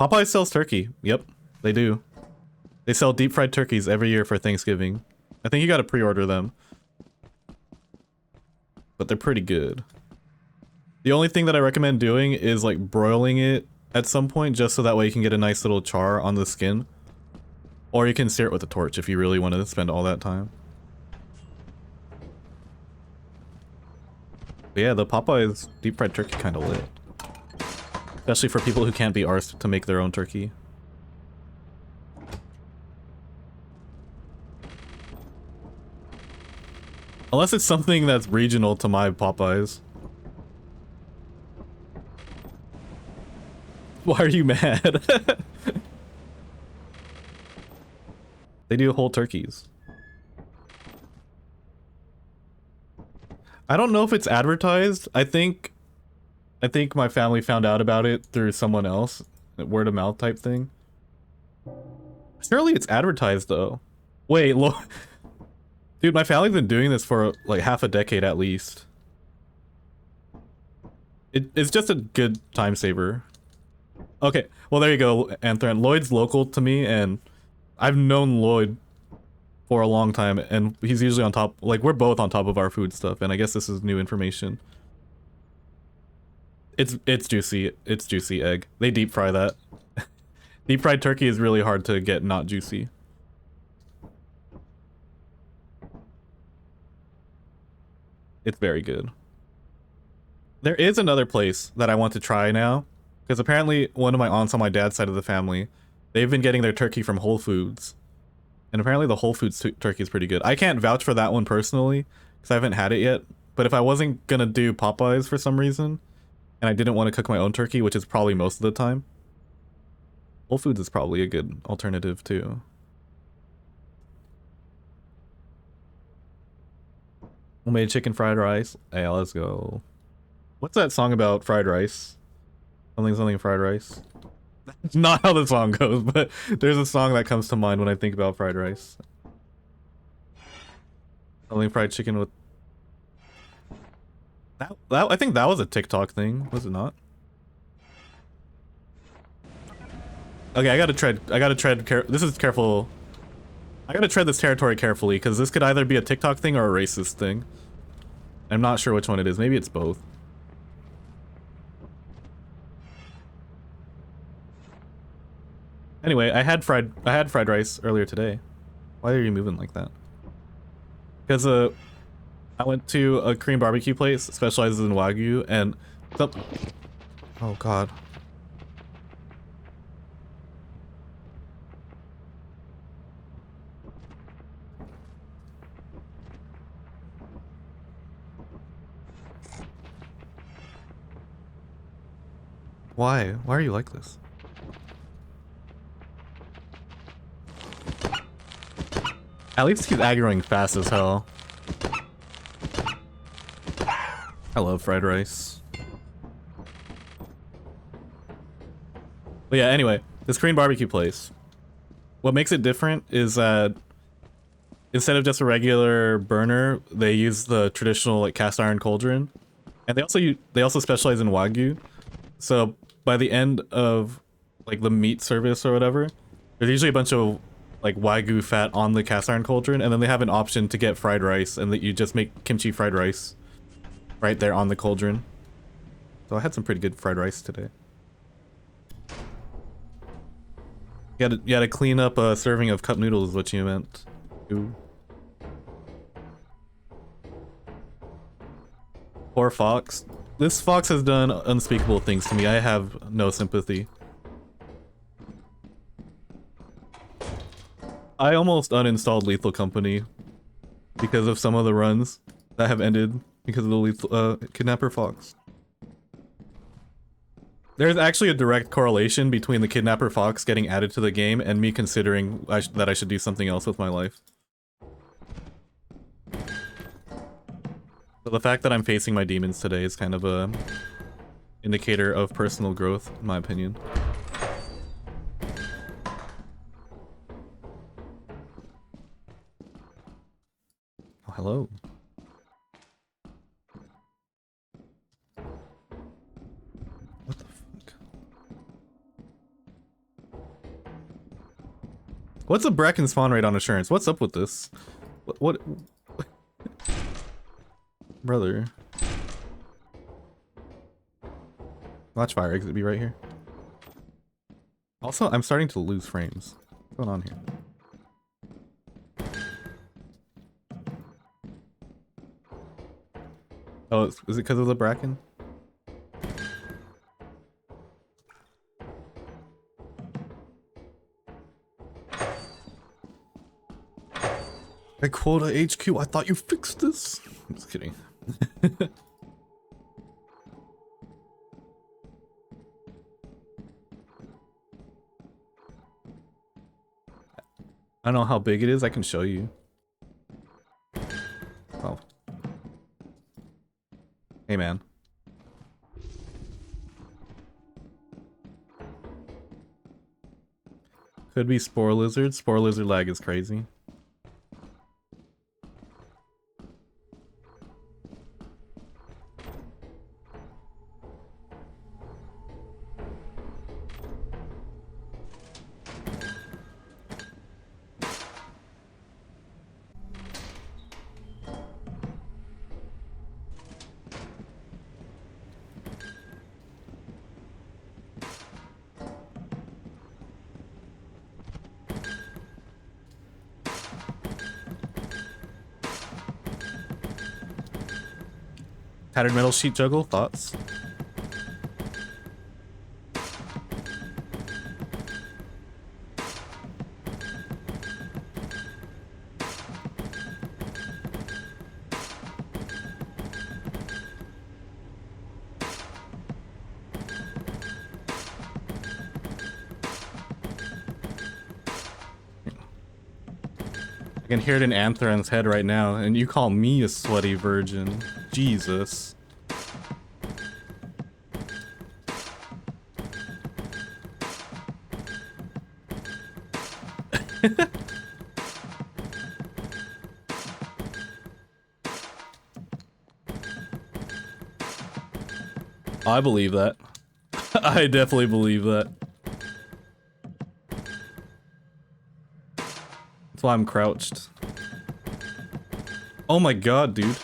Popeyes sells turkey. Yep, they do. They sell deep fried turkeys every year for Thanksgiving. I think you gotta pre-order them. But they're pretty good. The only thing that I recommend doing is like broiling it at some point, just so that way you can get a nice little char on the skin. Or you can sear it with a torch if you really want to spend all that time. But yeah, the Popeyes deep fried turkey kind of lit. Especially for people who can't be arsed to make their own turkey. Unless it's something that's regional to my Popeyes. Why are you mad? They do whole turkeys. I don't know if it's advertised. I think my family found out about it through someone else. Word of mouth type thing. Surely it's advertised though. Wait, look. Dude, my family's been doing this for like half a decade at least. It's just a good time saver. Okay, well there you go, Anthran. Lloyd's local to me, and I've known Lloyd for a long time, and he's usually on top, like we're both on top of our food stuff, and I guess this is new information. It's juicy. It's juicy egg. They deep fry that. Deep fried turkey is really hard to get not juicy. It's very good. There is another place that I want to try now, because apparently one of my aunts on my dad's side of the family, they've been getting their turkey from Whole Foods. And apparently the Whole Foods turkey is pretty good. I can't vouch for that one personally, because I haven't had it yet. But if I wasn't gonna do Popeyes for some reason, and I didn't want to cook my own turkey, which is probably most of the time, Whole Foods is probably a good alternative too. Homemade chicken fried rice. Hey, let's go. What's that song about fried rice? Something something fried rice. It's not how the song goes, but there's a song that comes to mind when I think about fried rice. Something fried chicken with that I think that was a TikTok thing, was it not? Okay, I gotta tread this is careful. I gotta tread this territory carefully, because this could either be a TikTok thing or a racist thing. I'm not sure which one it is. Maybe it's both. Anyway, I had fried rice earlier today. Why are you moving like that? Because I went to a Korean barbecue place that specializes in Wagyu, and oh god. Why? Why are you like this? At least he's aggroing fast as hell. I love fried rice. But yeah, anyway, this Korean barbecue place. What makes it different is that instead of just a regular burner, they use the traditional like cast iron cauldron, and they also specialize in Wagyu. So by the end of like the meat service or whatever, there's usually a bunch of like Wagyu fat on the cast iron cauldron, and then they have an option to get fried rice, and that you just make kimchi fried rice right there on the cauldron. So I had some pretty good fried rice today. You gotta clean up a serving of cup noodles is what you meant. Ooh. Poor fox. This fox has done unspeakable things to me. I have no sympathy. I almost uninstalled Lethal Company because of some of the runs that have ended because of the lethal kidnapper fox. There's actually a direct correlation between the kidnapper fox getting added to the game and me considering that I should do something else with my life. So the fact that I'm facing my demons today is kind of a indicator of personal growth, in my opinion. Oh, hello. What the fuck? What's a Bracken spawn rate on assurance? What's up with this? What? Brother. Watch fire exit be right here. Also, I'm starting to lose frames. What's going on here? Oh, is it because of the Bracken? Hey, Quota HQ, I thought you fixed this. I'm just kidding. I don't know how big it is, I can show you. Oh. Hey man. Could be Spore Lizard. Spore Lizard lag is crazy. Tattered metal sheet juggle, thoughts? can hear it in Anthran's head right now, and you call me a sweaty virgin. Jesus. I believe that. I definitely believe that. That's why I'm crouched. Oh my god, dude.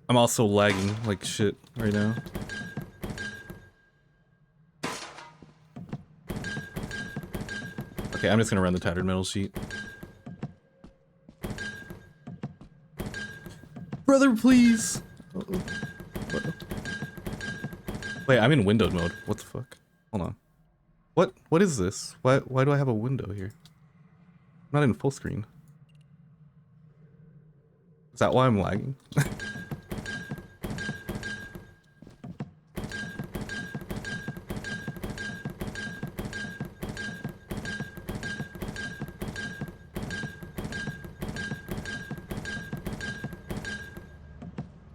I'm also lagging like shit right now. Okay, I'm just gonna run the tattered metal sheet. Brother, please! Uh-oh. Wait, I'm in windowed mode. What the fuck? Hold on. What is this? Why do I have a window here? I'm not in full screen. Is that why I'm lagging?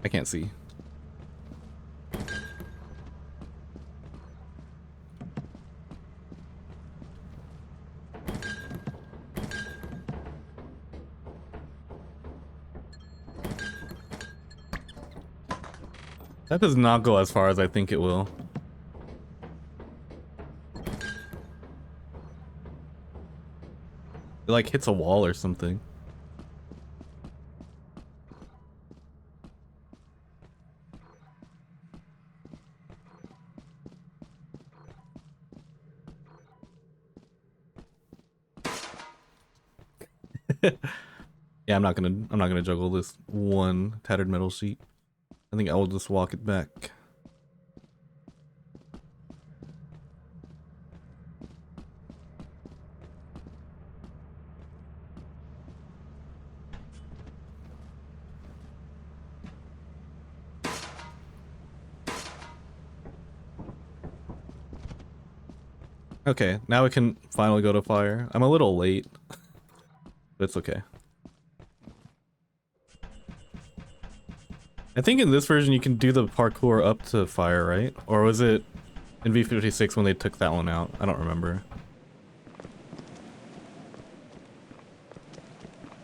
I can't see. That does not go as far as I think it will. It like hits a wall or something. Yeah, I'm not gonna juggle this one tattered metal sheet. I think I will just walk it back. Okay, now we can finally go to fire. I'm a little late, but it's okay. I think in this version you can do the parkour up to fire, right? Or was it in V56 when they took that one out? I don't remember.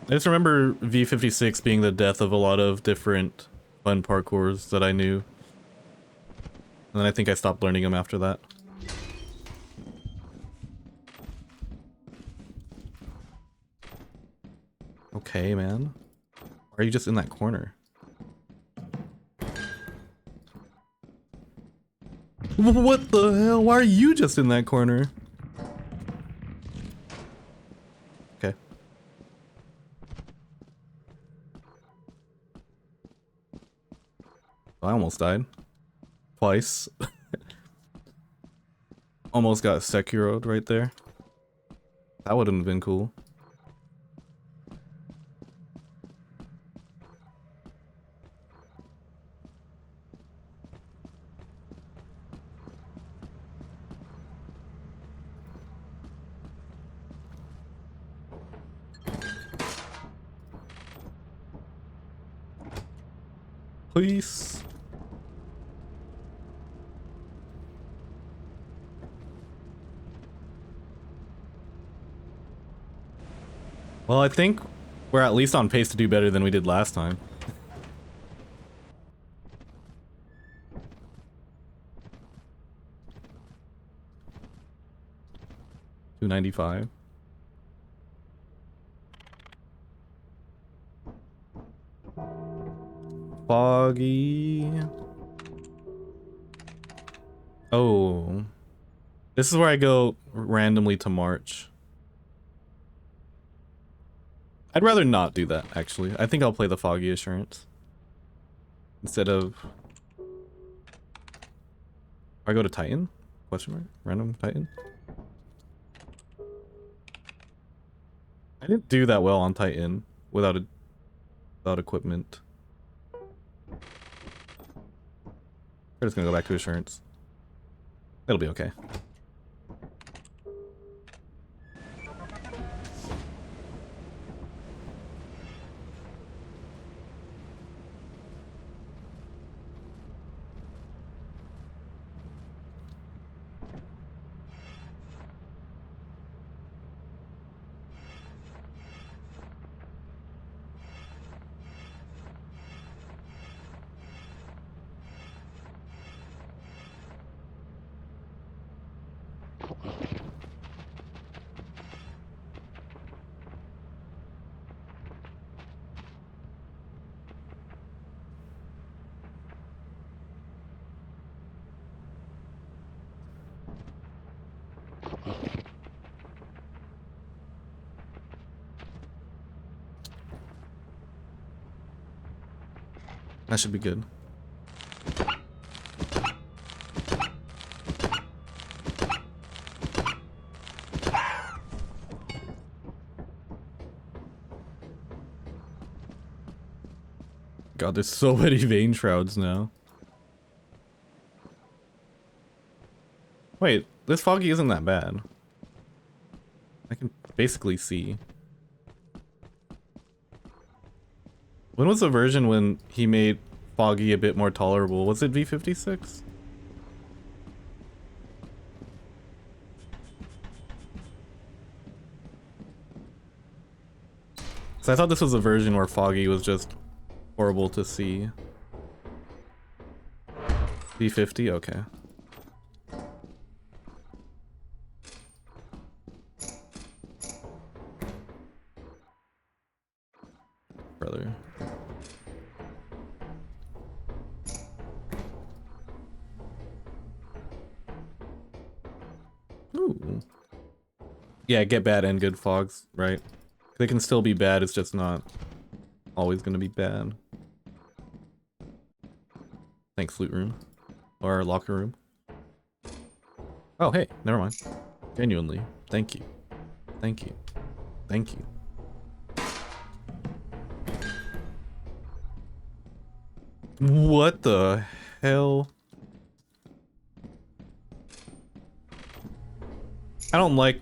I just remember V56 being the death of a lot of different fun parkours that I knew. And then I think I stopped learning them after that. Okay, man. Why are you just in that corner? What the hell? Why are you just in that corner? Okay. I almost died. Twice. Almost got Sekiro'd right there. That wouldn't have been cool. Please. Well, I think we're at least on pace to do better than we did last time. $295. Foggy. Oh. This is where I go randomly to March. I'd rather not do that, actually. I think I'll play the Foggy Assurance. Instead of... I go to Titan? Question mark? Random Titan? I didn't do that well on Titan without equipment. We're just gonna go back to Assurance. It'll be okay. That should be good. God, there's so many vein shrouds now. Wait, this foggy isn't that bad. I can basically see. When was the version when he made foggy a bit more tolerable? Was it V56? So I thought this was a version where foggy was just horrible to see. V50? Okay. Brother. Ooh. Yeah, get bad and good fogs, right? They can still be bad, it's just not always gonna be bad. Thanks, loot room. Or locker room. Oh, hey, never mind. Genuinely. Thank you. Thank you. Thank you. What the hell? I don't like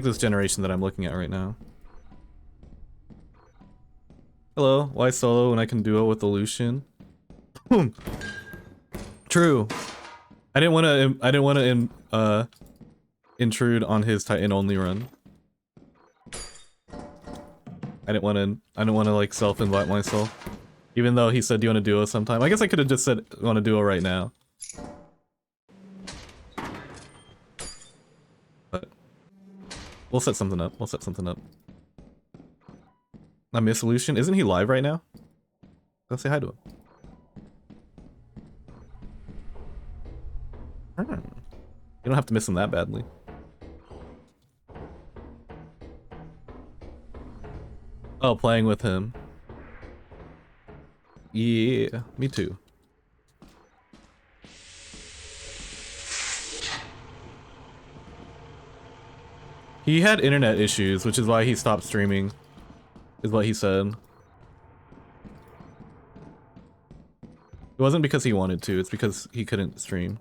this generation that I'm looking at right now. Hello, why solo when I can duo with the Lucian? True. I didn't want to intrude on his Titan only run. I didn't want to like self-invite myself. Even though he said, do you want to duo sometime? I guess I could have just said, I want to duo right now. But we'll set something up. We'll set something up. I miss Lucian. Isn't he live right now? Go say hi to him. You don't have to miss him that badly. Oh, playing with him. Yeah, me too. He had internet issues, which is why he stopped streaming, is what he said. It wasn't because he wanted to, it's because he couldn't stream.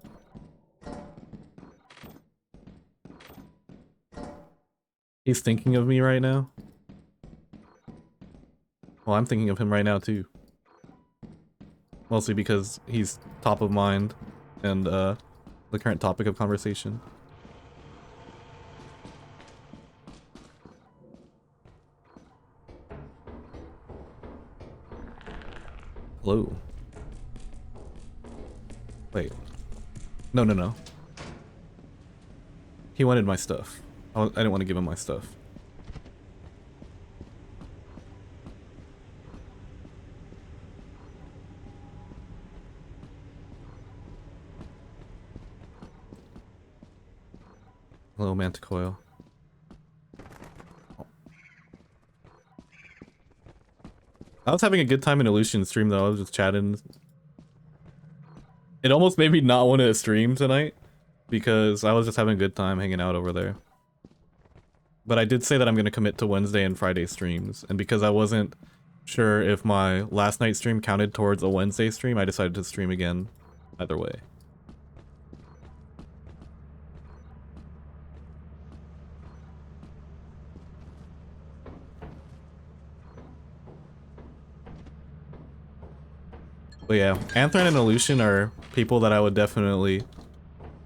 He's thinking of me right now. Well, I'm thinking of him right now too. Mostly because he's top of mind and the current topic of conversation. Hello. Wait. No, no, no. He wanted my stuff. I didn't want to give him my stuff. Hello, Manticoil. I was having a good time in Illusion stream though, I was just chatting. It almost made me not want to stream tonight, because I was just having a good time hanging out over there. But I did say that I'm going to commit to Wednesday and Friday streams, and because I wasn't sure if my last night stream counted towards a Wednesday stream, I decided to stream again either way. But yeah, Anthran and Illusion are people that I would definitely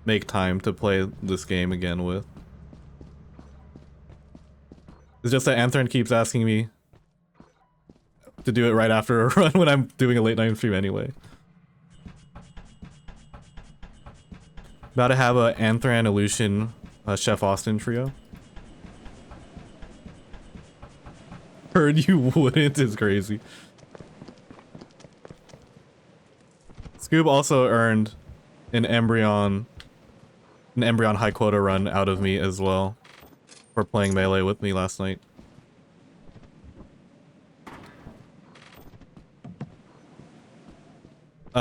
make time to play this game again with. It's just that Anthran keeps asking me to do it right after a run when I'm doing a late night stream anyway. About to have a Anthran, Illusion, Chef Austin trio. Heard you wouldn't is crazy. Scoob also earned an Embryon high quota run out of me as well for playing Melee with me last night.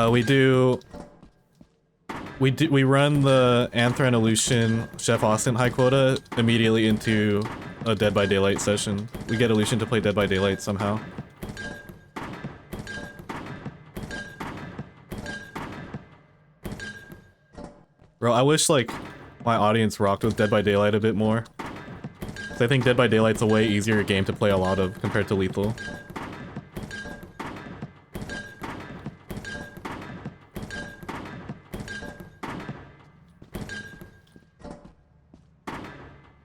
We run the Anthran, Illusion, Chef Austin high quota immediately into a Dead by Daylight session. We get Illusion to play Dead by Daylight somehow. Bro, I wish like my audience rocked with Dead by Daylight a bit more. 'Cause I think Dead by Daylight's a way easier game to play a lot of compared to Lethal.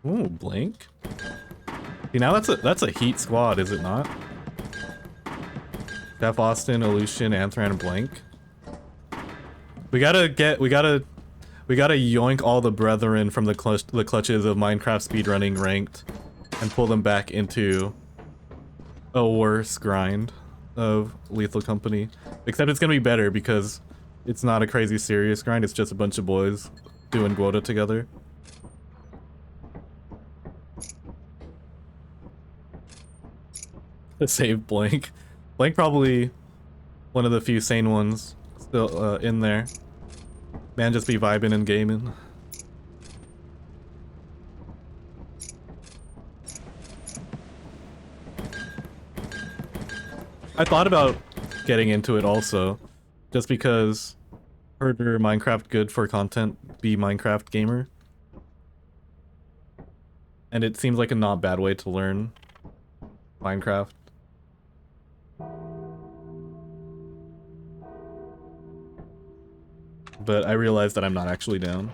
Ooh, Blink. See, now that's a heat squad, is it not? Chef Austin, Illusion, Anthran, Blink. We gotta yoink all the brethren from the clutches of Minecraft speedrunning ranked and pull them back into a worse grind of Lethal Company. Except it's gonna be better because it's not a crazy serious grind, it's just a bunch of boys doing Quota together. Save Blank. Blank probably one of the few sane ones still in there. Man just be vibing and gaming. I thought about getting into it also, just because Herder Minecraft good for content, be Minecraft gamer. And it seems like a not bad way to learn Minecraft. But I realized that I'm not actually down.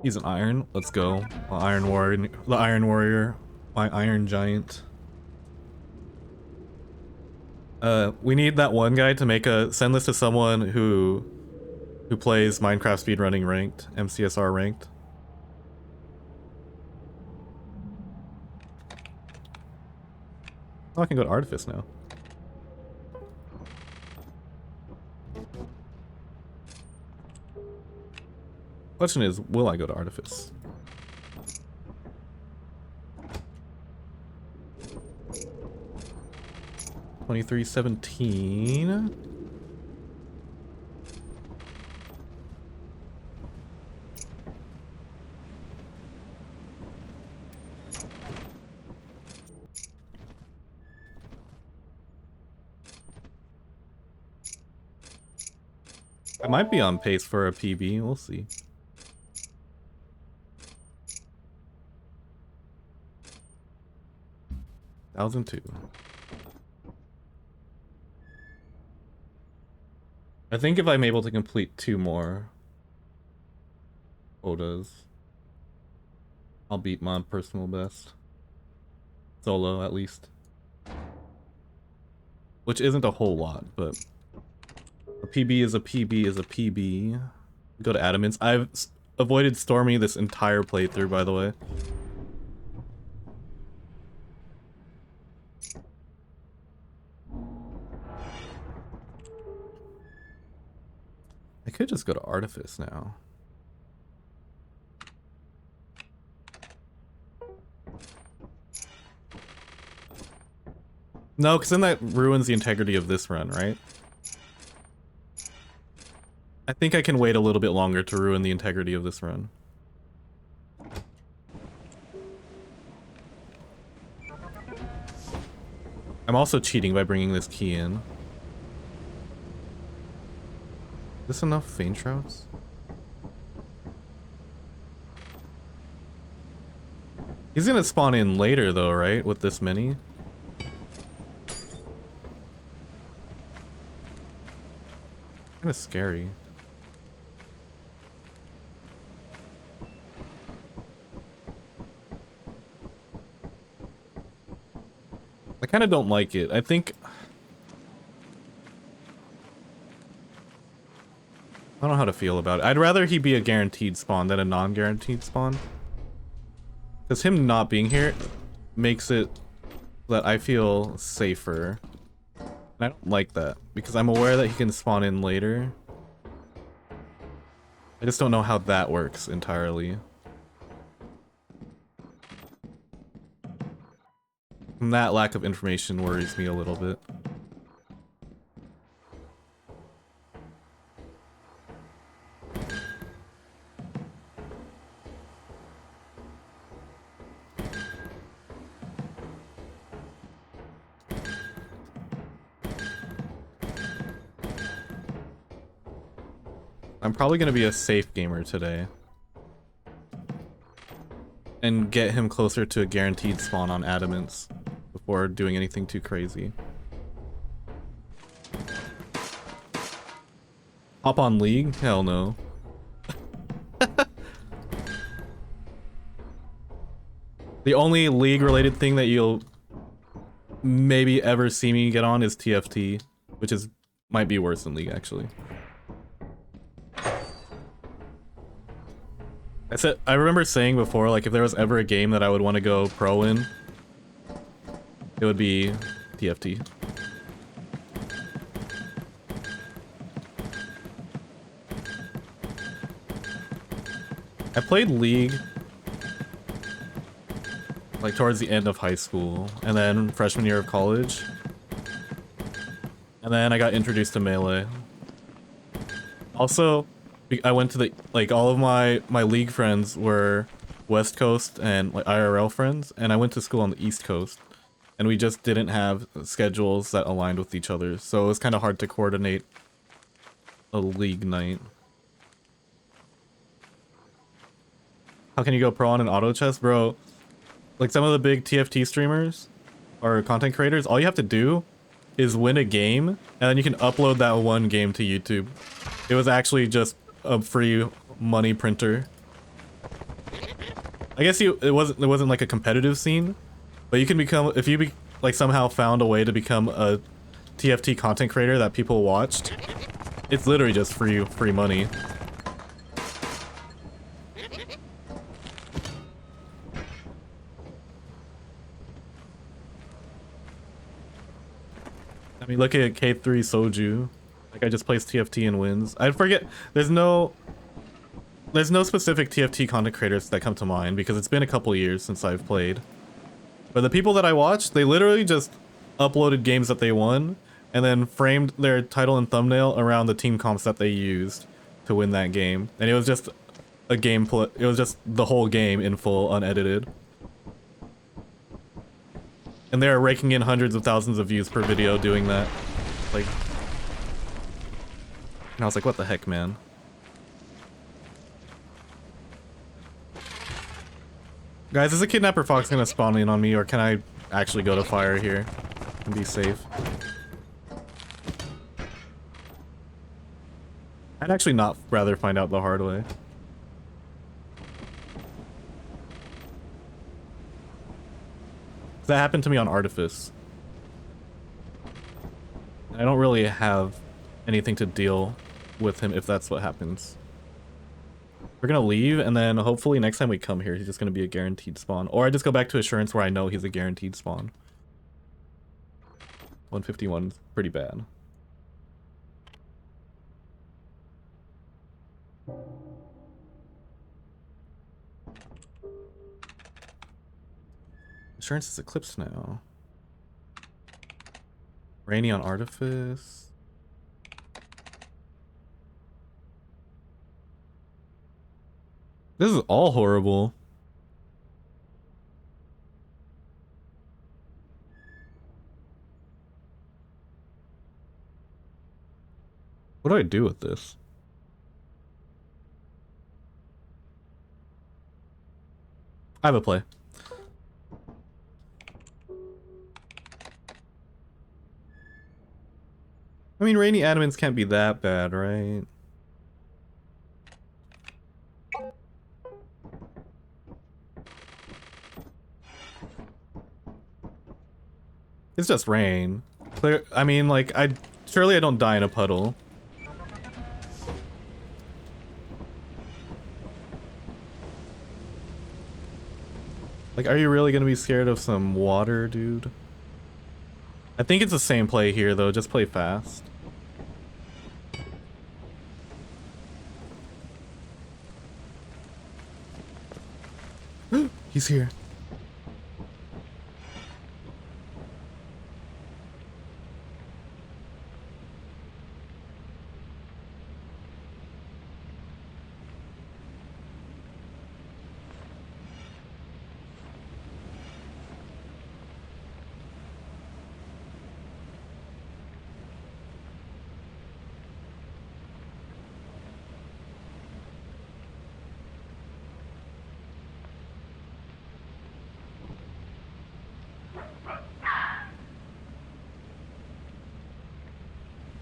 He's an iron. Let's go. The Iron Warrior, my Iron Giant. We need that one guy to make send this to someone who plays Minecraft speedrunning ranked, MCSR ranked. Oh, I can go to Artifice now. Question is, will I go to Artifice? $23.17. I might be on pace for a PB, we'll see. $1,002. I think if I'm able to complete 2 more quotas, I'll beat my personal best. Solo, at least. Which isn't a whole lot, but a PB is a PB is a PB. Go to Adamance. I've avoided Stormy this entire playthrough, by the way. I could just go to Artifice now. No, because then that ruins the integrity of this run, right? I think I can wait a little bit longer to ruin the integrity of this run. I'm also cheating by bringing this key in. Is this enough Feint Shrouds? He's gonna spawn in later though, right? With this many? Kinda scary. I kinda don't like it. I think... I don't know how to feel about it. I'd rather he be a guaranteed spawn than a non-guaranteed spawn. Because him not being here makes it that I feel safer. And I don't like that, because I'm aware that he can spawn in later. I just don't know how that works entirely. And that lack of information worries me a little bit. I'm probably gonna be a safe gamer today. And get him closer to a guaranteed spawn on Adamants before doing anything too crazy. Hop on League? Hell no. The only League related thing that you'll maybe ever see me get on is TFT, which is might be worse than League actually. I remember saying before, like, if there was ever a game that I would want to go pro in, it would be TFT. I played League like towards the end of high school and then freshman year of college. And then I got introduced to Melee. Also, I went to the, like, all of my League friends were West Coast and like IRL friends, and I went to school on the East Coast, and we just didn't have schedules that aligned with each other, so it was kind of hard to coordinate a League night. How can you go pro on an auto chess? Bro, like some of the big TFT streamers or content creators, all you have to do is win a game, and then you can upload that one game to YouTube. It was actually just a free money printer. I guess it wasn't like a competitive scene, but you can become, if you like somehow found a way to become a TFT content creator that people watched, it's literally just free money. I mean, look at K3 Soju. Like, I just plays TFT and wins. I forget, there's no specific TFT content creators that come to mind because it's been a couple years since I've played. But the people that I watched, they literally just uploaded games that they won and then framed their title and thumbnail around the team comps that they used to win that game. And it was just a gameplay, it was just the whole game in full, unedited. And they're raking in hundreds of thousands of views per video doing that. Like, and I was like, what the heck, man? Guys, is a Kidnapper Fox gonna spawn in on me, or can I actually go to fire here and be safe? I'd actually not rather find out the hard way. That happened to me on Artifice. I don't really have anything to deal with him if that's what happens. We're gonna leave, and then hopefully next time we come here, he's just gonna be a guaranteed spawn. Or I just go back to Assurance where I know he's a guaranteed spawn. 151 is pretty bad. Assurance is Eclipse now. Rainy on Artifice. This is all horrible. What do I do with this? I have a play. I mean, rainy adamants can't be that bad, right? It's just rain. Clear. I mean, like, surely I don't die in a puddle. Like, are you really gonna be scared of some water, dude? I think it's the same play here, though. Just play fast. He's here.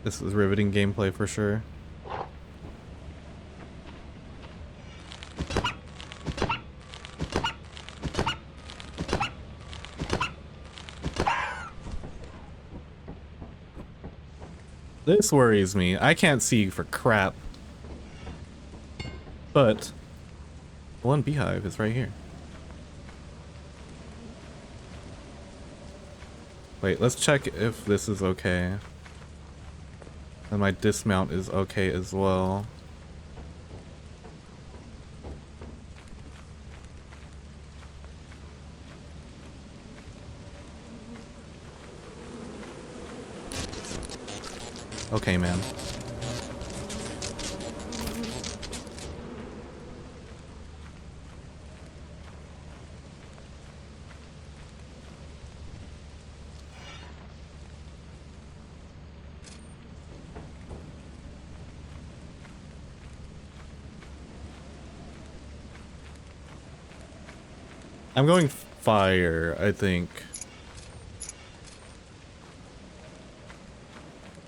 This is riveting gameplay for sure. This worries me. I can't see for crap. But one beehive is right here. Wait, let's check if this is okay. And my dismount is okay as well. Okay, man. I'm going fire, I think.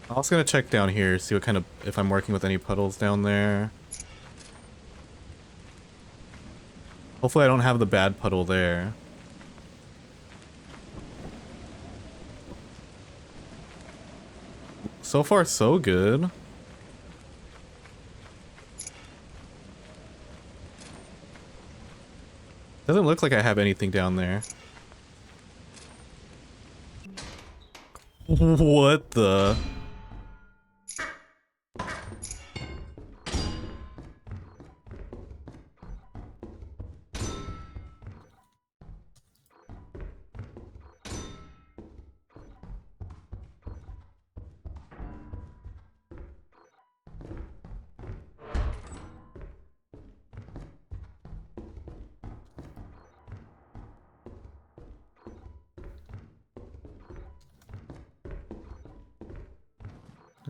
I'm also gonna check down here, see what kind of, if I'm working with any puddles down there. Hopefully I don't have the bad puddle there. So far, so good. Doesn't look like I have anything down there. What the?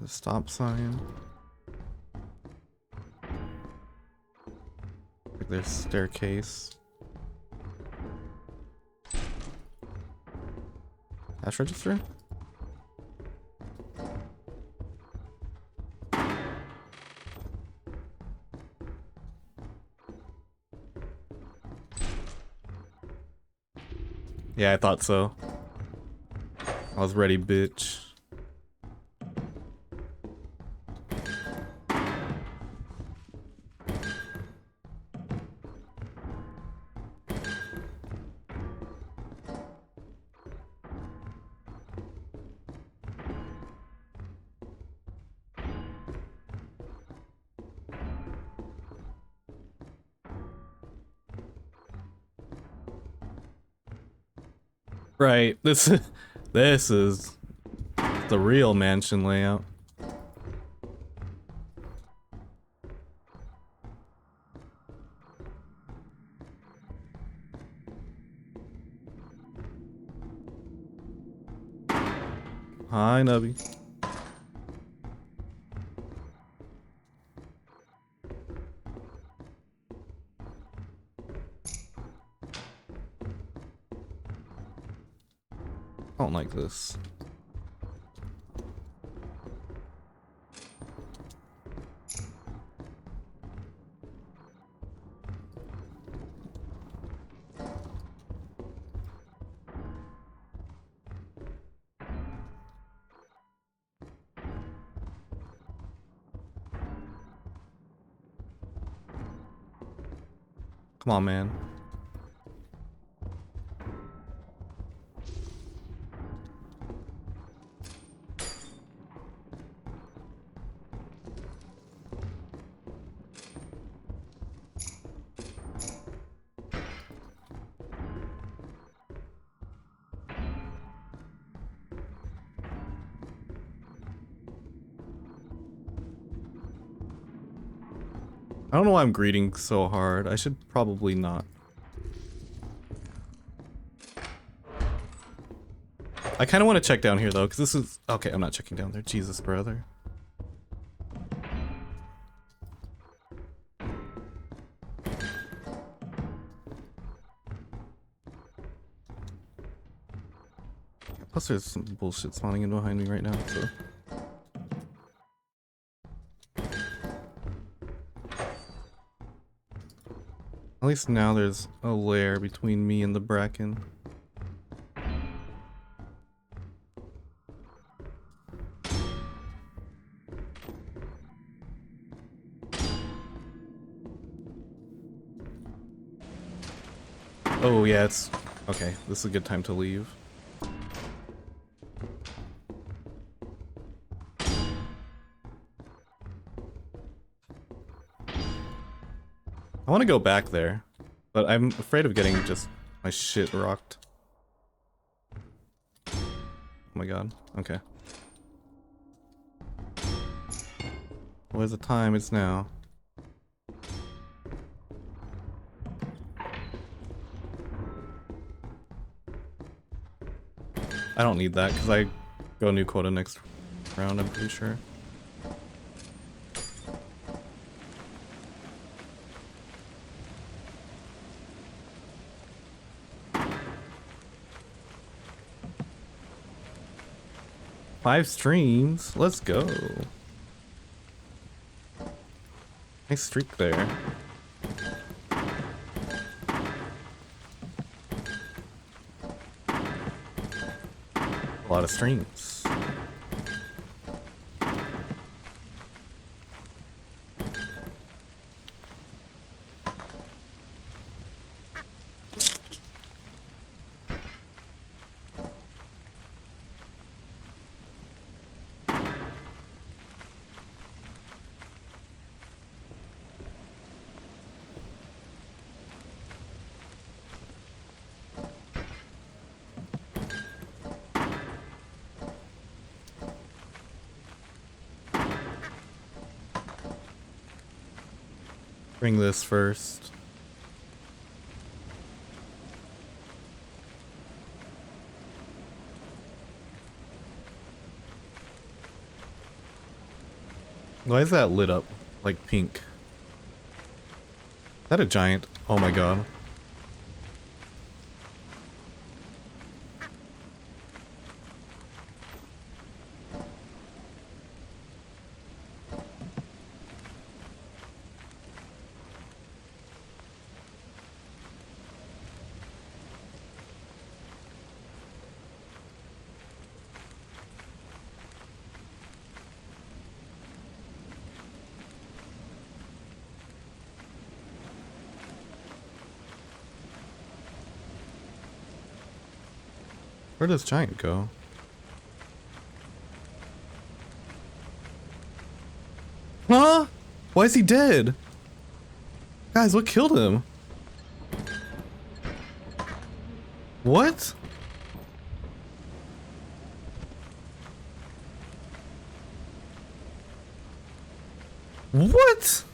The stop sign. There's staircase. Cash register? Yeah, I thought so. I was ready, bitch. Right, this is the real mansion layout. Hi, Nubby. I don't like this. Come on, man. I don't know why I'm greeting so hard. I should probably not. I kind of want to check down here though, because this is... Okay, I'm not checking down there. Jesus, brother. Plus there's some bullshit spawning in behind me right now, so... At least now there's a layer between me and the bracken. Oh yeah, it's... Okay, this is a good time to leave. I want to go back there, but I'm afraid of getting just my shit rocked. Oh my god, okay. Where's the time? It's now. I don't need that, because I go new quota next round, I'm pretty sure. Five streams, let's go. Nice streak there. A lot of streams. Bring this first. Why is that lit up like pink? Is that a giant? Oh my god. Where does giant go? Huh? Why is he dead? Guys, what killed him? What? What?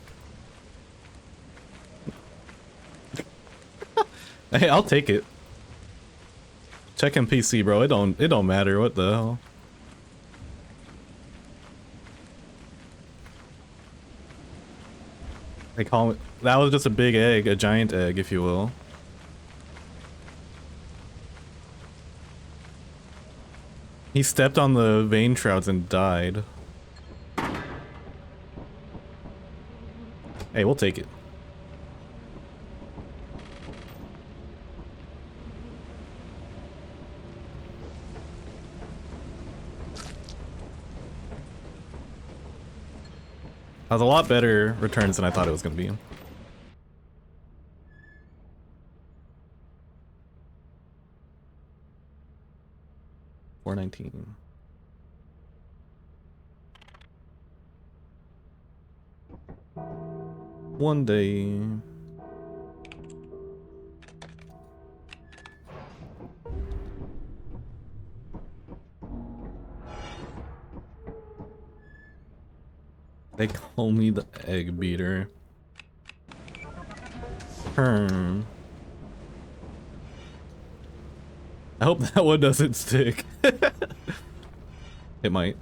Hey, I'll take it. Check NPC, bro. It don't matter. What the hell? They call it. That was just a big egg, a giant egg, if you will. He stepped on the vein shrouds and died. Hey, we'll take it. That was a lot better returns than I thought it was going to be. 419. One day. They call me the egg beater. I hope that one doesn't stick. It might.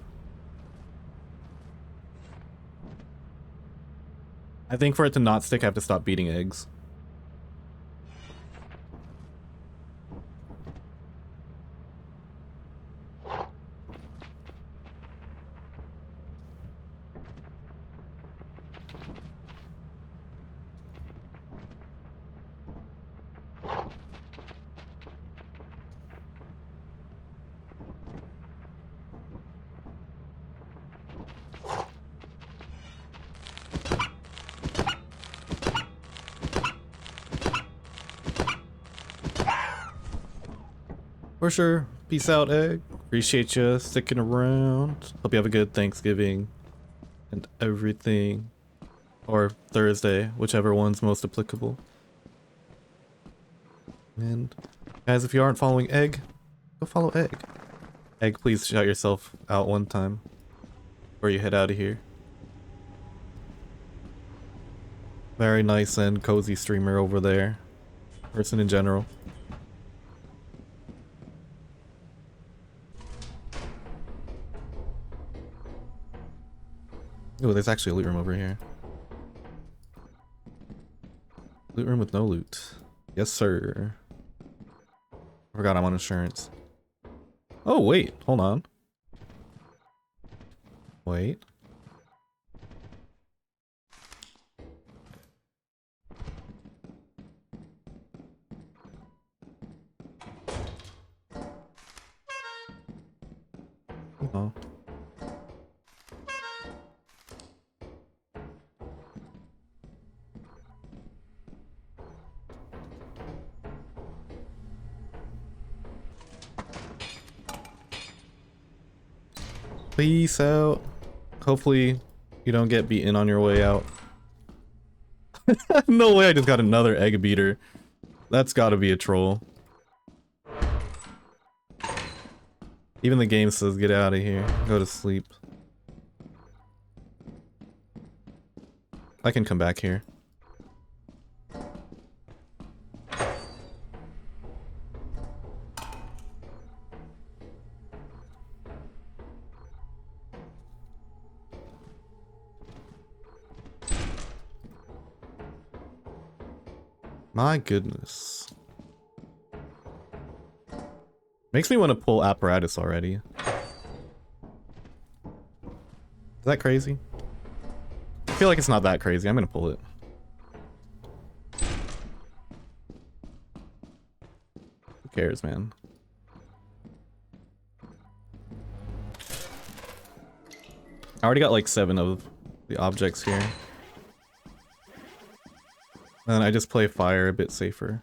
I think for it to not stick, I have to stop beating eggs. For sure. Peace out, egg. Appreciate you sticking around. Hope you have a good Thanksgiving and everything. Or Thursday, whichever one's most applicable. And guys, if you aren't following Egg, go follow Egg. Egg, please shout yourself out one time before you head out of here. Very nice and cozy streamer over there. Person in general. Oh, there's actually a loot room over here. Loot room with no loot. Yes, sir. I forgot I'm on insurance. Oh, wait. Hold on. Wait. Oh. Peace out. Hopefully you don't get beaten on your way out. No way I just got another egg beater. That's gotta be a troll. Even the game says get out of here. Go to sleep. I can come back here. My goodness. Makes me want to pull apparatus already. Is that crazy? I feel like it's not that crazy. I'm gonna pull it. Who cares, man? I already got like 7 of the objects here. And I just play fire a bit safer.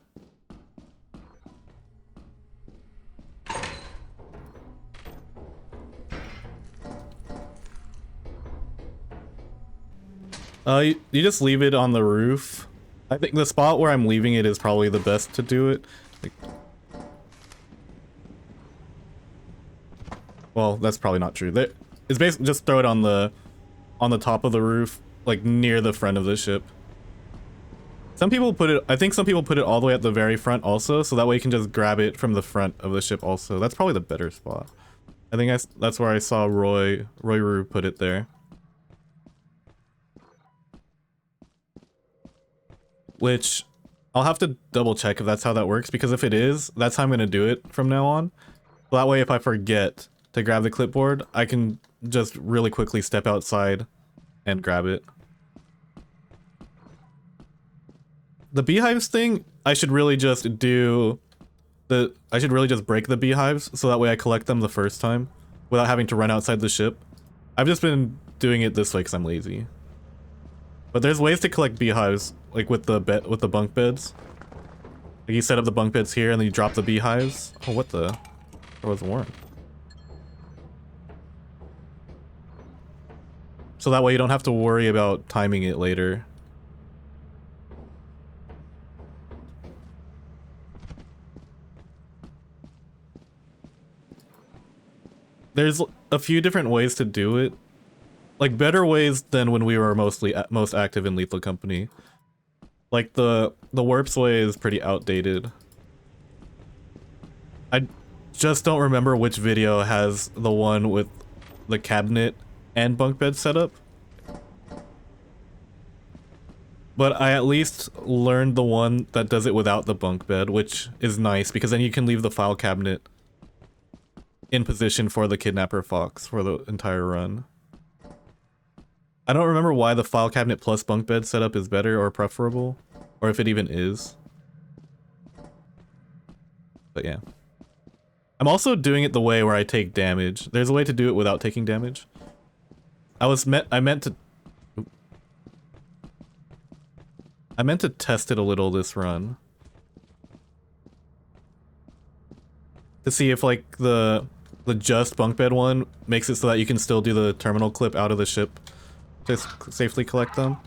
You just leave it on the roof. I think the spot where I'm leaving it is probably the best to do it. Like, well, that's probably not true. It's basically just throw it on the top of the roof, like near the front of the ship. Some people put it, I think some people put it all the way at the very front also, so that way you can just grab it from the front of the ship also. That's probably the better spot. I think that's where I saw Roy Roo put it there. Which, I'll have to double check if that's how that works, because if it is, that's how I'm going to do it from now on. So that way if I forget to grab the clipboard, I can just really quickly step outside and grab it. The beehives thing, I should really just do I should really just break the beehives so that way I collect them the first time without having to run outside the ship. I've just been doing it this way because I'm lazy. But there's ways to collect beehives, like with the bunk beds. Like you set up the bunk beds here and then you drop the beehives. Oh, what the? There was a worm. So that way you don't have to worry about timing it later. There's a few different ways to do it. Like better ways than when we were most active in Lethal Company. Like the Warps way is pretty outdated. I just don't remember which video has the one with the cabinet and bunk bed setup. But I at least learned the one that does it without the bunk bed, which is nice because then you can leave the file cabinet in position for the Kidnapper Fox for the entire run. I don't remember why the file cabinet plus bunk bed setup is better or preferable, or if it even is. But yeah. I'm also doing it the way where I take damage. There's a way to do it without taking damage. I meant to test it a little this run. To see if like the just bunk bed one makes it so that you can still do the terminal clip out of the ship to safely collect them.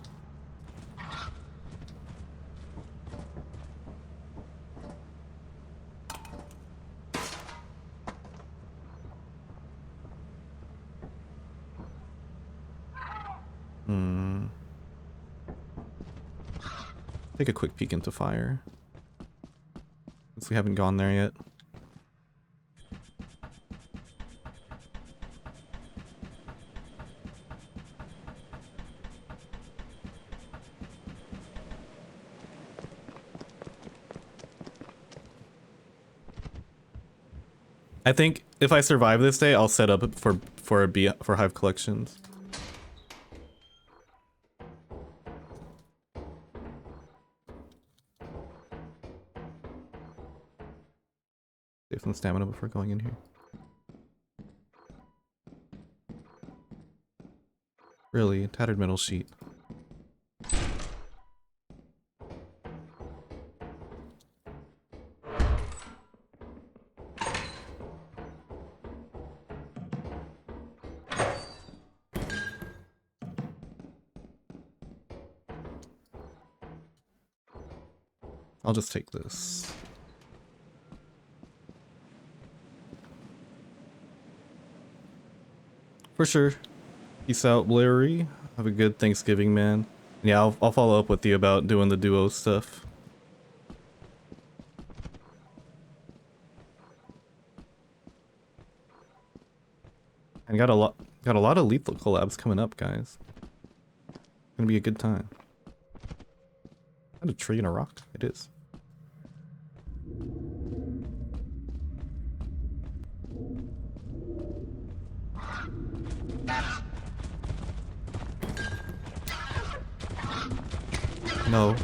Take a quick peek into fire, since we haven't gone there yet. I think if I survive this day, I'll set up for Hive collections. Save some stamina before going in here. Really, tattered metal sheet. I'll just take this. For sure. Peace out, Blairy. Have a good Thanksgiving, man. Yeah, I'll follow up with you about doing the duo stuff. And got a lot of lethal collabs coming up, guys. It's gonna be a good time. Is that a tree and a rock? It is. No.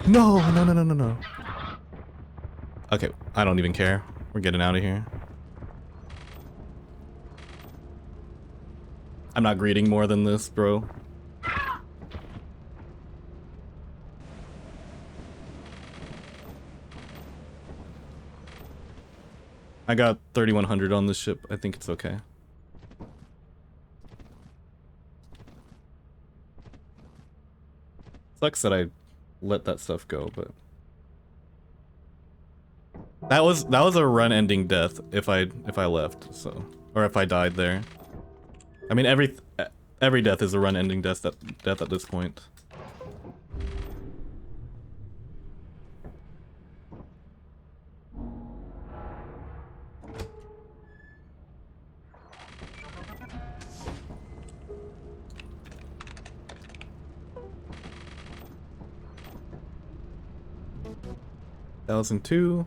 No, no, no, no, no, no. Okay, I don't even care. We're getting out of here. I'm not greeting more than this, bro. I got 3,100 on this ship. I think it's okay. Sucks that I let that stuff go, but that was a run-ending death if I left, so, or if I died there. I mean, every death is a run-ending death at this point. $1,002.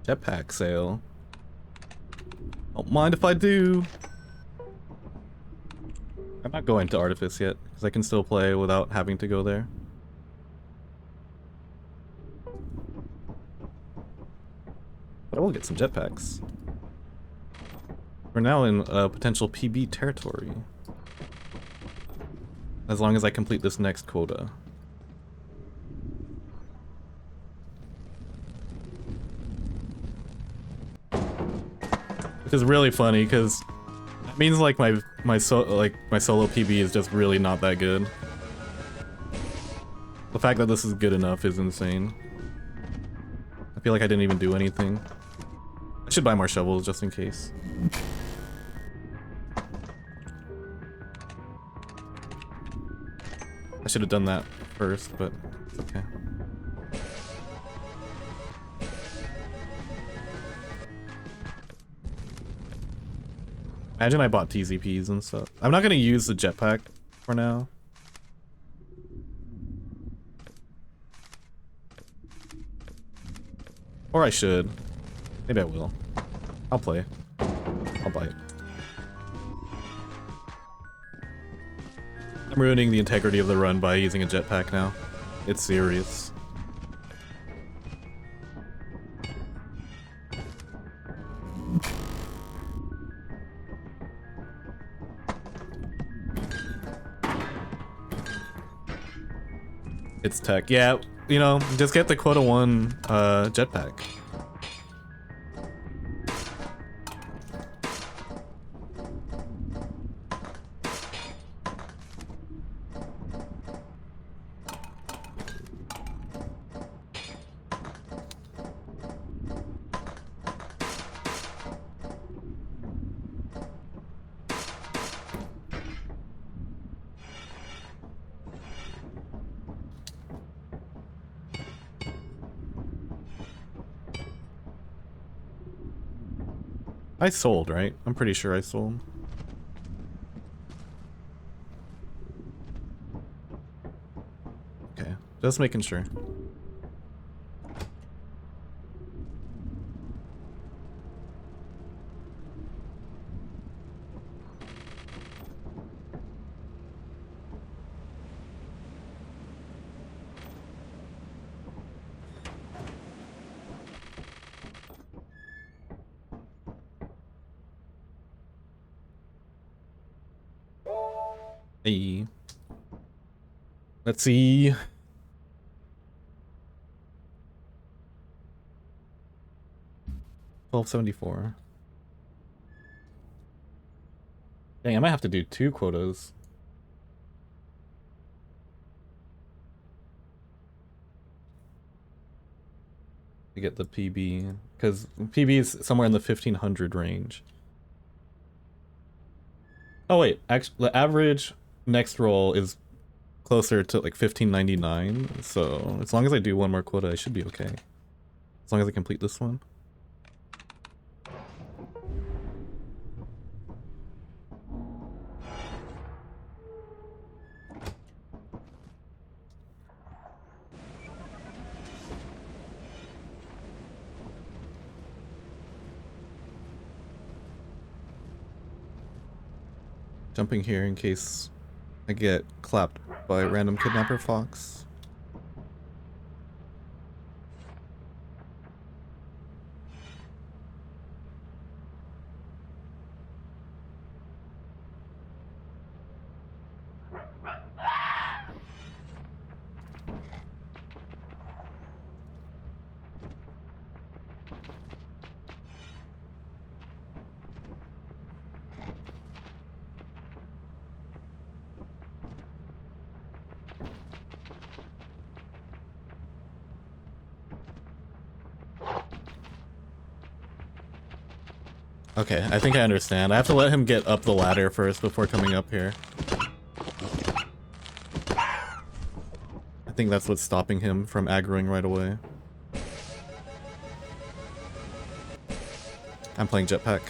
Jetpack sale. Don't mind if I do. I'm not going to Artifice yet, because I can still play without having to go there. But I will get some jetpacks. We're now in potential PB territory. As long as I complete this next quota. which is really funny because that means like my solo PB is just really not that good. The fact that this is good enough is insane. I feel like I didn't even do anything. I should buy more shovels just in case. I should have done that first, but it's okay. Imagine I bought TZPs and stuff. I'm not gonna use the jetpack for now. Or I should. Maybe I will. I'll play. I'll buy it. I'm ruining the integrity of the run by using a jetpack now. It's serious. It's tech. Yeah, you know, just get the quota 1 jetpack. I sold, right? I'm pretty sure I sold. Okay, just making sure. Hey. Let's see. $12.74. Dang, I might have to do 2 quotas. To get the PB, because PB is somewhere in the 1500 range. Oh wait, actually, the average next roll is closer to like 1599, so as long as I do 1 more quota, I should be okay. As long as I complete this one. Jumping here in case I get clapped by random kidnapper fox. Okay, I think I understand. I have to let him get up the ladder first before coming up here. I think that's what's stopping him from aggroing right away. I'm playing jetpack.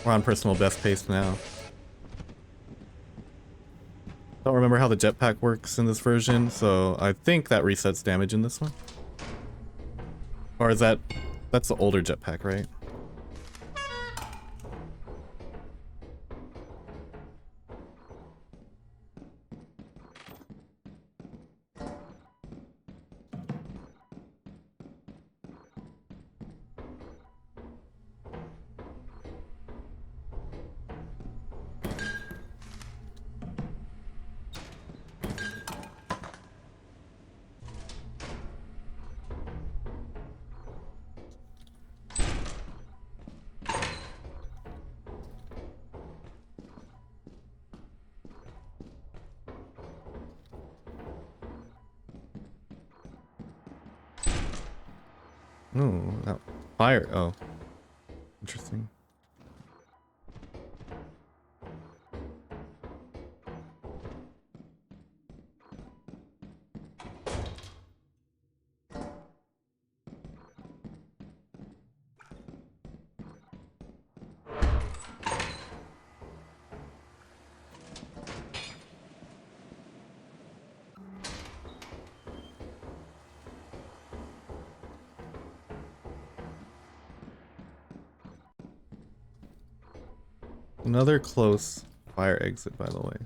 We're on personal best pace now. Don't remember how the jetpack works in this version, so I think that resets damage in this one. Or is that's the older jetpack, right? Oh, that fire. Oh, interesting. Another close fire exit, by the way.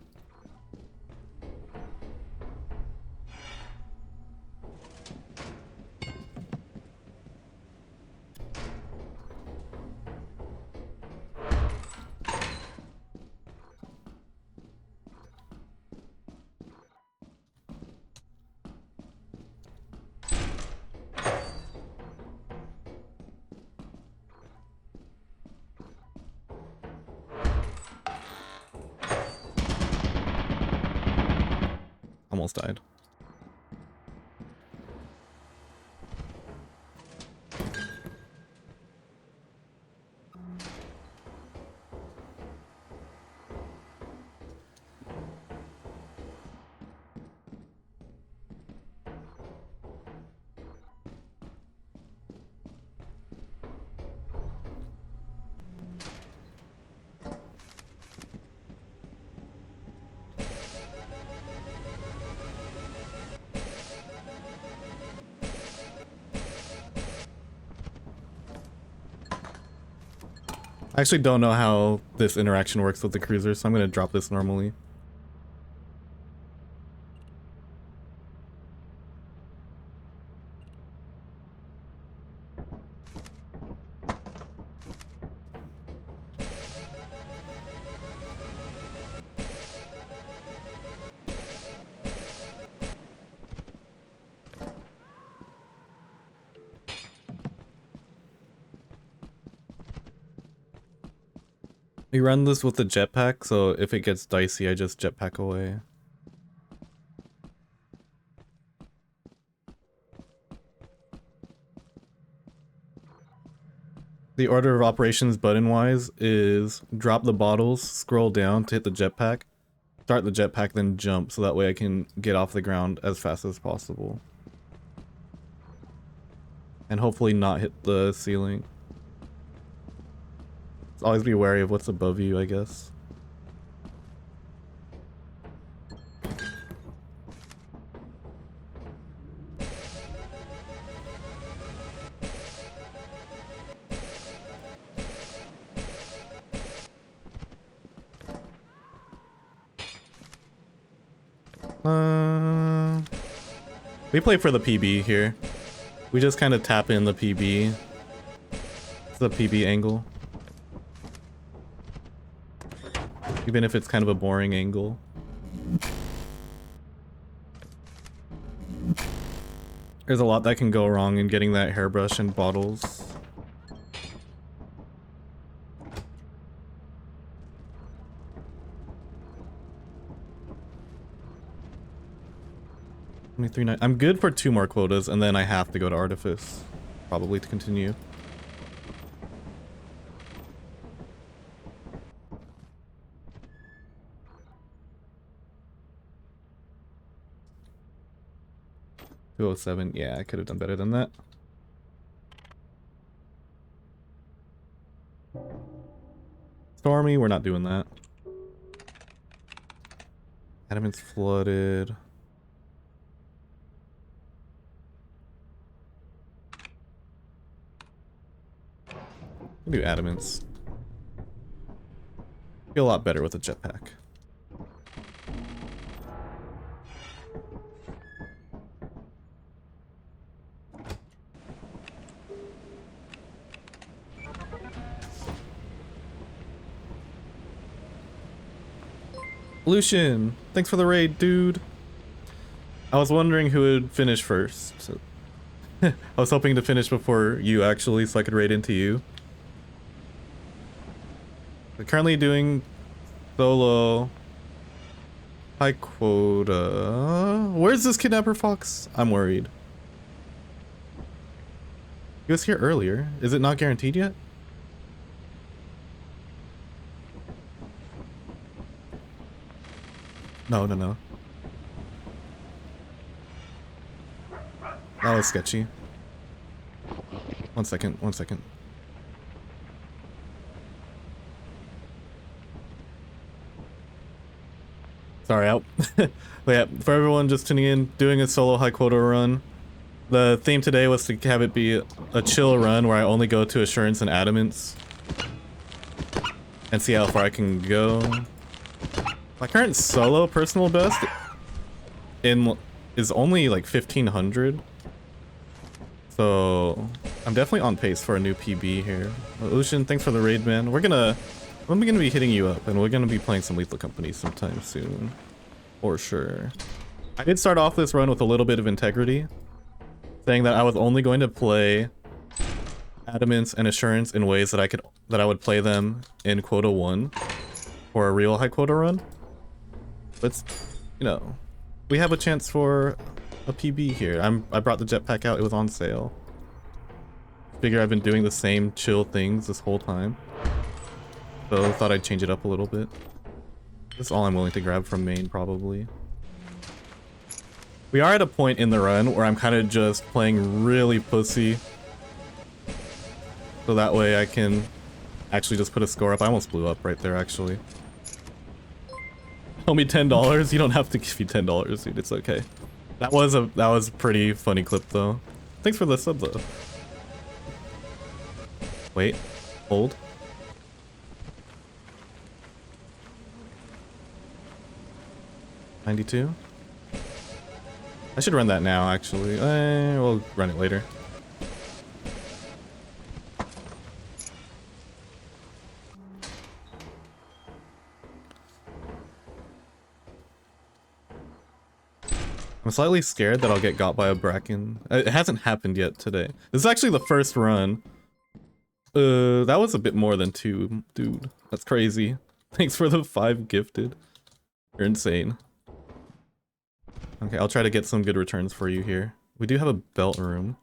Almost died. I actually don't know how this interaction works with the cruiser, so I'm gonna drop this normally. We run this with the jetpack, so if it gets dicey, I just jetpack away. The order of operations button-wise is drop the bottles, scroll down to hit the jetpack, start the jetpack, then jump, so that way I can get off the ground as fast as possible. And hopefully not hit the ceiling. Always be wary of what's above you, I guess. We play for the PB here. We just kind of tap in the PB. It's the PB angle. Even if it's kind of a boring angle. There's a lot that can go wrong in getting that hairbrush and bottles. I'm good for 2 more quotas, and then I have to go to Artifice. Probably to continue. $207. Yeah, I could have done better than that. Stormy, we're not doing that. Adamant's flooded. We'll do Adamants. Feel a lot better with a jetpack. Lucian, thanks for the raid, dude. I was wondering who would finish first. So I was hoping to finish before you actually, so I could raid into you. We're currently doing solo high quota. Where's this kidnapper fox? I'm worried. He was here earlier. Is it not guaranteed yet? No, no, no. That was sketchy. 1 second, 1 second. Sorry, out. But yeah, for everyone just tuning in, doing a solo high quota run. The theme today was to have it be a chill run where I only go to Assurance and Adamance. And see how far I can go. My current solo personal best is only like 1500. So I'm definitely on pace for a new PB here. Lucian, thanks for the raid, man. I'm gonna be hitting you up, and we're gonna be playing some Lethal Company sometime soon, for sure. I did start off this run with a little bit of integrity, saying that I was only going to play Adamance and Assurance in ways that I would play them in quota 1 for a real high quota run. But you know, we have a chance for a PB here. I brought the jetpack out. It was on sale. Figure I've been doing the same chill things this whole time, so thought I'd change it up a little bit. That's all I'm willing to grab from main, probably. We are at a point in the run where I'm kind of just playing really pussy, so that way I can actually just put a score up. I almost blew up right there, actually. Tell me $10. You don't have to give me $10, dude. It's okay. That was a pretty funny clip, though. Thanks for the sub, though. Wait, hold. $92. I should run that now, actually. We'll run it later. I'm slightly scared that I'll get got by a Bracken. It hasn't happened yet today. This is actually the first run. That was a bit more than 2, dude. That's crazy. Thanks for the 5 gifted. You're insane. Okay, I'll try to get some good returns for you here. We do have a belt room.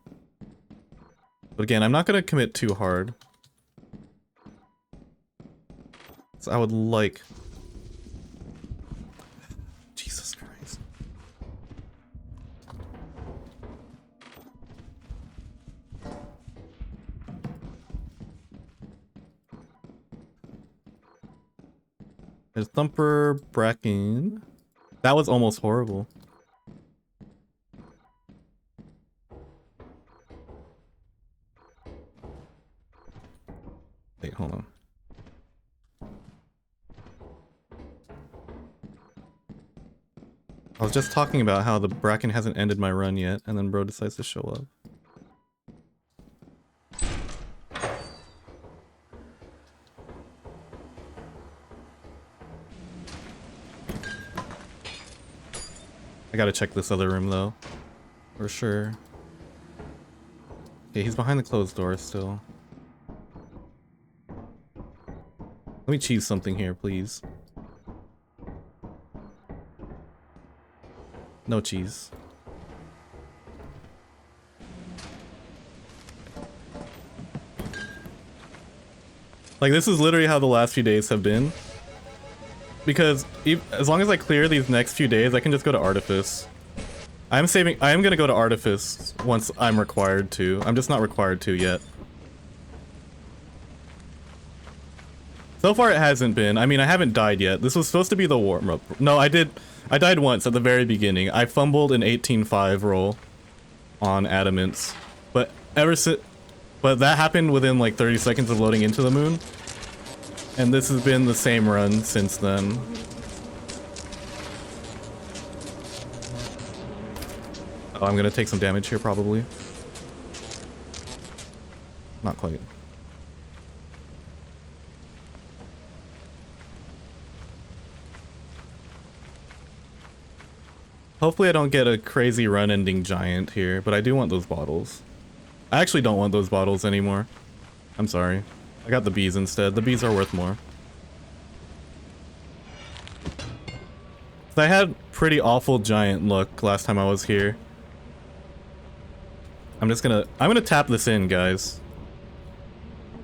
But again, I'm not gonna commit too hard. So I would like... Jesus Christ. There's Thumper, Bracken. That was almost horrible. Wait, hold on. I was just talking about how the Bracken hasn't ended my run yet, and then bro decides to show up. I gotta check this other room though, for sure. Okay, he's behind the closed door still. Let me cheese something here, please. No cheese. Like, this is literally how the last few days have been. Because as long as I clear these next few days, I can just go to Artifice. I am gonna go to Artifice once I'm required to. I'm just not required to yet. So far it hasn't been. I mean, I haven't died yet. This was supposed to be the warm-up. No, I died once at the very beginning. I fumbled an 18-5 roll on Adamance. But that happened within like 30 seconds of loading into the moon. And this has been the same run since then. Oh, I'm gonna take some damage here, probably. Not quite. Hopefully I don't get a crazy run-ending giant here, but I do want those bottles. I actually don't want those bottles anymore. I'm sorry. I got the bees instead. The bees are worth more. I had pretty awful giant luck last time I was here. I'm gonna tap this in, guys.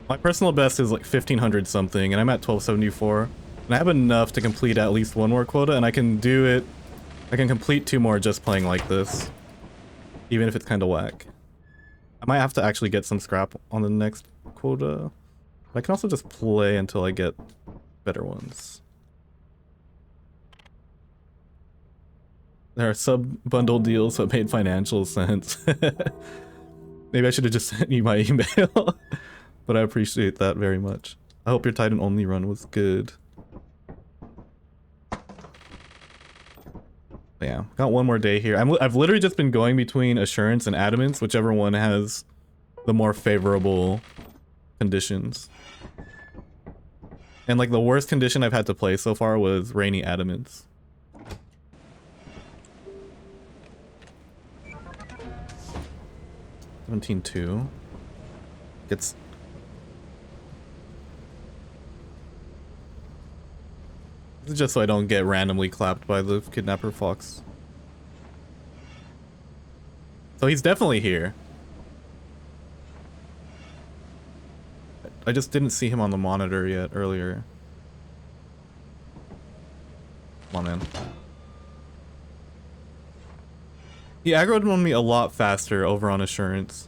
My personal best is like 1500 something, and I'm at 1274. And I have enough to complete at least one more quota, and I can do it. I can complete 2 more just playing like this. Even if it's kind of whack. I might have to actually get some scrap on the next quota. But I can also just play until I get better ones. There are sub-bundle deals that made financial sense. Maybe I should have just sent you my email. But I appreciate that very much. I hope your Titan only run was good. Yeah, got one more day here. I've literally just been going between Assurance and Adamance, whichever one has the more favorable conditions. And like the worst condition I've had to play so far was Rainy Adamance. $17.2. Gets... This is just so I don't get randomly clapped by the Kidnapper Fox. So he's definitely here. I just didn't see him on the monitor yet earlier. Come on, man. He aggroed on me a lot faster over on Assurance.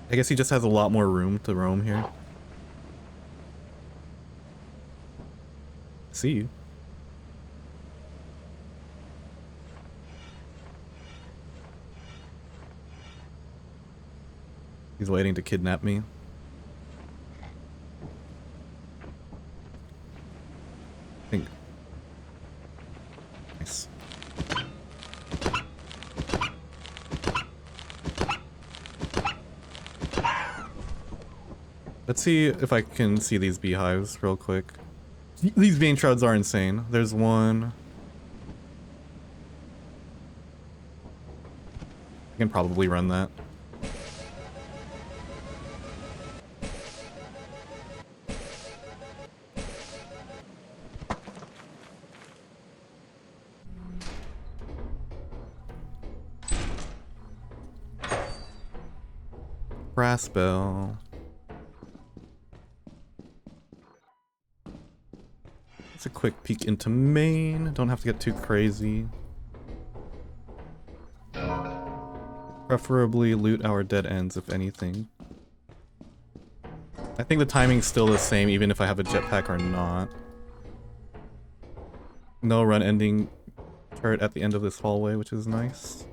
I guess he just has a lot more room to roam here. See you. He's waiting to kidnap me. I think. Nice. Let's see if I can see these beehives real quick. These vein shrouds are insane. There's one. I can probably run that. Brass bell. It's a quick peek into main. Don't have to get too crazy. Preferably loot our dead ends, if anything. I think the timing's still the same, even if I have a jetpack or not. No run ending turret at the end of this hallway, which is nice.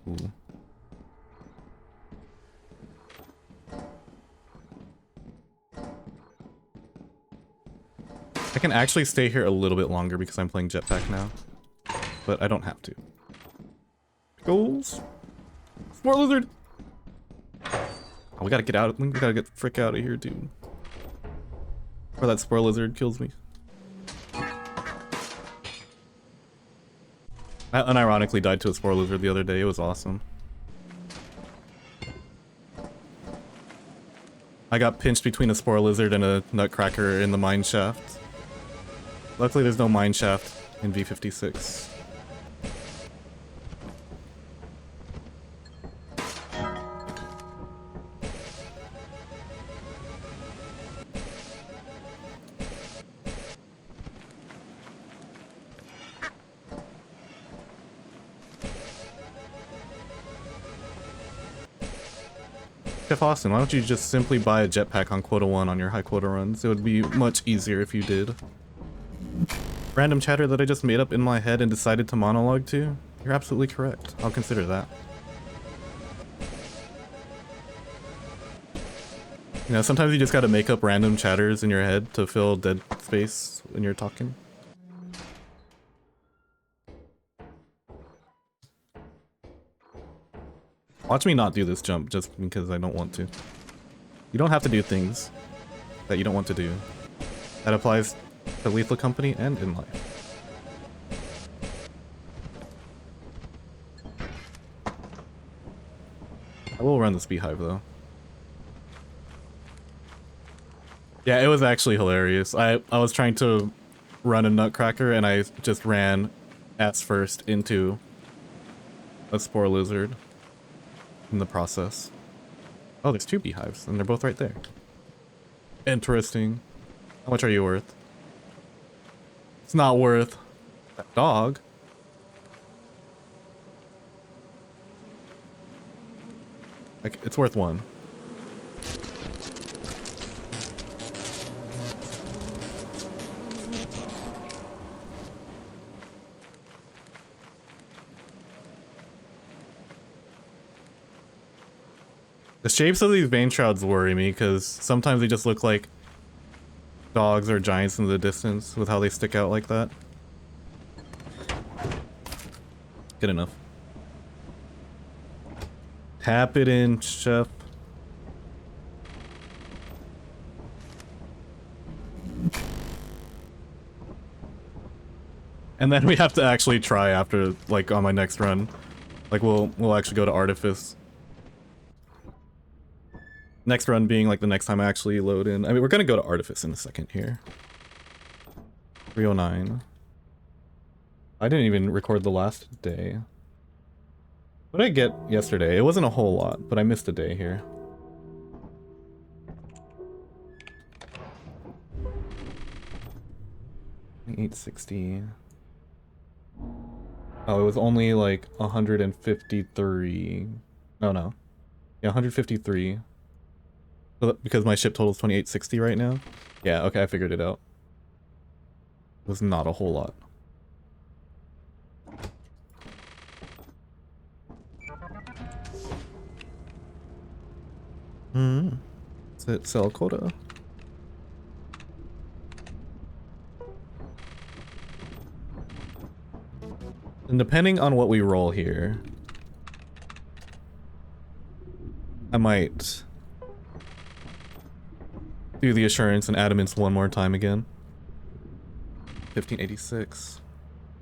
Ooh. I can actually stay here a little bit longer because I'm playing jetpack now, but I don't have to. Goals. Spore lizard. Oh, we gotta get out. We gotta get the frick out of here, dude. Or that spore lizard kills me. I unironically died to a spore lizard the other day. It was awesome. I got pinched between a spore lizard and a nutcracker in the mine shaft. Luckily there's no mine shaft in V56. Chef Austin, why don't you just simply buy a jetpack on quota 1 on your high quota runs? It would be much easier if you did. Random chatter that I just made up in my head and decided to monologue to? You're absolutely correct. I'll consider that. You know, sometimes you just gotta make up random chatters in your head to fill dead space when you're talking. Watch me not do this jump just because I don't want to. You don't have to do things that you don't want to do. That applies to Lethal Company and in life. I will run this beehive though. Yeah, it was actually hilarious. I was trying to run a nutcracker and I just ran ass first into a spore lizard in the process. Oh, there's 2 beehives and they're both right there. Interesting. How much are you worth? It's not worth that dog. Like, it's worth 1. The shapes of these vein shrouds worry me because sometimes they just look like dogs or giants in the distance with how they stick out like that. Good enough. Tap it in, chef. And then we have to actually try after, like, on my next run. Like, we'll actually go to Artifice. Next run being, like, the next time I actually load in. I mean, we're gonna go to Artifice in a second here. 309. I didn't even record the last day. What did I get yesterday? It wasn't a whole lot, but I missed a day here. $860. Oh, it was only like 153. No. Yeah, 153. Because my ship total is 2860 right now. Yeah, okay, I figured it out. It was not a whole lot. Is it sell quota? And depending on what we roll here, I might do the assurance and adamants one more time again. 1586.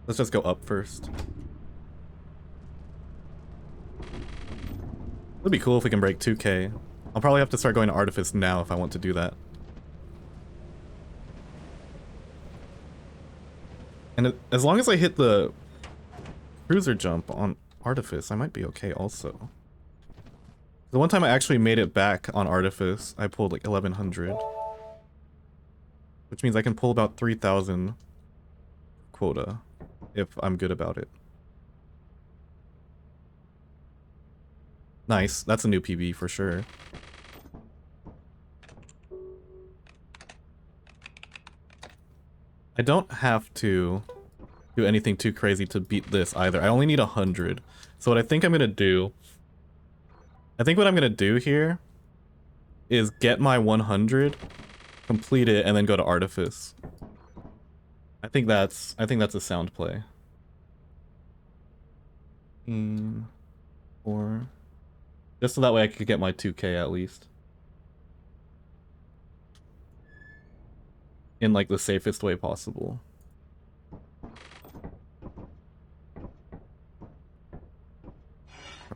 Let's just go up first. It'd be cool if we can break 2k. I'll probably have to start going to Artifice now if I want to do that. And as long as I hit the cruiser jump on Artifice, I might be okay also. The one time I actually made it back on Artifice, I pulled like 1100. Which means I can pull about 3000 quota if I'm good about it. Nice, that's a new PB for sure. I don't have to do anything too crazy to beat this either. I only need 100. So what I think I'm gonna do... I think what I'm gonna do here is get my 100, complete it, and then go to Artifice. I think that's a sound play. 4. Just so that way I could get my 2k at least. In like the safest way possible.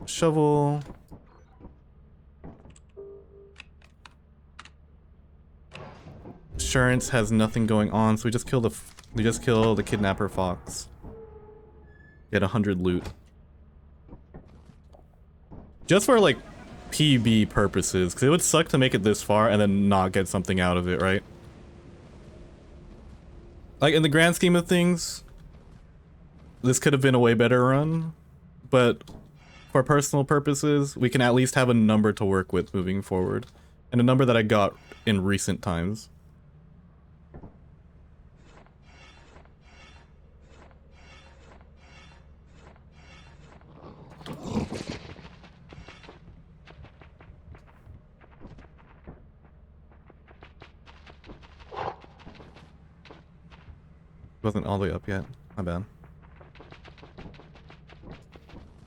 Shovel. Assurance has nothing going on, so we just kill the kidnapper fox. Get 100 loot. Just for like PB purposes, because it would suck to make it this far and then not get something out of it, right? Like in the grand scheme of things, this could have been a way better run, but for personal purposes, we can at least have a number to work with moving forward. And a number that I got in recent times. Wasn't all the way up yet. My bad.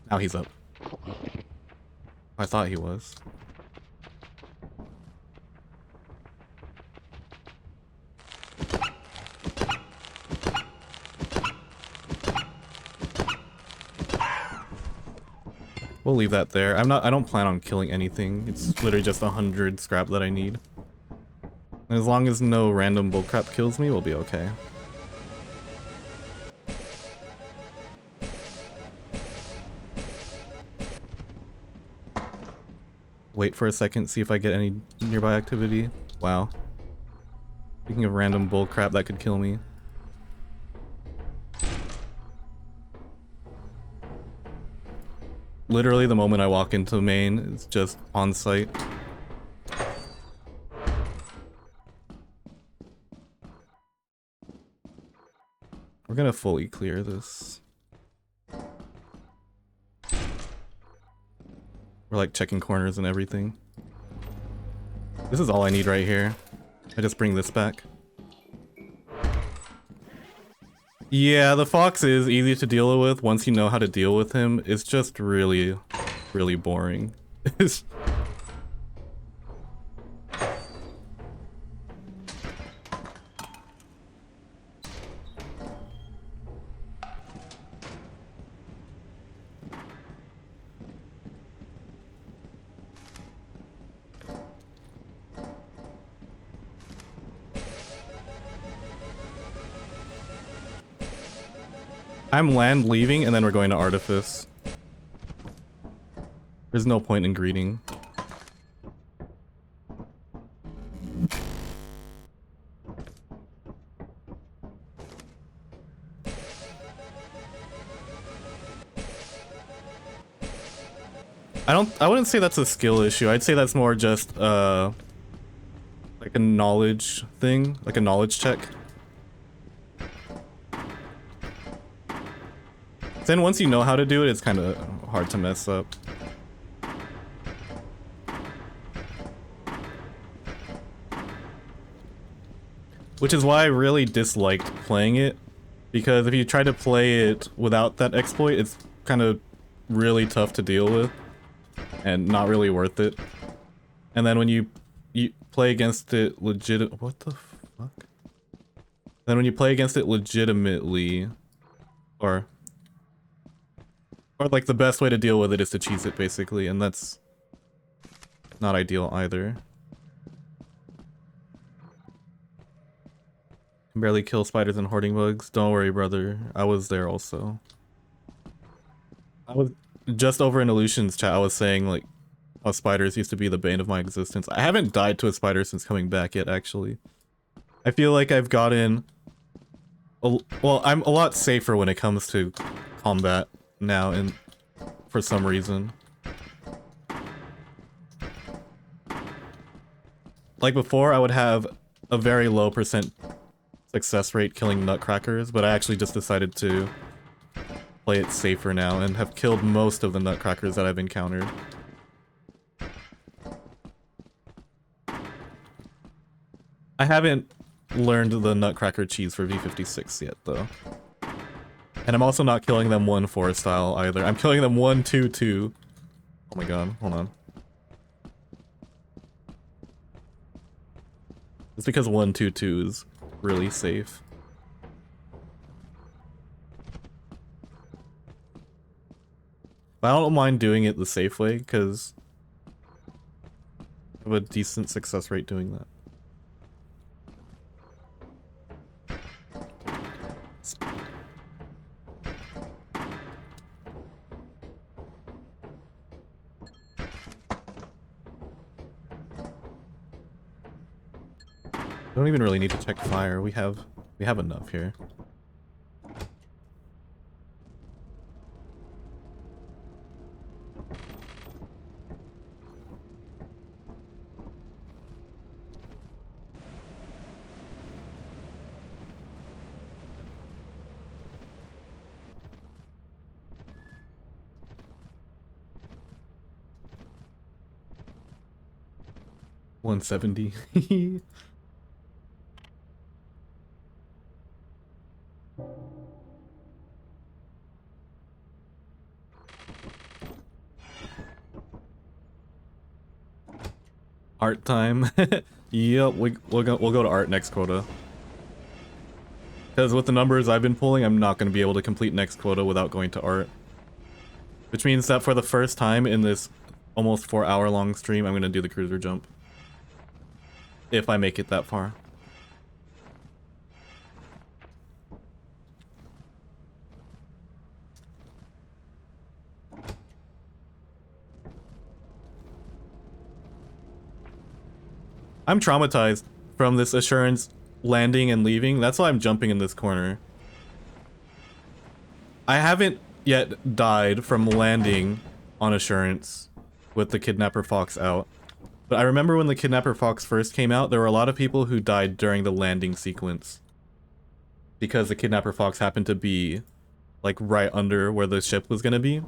Now he's up. I thought he was. We'll leave that there. I don't plan on killing anything. It's literally just 100 scrap that I need. As long as no random bullcrap kills me, we'll be okay. Wait for a second, see if I get any nearby activity. Wow. Speaking of random bullcrap that could kill me. Literally the moment I walk into main, it's just on site. We're gonna fully clear this. We're like checking corners and everything. This is all I need right here. I just bring this back. Yeah, the fox is easy to deal with once you know how to deal with him. It's just really, really boring. I'm land leaving and then we're going to Artifice. There's no point in greeting. I wouldn't say that's a skill issue. I'd say that's more just like a knowledge thing, like a knowledge check. Then once you know how to do it, it's kind of hard to mess up. Which is why I really disliked playing it, because if you try to play it without that exploit, it's kind of really tough to deal with and not really worth it. And then when you play against it what the fuck? Then when you play against it legitimately, or like the best way to deal with it is to cheese it basically, and that's not ideal either. Can barely kill spiders and hoarding bugs. Don't worry, brother. I was there also. I was just over in Illusion's chat. I was saying like how spiders used to be the bane of my existence. I haven't died to a spider since coming back yet, actually. I feel like I've gotten well, I'm a lot safer when it comes to combat now, and for some reason. Like before, I would have a very low % success rate killing nutcrackers, but I actually just decided to play it safer now and have killed most of the nutcrackers that I've encountered. I haven't learned the nutcracker cheese for V56 yet, though. And I'm also not killing them 1-4 style either. I'm killing them 1-2-2. Oh my god, hold on. It's because 1-2-2 is really safe. But I don't mind doing it the safe way, because I have a decent success rate doing that. Don't even really need to check fire. We have enough here. $170. Art time. Yep, we'll go to art next quota. Because with the numbers I've been pulling, I'm not going to be able to complete next quota without going to art. Which means that for the first time in this almost 4-hour long stream, I'm going to do the cruiser jump. if I make it that far. I'm traumatized from this assurance landing and leaving. That's why I'm jumping in this corner. I haven't yet died from landing on assurance with the Kidnapper Fox out. But I remember when the Kidnapper Fox first came out, there were a lot of people who died during the landing sequence. Because the Kidnapper Fox happened to be like right under where the ship was gonna be.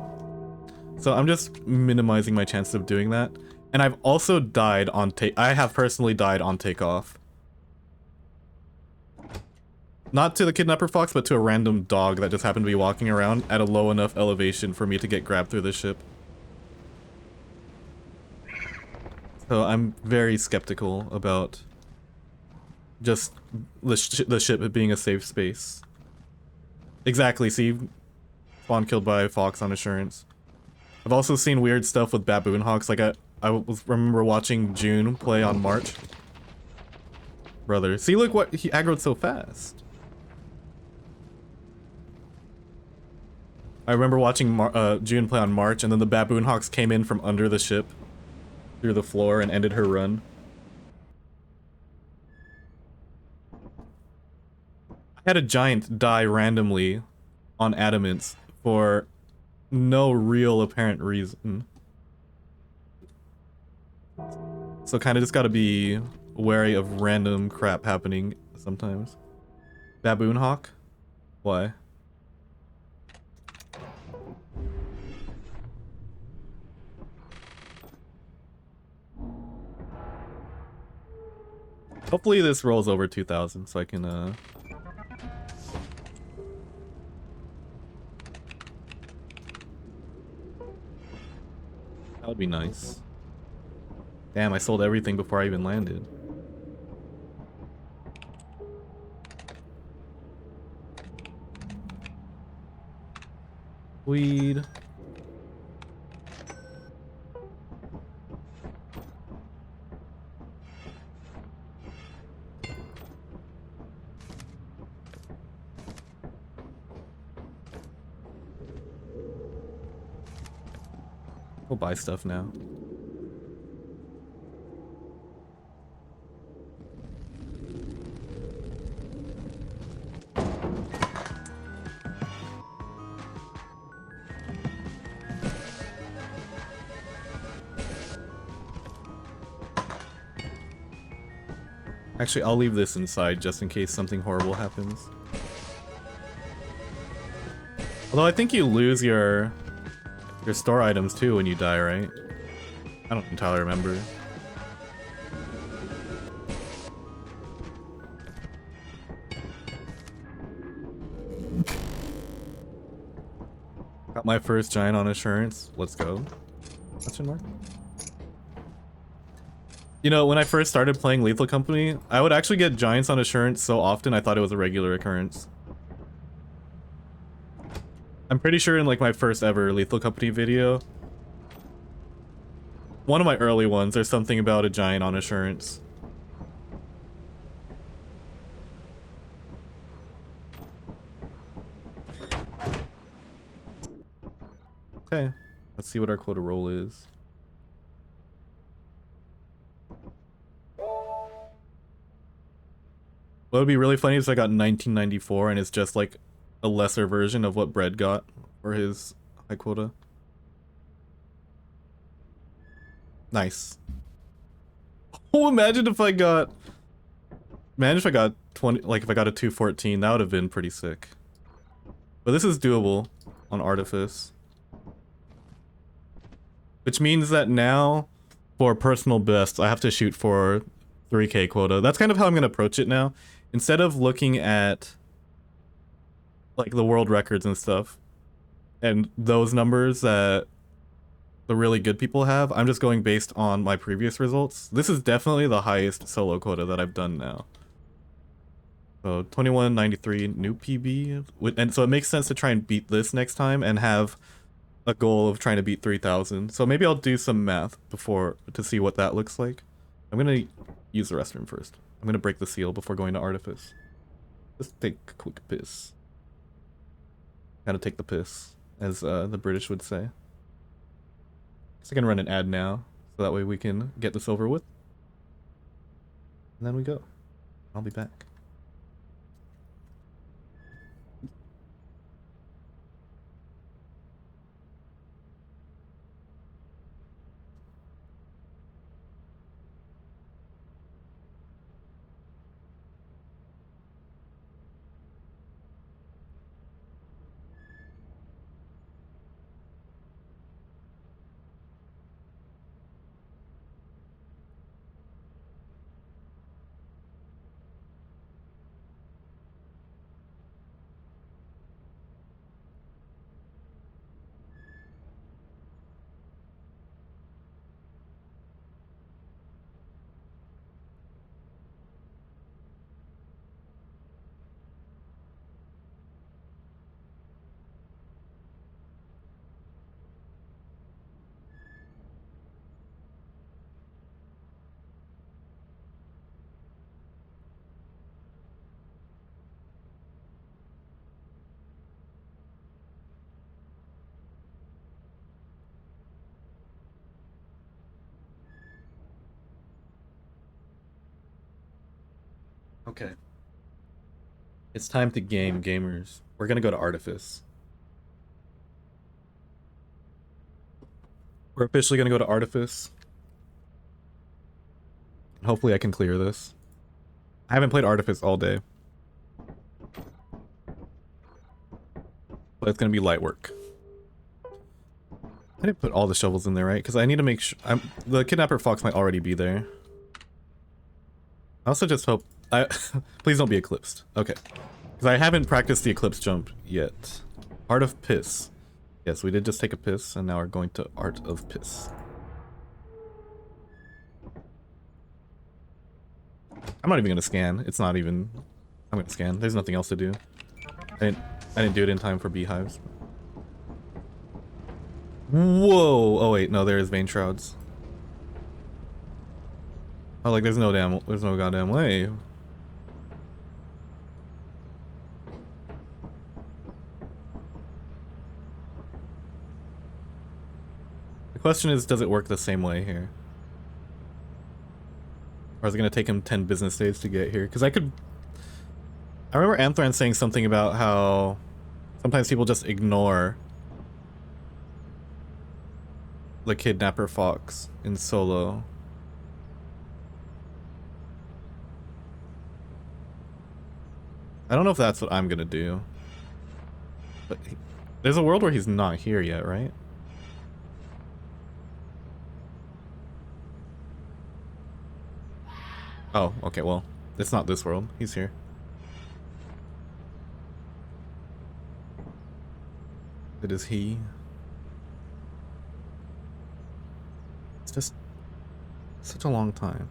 So I'm just minimizing my chances of doing that. And I've also died on I have personally died on takeoff. Not to the Kidnapper Fox, but to a random dog that just happened to be walking around at a low enough elevation for me to get grabbed through the ship. So I'm very skeptical about just the ship being a safe space. Exactly, see? Spawn killed by Fox on assurance. I've also seen weird stuff with baboon hawks, like I remember watching June play on March. Brother, see, look what he aggroed so fast. I remember watching June play on March, and then the baboon hawks came in from under the ship through the floor and ended her run. I had a giant die randomly on adamants for no real apparent reason. So kind of just gotta be wary of random crap happening sometimes. Baboon hawk? Why? Hopefully this rolls over 2,000 so I can that would be nice. Damn, I sold everything before I even landed. Weed. We'll buy stuff now. Actually, I'll leave this inside just in case something horrible happens. Although I think you lose your store items too when you die, right? I don't entirely remember. Got my first giant on assurance. Let's go. Question mark? You know, when I first started playing Lethal Company, I would actually get giants on assurance so often I thought it was a regular occurrence. I'm pretty sure in like my first ever Lethal Company video, one of my early ones, there's something about a giant on assurance. Okay, let's see what our quota roll is. What would be really funny is I got 1994 and it's just like a lesser version of what Bread got for his high quota. Nice. Oh, imagine if I got 20, like if I got a 214, that would have been pretty sick. But this is doable on Artifice. Which means that now, for personal best, I have to shoot for 3K quota. That's kind of how I'm going to approach it now. Instead of looking at like the world records and stuff and those numbers that the really good people have, I'm just going based on my previous results. This is definitely the highest solo quota that I've done now. So 2193 new PB, and so it makes sense to try and beat this next time and have a goal of trying to beat 3,000. So maybe I'll do some math before to see what that looks like. I'm gonna use the restroom first. I'm gonna break the seal before going to Artifice. Just take a quick piss. Gotta take the piss, as the British would say. So I can run an ad now, so that way we can get this over with. And then we go. I'll be back. Okay. It's time to game, gamers. We're gonna go to Artifice. We're officially gonna go to Artifice. Hopefully I can clear this. I haven't played Artifice all day. But it's gonna be light work. I didn't put all the shovels in there, right? Because I need to make sure... the Kidnapper Fox might already be there. I also just hope... please don't be eclipsed. Okay. Because I haven't practiced the eclipse jump yet. Art of Piss. Yes, we did just take a piss, and now we're going to Art of Piss. I'm not even going to scan. It's not even... I'm going to scan. There's nothing else to do. I didn't do it in time for beehives. Whoa! Oh wait, no, there is vein shrouds. Oh, like there's no goddamn way. The question is, does it work the same way here? Or is it gonna take him 10 business days to get here? Because I remember Anthran saying something about how sometimes people just ignore the Kidnapper Fox in solo. I don't know if that's what I'm gonna do. But there's a world where he's not here yet, right? Oh, okay, well, it's not this world. He's here. It is he. It's just such a long time.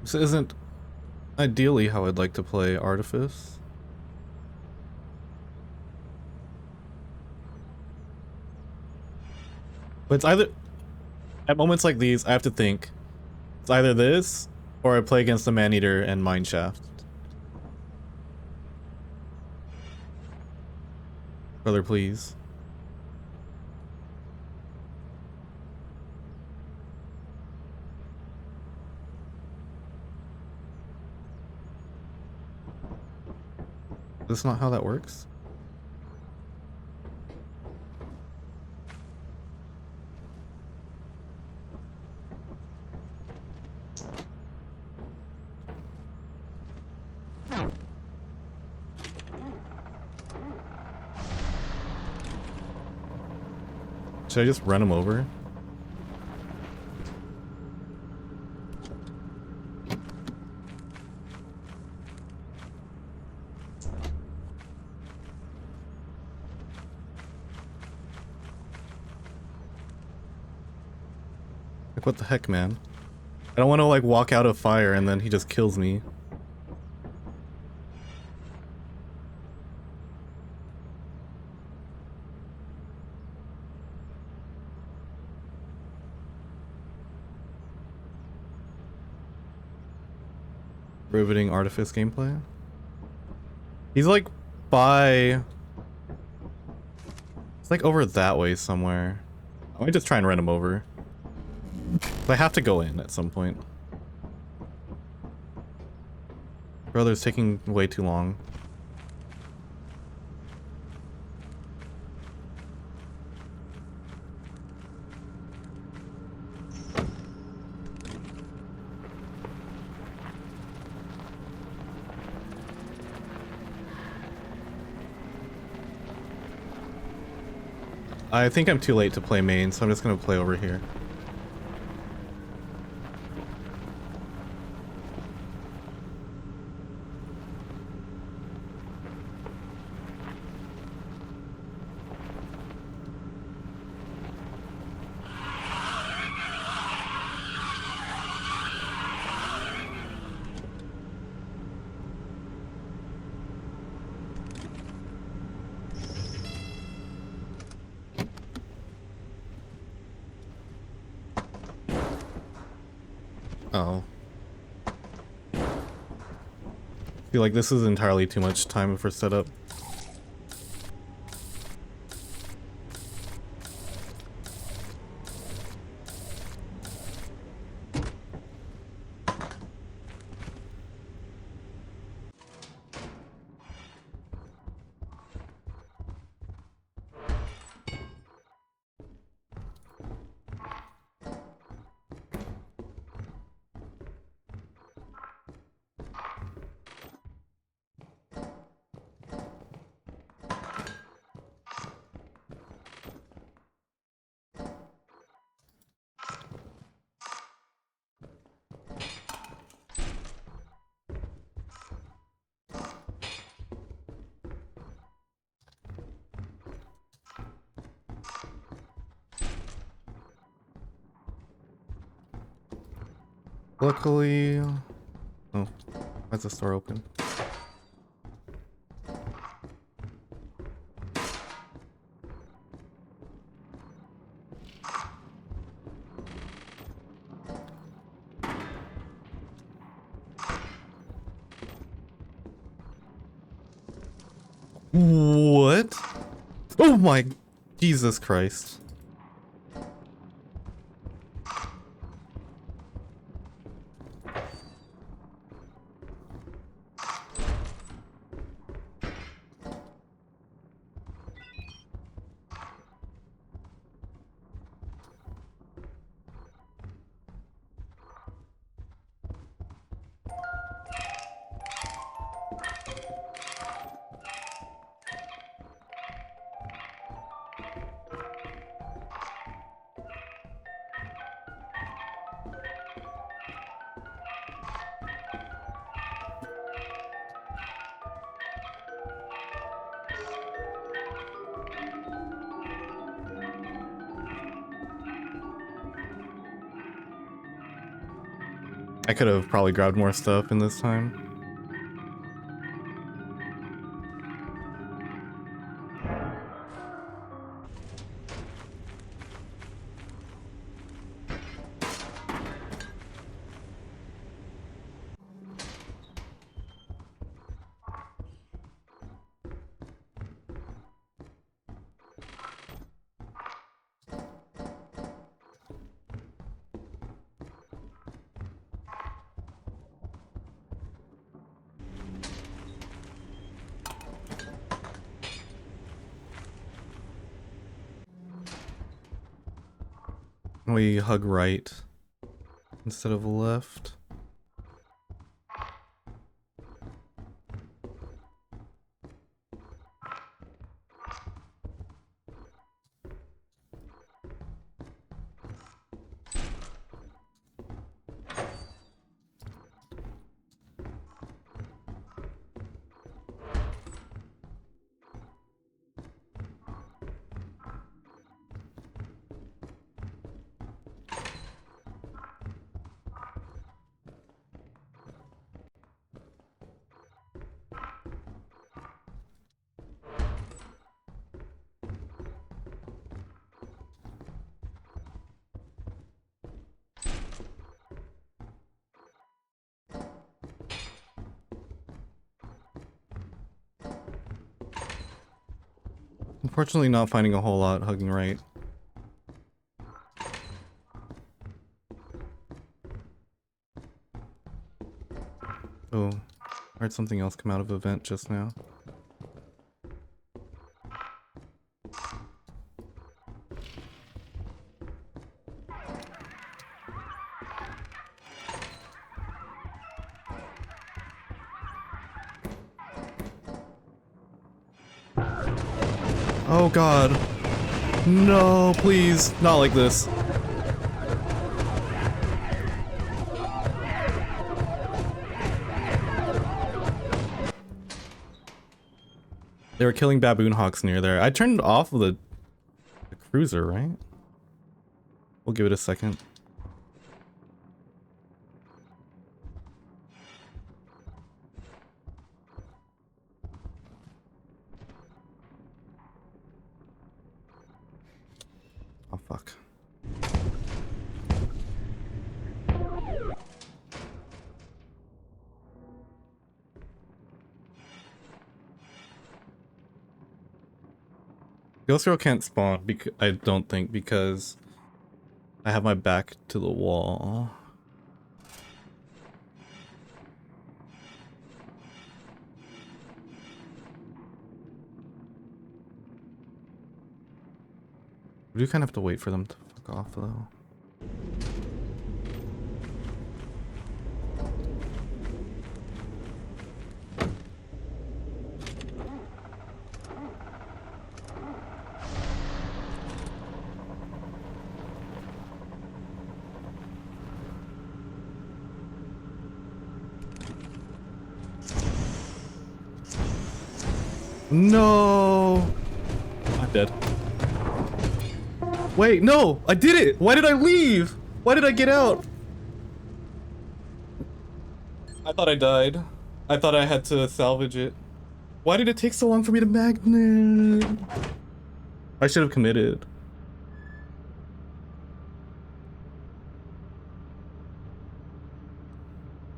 This isn't ideally how I'd like to play Artifice. But it's either... At moments like these, I have to think. It's either this, or I play against the Maneater and Mineshaft. Brother, please. Is this not how that works? Should I just run him over? Like, what the heck, man? I don't want to, like, walk out of fire and then he just kills me. Riveting Artifice gameplay. He's like by... It's like over that way somewhere. I might just try and run him over. I have to go in at some point. Brother's taking way too long. I think I'm too late to play main, so I'm just gonna play over here. Oh. I feel like this is entirely too much time for setup. Luckily... Oh, why's the store open? What? Oh my... Jesus Christ. I could have probably grabbed more stuff in this time. We hug right instead of left. Unfortunately, not finding a whole lot hugging right. Oh, I heard something else come out of the vent just now. Oh god. No, please. Not like this. They were killing baboon hawks near there. I turned off the cruiser, right? We'll give it a second. Oh, fuck. Ghost Girl can't spawn, I don't think, because I have my back to the wall. We do kind of have to wait for them to fuck off, though. No! I'm dead. Wait, no! I did it! Why did I leave? Why did I get out? I thought I died. I thought I had to salvage it. Why did it take so long for me to magnet? I should have committed.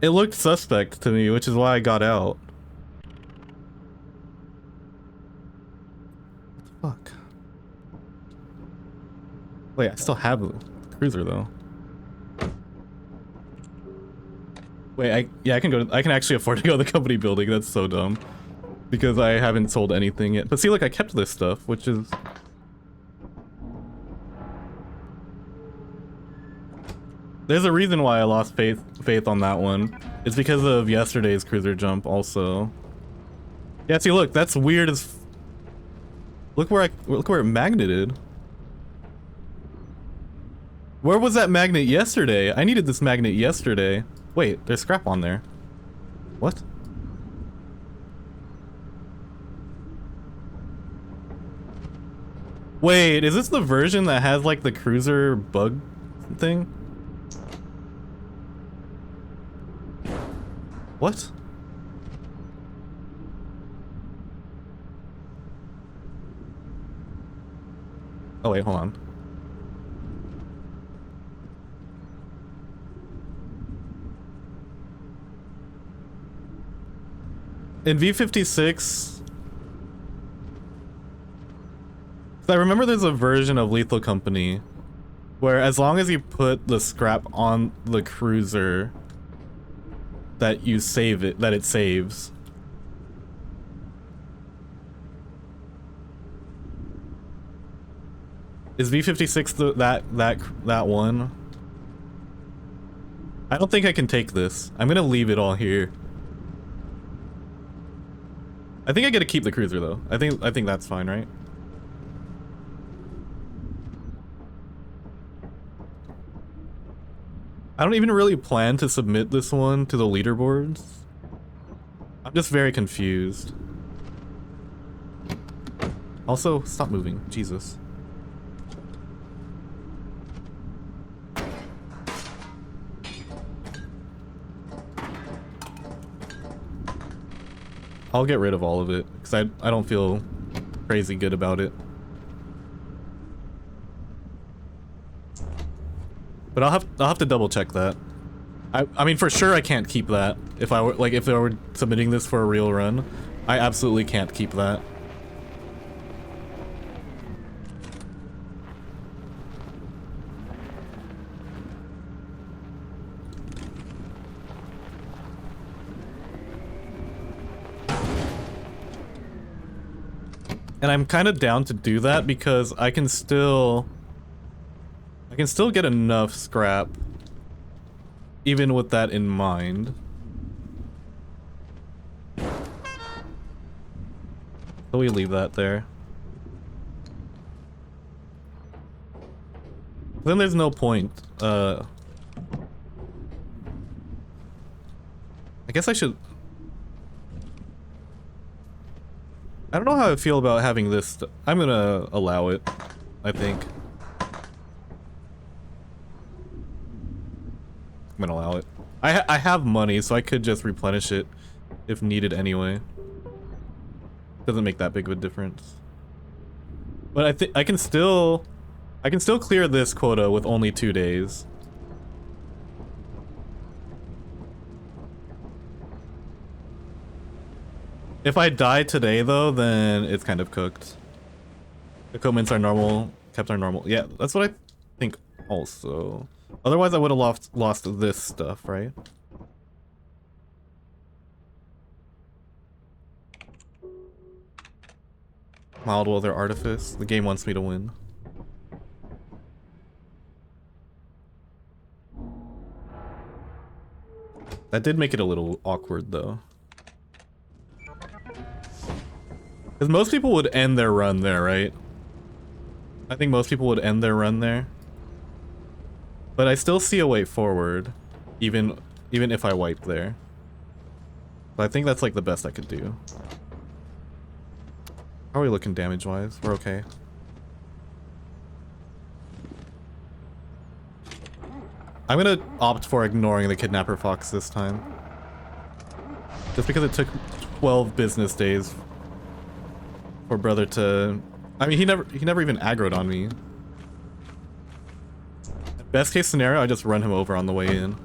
It looked suspect to me, which is why I got out. What the fuck? Wait, I still have the cruiser though. Wait, I can actually afford to go to the company building. That's so dumb. Because I haven't sold anything yet. But see, look, I kept this stuff, which is... There's a reason why I lost faith on that one. It's because of yesterday's cruiser jump also. Yeah, see, look, that's weird as... Look where it magneted. Where was that magnet yesterday? I needed this magnet yesterday. Wait, there's scrap on there. What? Wait, is this the version that has like the cruiser bug thing? What? Oh wait, hold on. In V56, I remember there's a version of Lethal Company where as long as you put the scrap on the cruiser that you save it, that it saves. Is V56 that one? I don't think I can take this. I'm gonna leave it all here. I think I get to keep the cruiser though. I think that's fine, right? I don't even really plan to submit this one to the leaderboards. I'm just very confused. Also, stop moving. Jesus. I'll get rid of all of it because I don't feel crazy good about it. But I'll have to double check that. I mean for sure I can't keep that. If I were submitting this for a real run, I absolutely can't keep that. And I'm kind of down to do that because I can still get enough scrap even with that in mind. So we leave that there. Then there's no point. I guess I should... I don't know how I feel about having this. I'm gonna allow it, I think. I'm gonna allow it. I have money, so I could just replenish it if needed anyway. Doesn't make that big of a difference. But I think I can still clear this quota with only 2 days. If I die today though, then it's kind of cooked. Equipments are normal, kept are normal. Yeah, that's what I think also. Otherwise I would have lost this stuff, right? Mild weather artifice. The game wants me to win. That did make it a little awkward though. Because most people would end their run there, right? I think most people would end their run there. But I still see a way forward, even if I wipe there. So I think that's like the best I could do. How are we looking damage-wise? We're okay. I'm gonna opt for ignoring the Kidnapper Fox this time. Just because it took 12 business days for brother to... I mean, he never even aggroed on me. Best case scenario, I just run him over on the way in.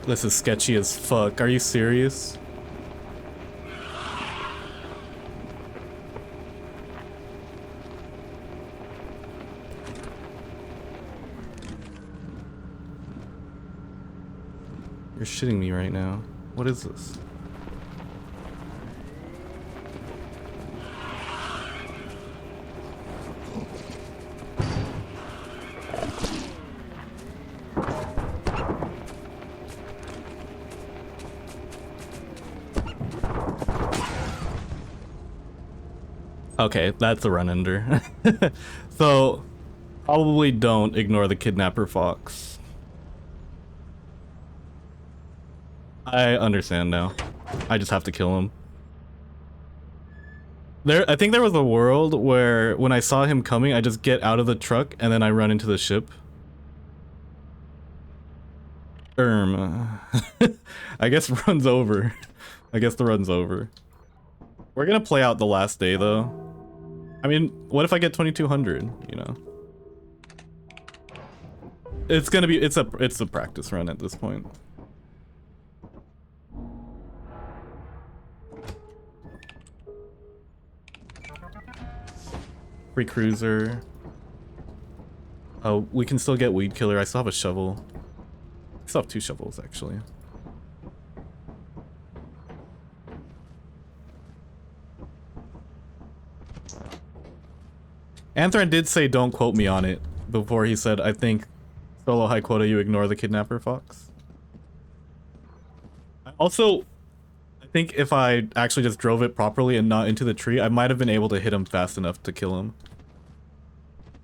This is sketchy as fuck. Are you serious? You're shitting me right now. What is this? Okay, that's a run ender. So, probably don't ignore the Kidnapper Fox. I understand now. I just have to kill him. I think there was a world where when I saw him coming, I just get out of the truck and then I run into the ship. I guess run's over. I guess the run's over. We're gonna play out the last day though. I mean, what if I get 2200, you know? It's gonna be, it's a practice run at this point. Free cruiser. Oh, we can still get weed killer. I still have a shovel. I still have 2 shovels actually. Anthron did say don't quote me on it before he said, I think solo high quota you ignore the Kidnapper Fox. Also, I think if I actually just drove it properly and not into the tree, I might have been able to hit him fast enough to kill him.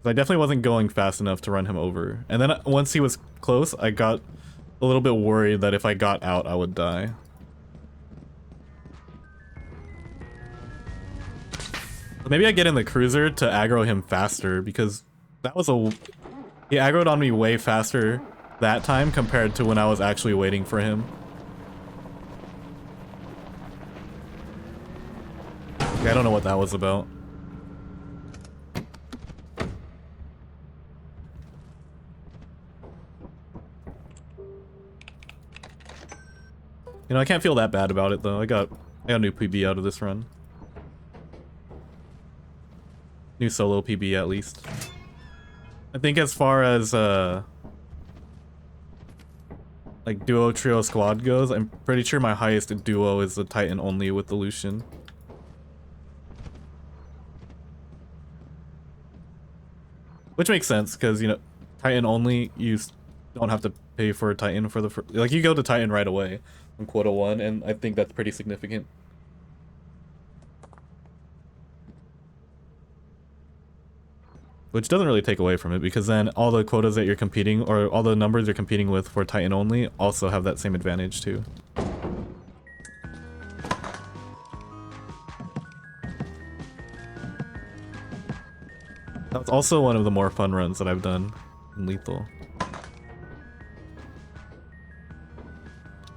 I definitely wasn't going fast enough to run him over. And then once he was close, I got a little bit worried that if I got out, I would die. Maybe I get in the cruiser to aggro him faster because that was he aggroed on me way faster that time compared to when I was actually waiting for him. I don't know what that was about. You know, I can't feel that bad about it though. I got a new PB out of this run. New solo PB at least. I think as far as like duo, trio, squad goes, I'm pretty sure my highest duo is the Titan only with the Lucian. Which makes sense because, you know, Titan only, you don't have to pay for a Titan for the like you go to Titan right away in quota 1, and I think that's pretty significant. Which doesn't really take away from it, because then all the quotas that you're competing, or all the numbers you're competing with for Titan only, also have that same advantage too. That's also one of the more fun runs that I've done in Lethal.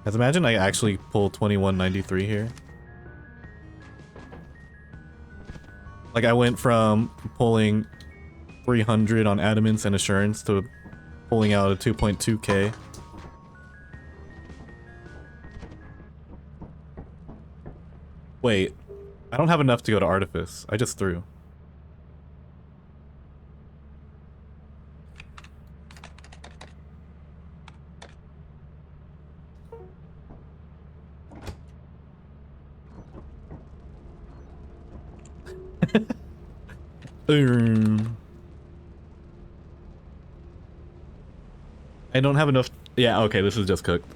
Guys, imagine I actually pull 2193 here. Like, I went from pulling 300 on Adamance and Assurance to pulling out a 2.2k. Wait, I don't have enough to go to Artifice. I just threw. I don't have enough. Yeah, okay, this is just cooked.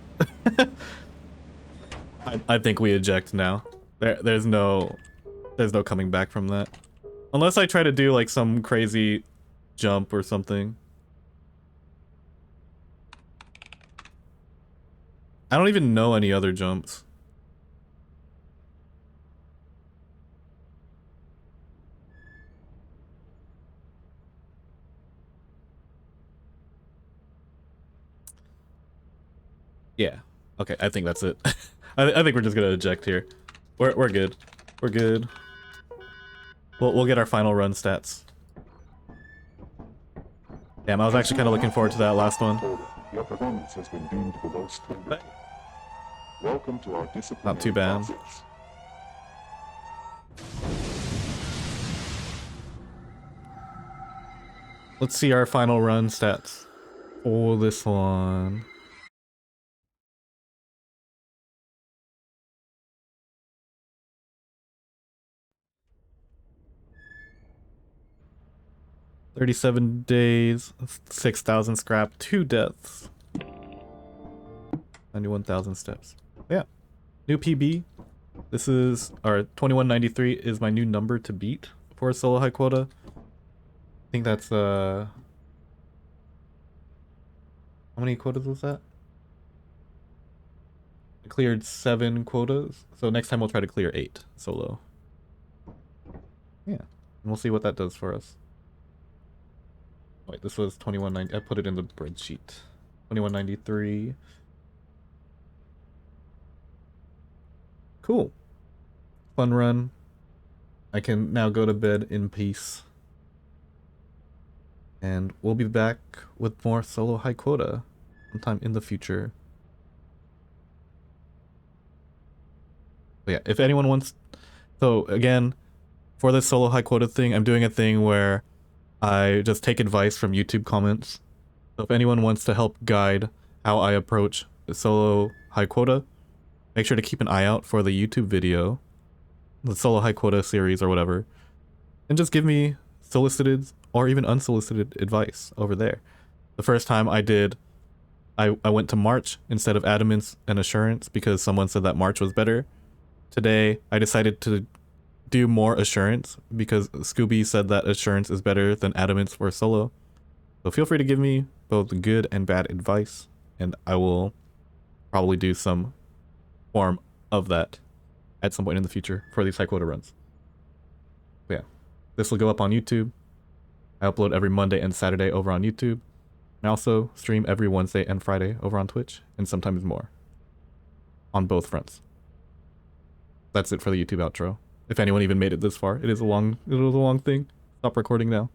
I think we eject now. There's no coming back from that. Unless I try to do like some crazy jump or something. I don't even know any other jumps. Yeah. Okay, I think that's it. I think we're just gonna eject here. We're good. We're good. We'll get our final run stats. Damn, I was actually kind of looking forward to that last one. Your performance has been deemed below standard. Welcome to our discipline. Not too bad. Process. Let's see our final run stats for this one. $37 days, 6,000 scrap, 2 deaths, 91,000 steps. Yeah, new PB. This is, or 2193 is my new number to beat for a solo high quota. I think that's how many quotas was that? I cleared 7 quotas, so next time we'll try to clear 8 solo. Yeah, and we'll see what that does for us. Wait, this was 2190. I put it in the spreadsheet. 2193. Cool. Fun run. I can now go to bed in peace. And we'll be back with more solo high quota sometime in the future. But yeah, if anyone wants... So again, for this solo high quota thing, I'm doing a thing where I just take advice from YouTube comments. So if anyone wants to help guide how I approach the solo high quota, make sure to keep an eye out for the YouTube video, the solo high quota series or whatever, and just give me solicited or even unsolicited advice over there. The first time I did, I went to March instead of Adamance and Assurance because someone said that March was better. Today, I decided to do more Assurance because Scooby said that Assurance is better than Adamance for solo. So feel free to give me both good and bad advice, and I will probably do some form of that at some point in the future for these high quota runs. But yeah, this will go up on YouTube. I upload every Monday and Saturday over on YouTube. I also stream every Wednesday and Friday over on Twitch, and sometimes more. On both fronts. That's it for the YouTube outro. If anyone even made it this far, it was a long thing. Stop recording now.